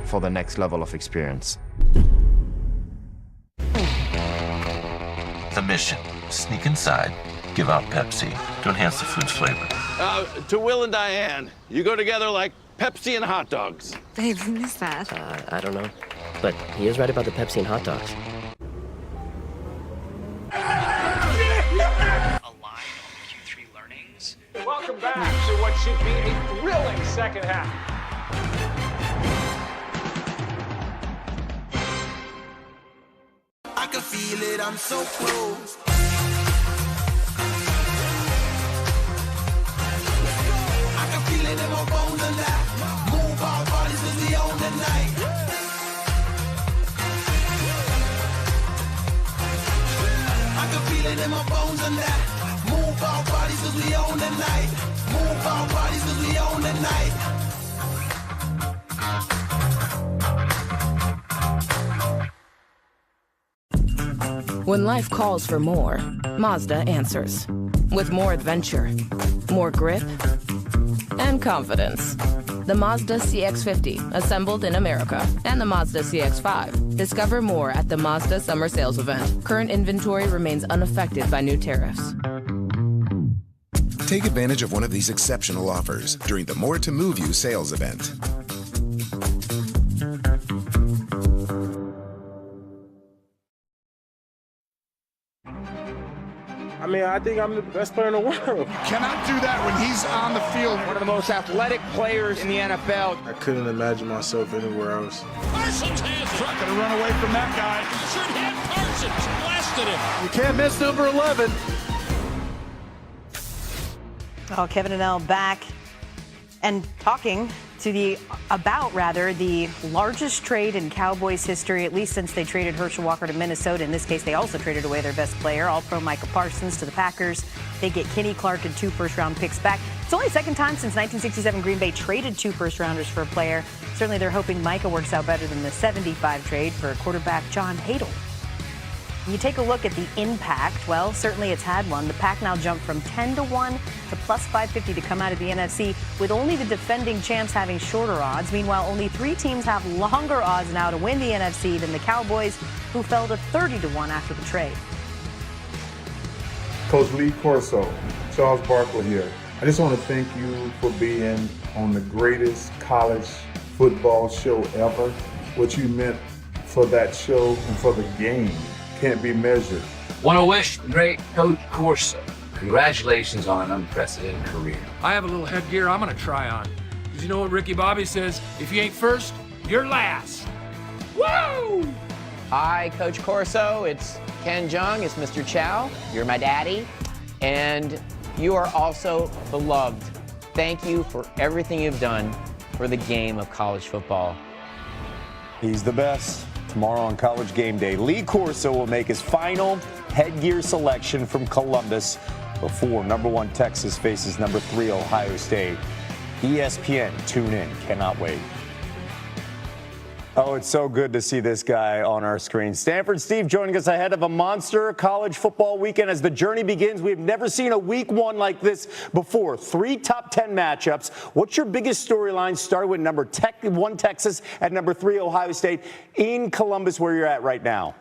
for the next level of experience. The mission, sneak inside, give out Pepsi to enhance the food's flavor. To Will and Diane, you go together like Pepsi and hot dogs. Babe, who is that? I don't know, but he is right about the Pepsi and hot dogs. Welcome back to what should be a thrilling second half. I can feel it, I'm so close. I can feel it in my bones and that. Move our bodies as we own the night. I can feel it in my bones and that. Move our bodies cause we own the night. Move our bodies cause we own the night. When life calls for more, Mazda answers. With more adventure, more grip, and confidence. The Mazda CX-50, assembled in America, and the Mazda CX-5. Discover more at the Mazda Summer Sales Event. Current inventory remains unaffected by new tariffs. Take advantage of one of these exceptional offers during the More to Move You sales event. I mean, I think I'm the best player in the world. Cannot do that when he's on the field. One of the most athletic players in the NFL. I couldn't imagine myself anywhere else. Parsons has it. Not gonna run away from that guy. Should hit Parsons. Blasted him. You can't miss number 11. Oh, Kevin and Elle back and talking to about the largest trade in Cowboys history, at least since they traded Herschel Walker to Minnesota. In this case, they also traded away their best player, All-Pro Micah Parsons, to the Packers. They get Kenny Clark and 2 first-round picks back. It's only the second time since 1967 Green Bay traded 2 first-rounders for a player. Certainly they're hoping Micah works out better than the 75 trade for quarterback John Hadle. You take a look at the impact. Well, certainly it's had one. The Pack now jumped from 10-1 to plus 550 to come out of the NFC, with only the defending champs having shorter odds. Meanwhile, only 3 teams have longer odds now to win the NFC than the Cowboys, who fell to 30-1 after the trade. Coach Lee Corso, Charles Barkley here. I just want to thank you for being on the greatest college football show ever. What you meant for that show and for the game can't be measured. Want to wish the great Coach Corso congratulations on an unprecedented career. I have a little headgear I'm going to try on. Because you know what Ricky Bobby says? If you ain't first, you're last. Woo! Hi, Coach Corso. It's Ken Jeong. It's Mr. Chow. You're my daddy. And you are also beloved. Thank you for everything you've done for the game of college football. He's the best. Tomorrow on College Game Day, Lee Corso will make his final headgear selection from Columbus before number 1 Texas faces number 3 Ohio State. ESPN, tune in. Cannot wait. Oh, it's so good to see this guy on our screen. Stanford Steve joining us ahead of a monster college football weekend as the journey begins. We've never seen a week 1 like this before. 3 top 10 matchups. What's your biggest storyline? Start with number 1 Texas at number 3 Ohio State in Columbus, where you're at right now.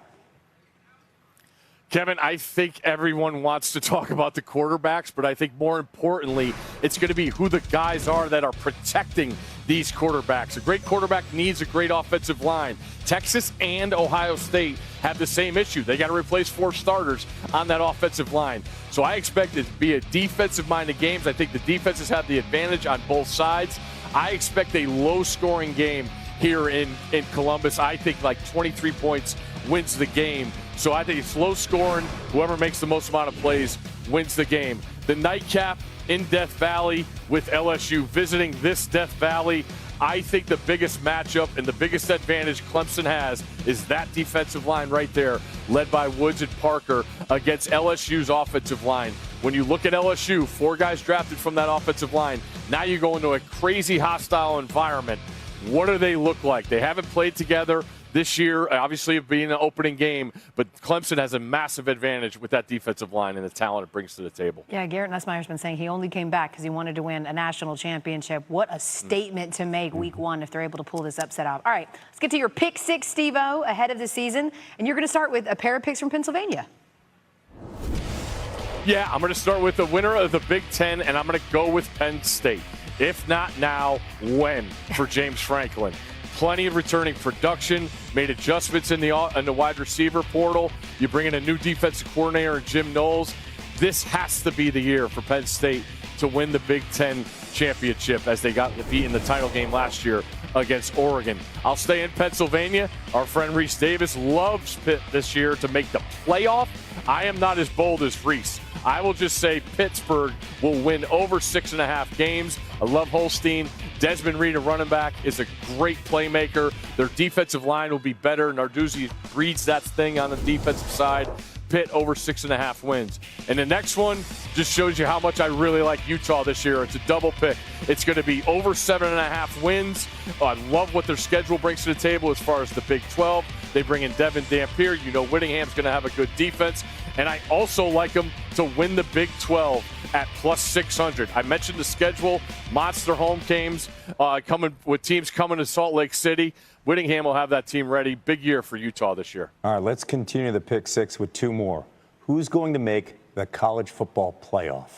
Kevin, I think everyone wants to talk about the quarterbacks, but I think more importantly, it's going to be who the guys are that are protecting these quarterbacks. A great quarterback needs a great offensive line. Texas and Ohio State have the same issue. They got to replace 4 starters on that offensive line. So I expect it to be a defensive-minded game. I think the defenses have the advantage on both sides. I expect a low-scoring game here in Columbus. I think like 23 points wins the game. So I think it's low scoring. Whoever makes the most amount of plays wins the game. The nightcap in Death Valley with LSU visiting this Death Valley. I think the biggest matchup and the biggest advantage Clemson has is that defensive line right there, led by Woods and Parker against LSU's offensive line. When you look at LSU, 4 guys drafted from that offensive line. Now you go into a crazy hostile environment. What do they look like? They haven't played together this year, obviously being an opening game, but Clemson has a massive advantage with that defensive line and the talent it brings to the table. Yeah, Garrett Nussmeier's been saying he only came back because he wanted to win a national championship. What a statement to make week 1 if they're able to pull this upset out. All right, let's get to your pick 6, Steve-O, ahead of the season. And you're going to start with a pair of picks from Pennsylvania. Yeah, I'm going to start with the winner of the Big Ten, and I'm going to go with Penn State. If not now, when for James Franklin? Plenty of returning production, made adjustments in the wide receiver portal. You bring in a new defensive coordinator in Jim Knowles. This has to be the year for Penn State to win the Big Ten championship, as they got beat in the title game last year against Oregon. I'll stay in Pennsylvania. Our friend Reese Davis loves Pitt this year to make the playoff. I am not as bold as Reese. I will just say Pittsburgh will win over 6.5 games. I love Holstein. Desmond Reed, a running back, is a great playmaker. Their defensive line will be better. Narduzzi breeds that thing on the defensive side. Pitt over 6.5 wins. And the next one just shows you how much I really like Utah this year. It's a double pick. It's going to be over 7.5 wins. I love what their schedule brings to the table as far as the Big 12. They bring in Devin Dampier. You know Whittingham's going to have a good defense. And I also like them to win the Big 12 at plus 600. I mentioned the schedule, monster home games coming with teams coming to Salt Lake City. Whittingham will have that team ready. Big year for Utah this year. All right, let's continue the pick 6 with 2 more. Who's going to make the college football playoff?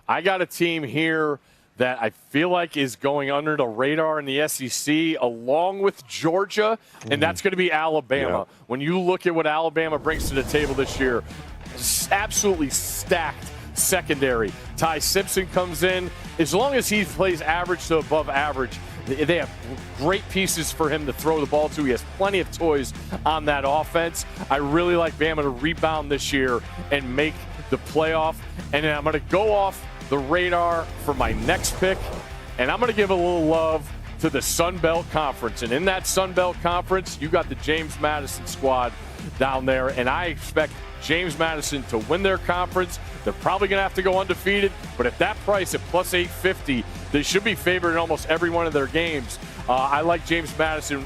I got a team here that I feel like is going under the radar in the SEC, along with Georgia, and that's going to be Alabama. Yeah. When you look at what Alabama brings to the table this year, absolutely stacked secondary. Ty Simpson comes in. As long as he plays average to above average, they have great pieces for him to throw the ball to. He has plenty of toys on that offense. I really like Bama to rebound this year and make the playoff. And then I'm going to go off the radar for my next pick, and I'm going to give a little love to the Sun Belt Conference. And in that Sun Belt Conference, you got the James Madison squad down there, and I expect James Madison to win their conference. They're probably going to have to go undefeated, but at that price, at plus 850, they should be favored in almost every one of their games. I like James Madison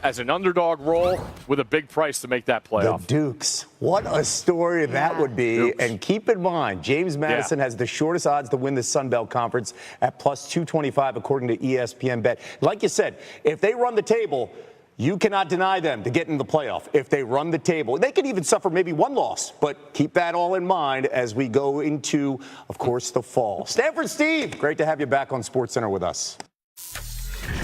as an underdog role with a big price to make that playoff. The Dukes. What a story that would be. Dukes. And keep in mind, James Madison has the shortest odds to win the Sun Belt Conference at plus 225, according to ESPN Bet. Like you said, if they run the table, you cannot deny them to get in the playoff. If they run the table, they could even suffer maybe one loss, but keep that all in mind as we go into, of course, the fall. Stanford Steve, great to have you back on SportsCenter with us.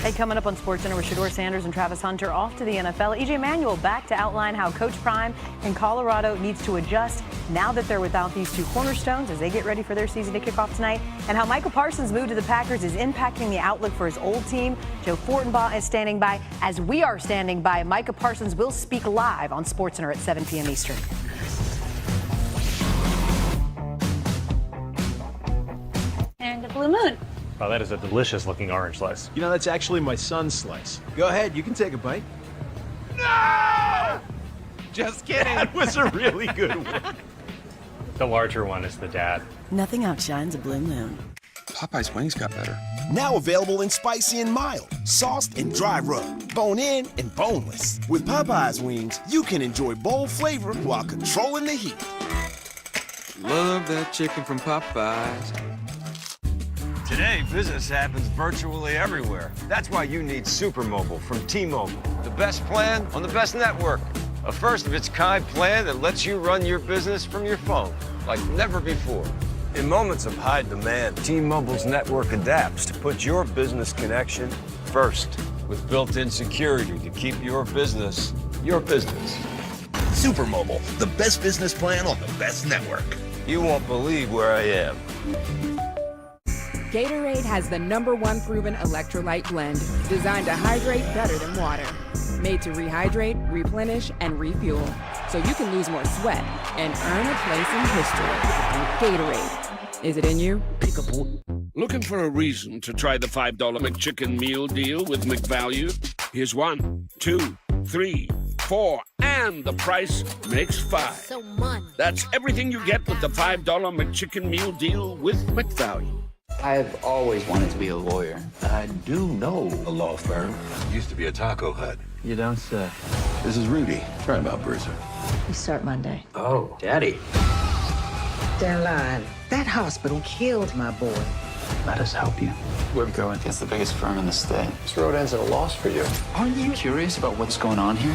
Hey, coming up on SportsCenter with Shedeur Sanders and Travis Hunter, off to the NFL. EJ Manuel back to outline how Coach Prime in Colorado needs to adjust now that they're without these two cornerstones as they get ready for their season to kick off tonight, and how Michael Parsons' move to the Packers is impacting the outlook for his old team. Joe Fortenbaugh is standing by. As we are standing by, Micah Parsons will speak live on SportsCenter at 7 p.m. Eastern. And a blue moon. Wow, that is a delicious looking orange slice. You know, that's actually my son's slice. Go ahead, you can take a bite. No! Just kidding. That was a really good one. The larger one is the dad. Nothing outshines a blue moon. Popeye's wings got better. Now available in spicy and mild, sauced and dry rub, bone in and boneless. With Popeye's wings, you can enjoy bold flavor while controlling the heat. Love that chicken from Popeye's. Today, business happens virtually everywhere. That's why you need Supermobile from T-Mobile. The best plan on the best network. A first-of-its-kind plan that lets you run your business from your phone like never before. In moments of high demand, T-Mobile's network adapts to put your business connection first with built-in security to keep your business your business. Supermobile, the best business plan on the best network. You won't believe where I am. Gatorade has the #1 proven electrolyte blend, designed to hydrate better than water. Made to rehydrate, replenish, and refuel, so you can lose more sweat and earn a place in history. Gatorade. Is it in you? Looking for a reason to try the $5 McChicken meal deal with McValue? Here's 1, 2, 3, 4, and the price makes 5. So much. That's everything you get with the $5 McChicken meal deal with McValue. I've always wanted to be a lawyer. I do know a law firm. Used to be a taco hut. You don't say. This is Rudy. Turnabout Bruiser. We start Monday. Oh, Daddy. They're lying. That hospital killed my boy. Let us help you. We're going against the biggest firm in the state. This road ends at a loss for you. Aren't you curious about what's going on here?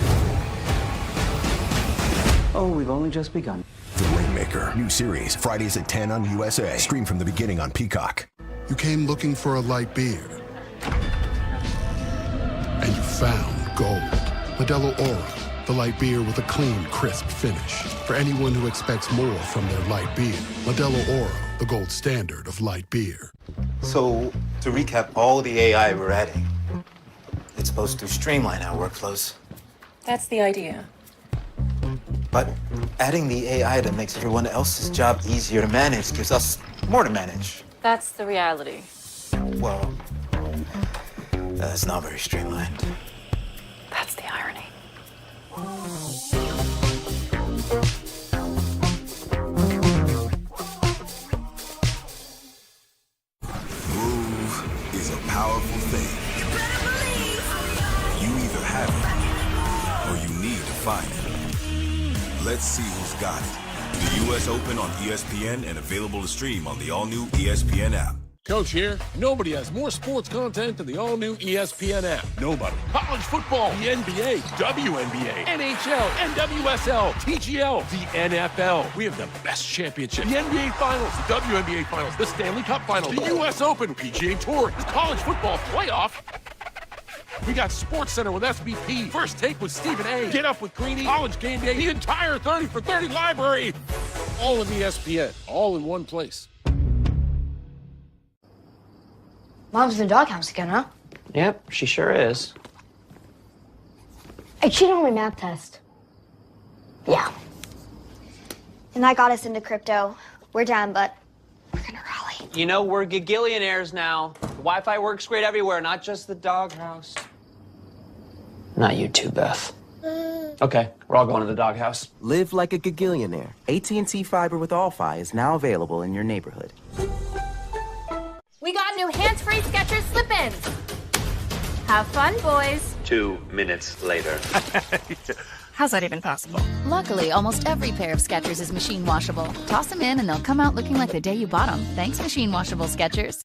Oh, we've only just begun. The Rainmaker, new series, Fridays at 10 on USA. Stream from the beginning on Peacock. You came looking for a light beer. And you found gold. Modelo Oro, the light beer with a clean, crisp finish. For anyone who expects more from their light beer. Modelo Oro, the gold standard of light beer. So, to recap all the AI we're adding, it's supposed to streamline our workflows. That's the idea. But adding the AI that makes everyone else's job easier to manage gives us more to manage. That's the reality. Well, that's not very streamlined. That's the irony. Move is a powerful thing. You either have it or you need to find it. Let's see who's got it. The U.S. Open on ESPN and available to stream on the all-new ESPN app. Coach here. Nobody has more sports content than the all-new ESPN app. Nobody. College football, the NBA, WNBA, NHL, NWSL, TGL, the NFL. We have the best championship. The NBA Finals, the WNBA Finals, the Stanley Cup Finals, the U.S. Open, PGA Tour, the college football playoff. We got SportsCenter with SBP, First Take with Stephen A, Get Up with Greeny, College Game Day, the entire 30 for 30 library. All in ESPN, all in one place. Mom's in the doghouse again, huh? Yep, she sure is. I cheated on my math test. Yeah. And that got us into crypto. We're down, but we're gonna rally. You know, we're gigillionaires now. The Wi-Fi works great everywhere, not just the doghouse. Not you too, Beth. Okay, we're all going to the doghouse. Live like a gigillionaire. AT&T Fiber with All-Fi is now available in your neighborhood. We got new hands-free Skechers slip-ins. Have fun, boys. 2 minutes later. How's that even possible? Luckily, almost every pair of Skechers is machine washable. Toss them in and they'll come out looking like the day you bought them. Thanks, machine washable Skechers.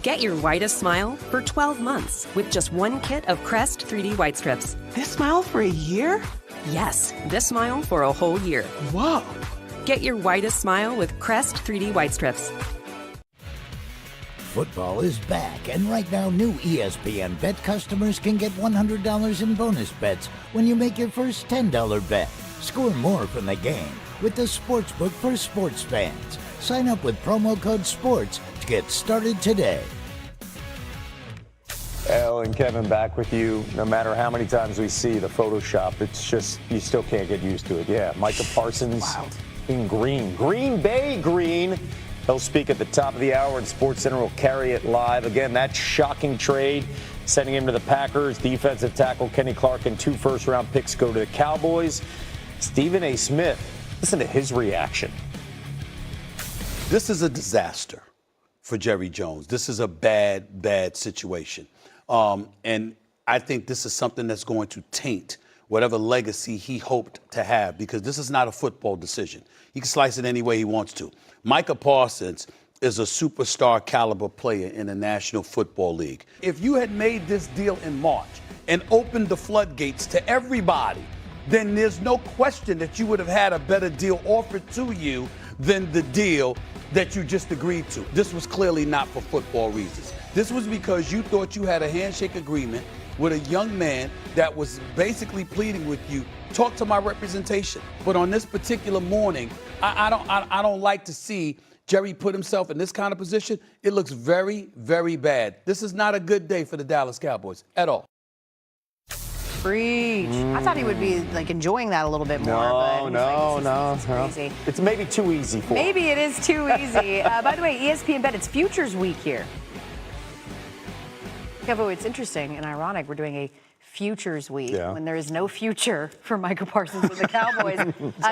Get your whitest smile for 12 months with just one kit of Crest 3D White Strips. This smile for a year? Yes, this smile for a whole year. Whoa! Get your whitest smile with Crest 3D White Strips. Football is back, and right now new ESPN Bet customers can get $100 in bonus bets when you make your first $10 bet. Score more from the game with the Sportsbook for sports fans. Sign up with promo code SPORTS to get started today. Elle and Kevin back with you. No matter how many times we see the Photoshop, it's just, you still can't get used to it. Yeah, Micah Parsons in green. Green Bay green. He'll speak at the top of the hour, and SportsCenter will carry it live. Again, that shocking trade, sending him to the Packers. Defensive tackle Kenny Clark and 2 first-round picks go to the Cowboys. Stephen A. Smith, listen to his reaction. This is a disaster for Jerry Jones. This is a bad, bad situation. And I think this is something that's going to taint whatever legacy he hoped to have, because this is not a football decision. He can slice it any way he wants to. Micah Parsons is a superstar caliber player in the National Football League. If you had made this deal in March and opened the floodgates to everybody, then there's no question that you would have had a better deal offered to you than the deal that you just agreed to. This was clearly not for football reasons. This was because you thought you had a handshake agreement with a young man that was basically pleading with you, talk to my representation. But on this particular morning, I don't like to see Jerry put himself in this kind of position. It looks very, very bad. This is not a good day for the Dallas Cowboys at all. Preach. I thought he would be like enjoying that a little bit more. No. Crazy. It's maybe too easy for him. Maybe it is too easy. By the way, ESPN Bet, it's Futures Week here. Kevo, it's interesting and ironic. We're doing a Futures Week when there is no future for Micah Parsons with the Cowboys.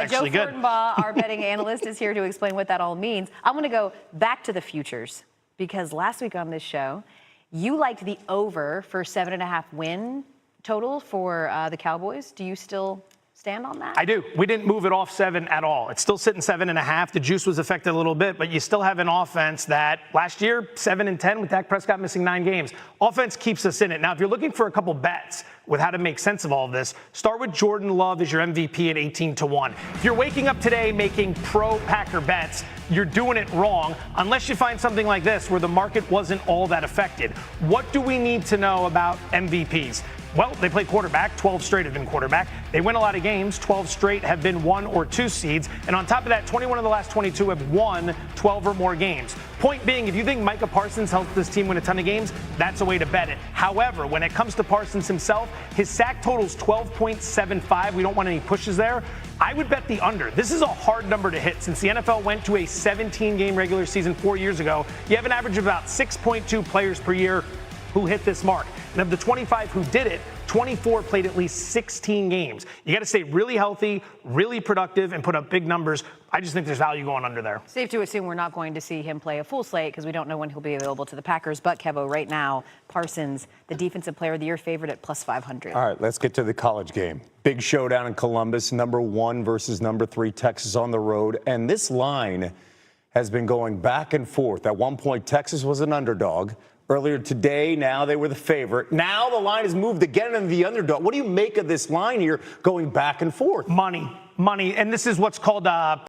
Joe Fortenbaugh, our betting analyst, is here to explain what that all means. I'm going to go back to the futures because last week on this show, you liked the over for 7.5 win total for the Cowboys. Do you still stand on that? I do. We didn't move it off 7 at all. It's still sitting 7.5. The juice was affected a little bit, but you still have an offense that last year, 7-10 with Dak Prescott missing 9 games. Offense keeps us in it. Now, if you're looking for a couple bets with how to make sense of all of this, start with Jordan Love as your MVP at 18-1. If you're waking up today making pro-Packer bets, you're doing it wrong unless you find something like this where the market wasn't all that affected. What do we need to know about MVPs? Well, they play quarterback. 12 straight have been quarterback. They win a lot of games. 12 straight have been 1 or 2 seeds. And on top of that, 21 of the last 22 have won 12 or more games. Point being, if you think Micah Parsons helped this team win a ton of games, that's a way to bet it. However, when it comes to Parsons himself, his sack total's 12.75. We don't want any pushes there. I would bet the under. This is a hard number to hit. Since the NFL went to a 17-game regular season 4 years ago, you have an average of about 6.2 players per year who hit this mark. And of the 25 who did it, 24 played at least 16 games. You got to stay really healthy, really productive, and put up big numbers. I just think there's value going under there. Safe to assume we're not going to see him play a full slate because we don't know when he'll be available to the Packers. But, Kevo, right now, Parsons, the Defensive Player of the Year favorite at plus 500. All right, let's get to the college game. Big showdown in Columbus, number 1 versus number 3, Texas on the road. And this line has been going back and forth. At one point, Texas was an underdog. Earlier today, now they were the favorite. Now the line has moved again into the underdog. What do you make of this line here going back and forth? Money. And this is what's called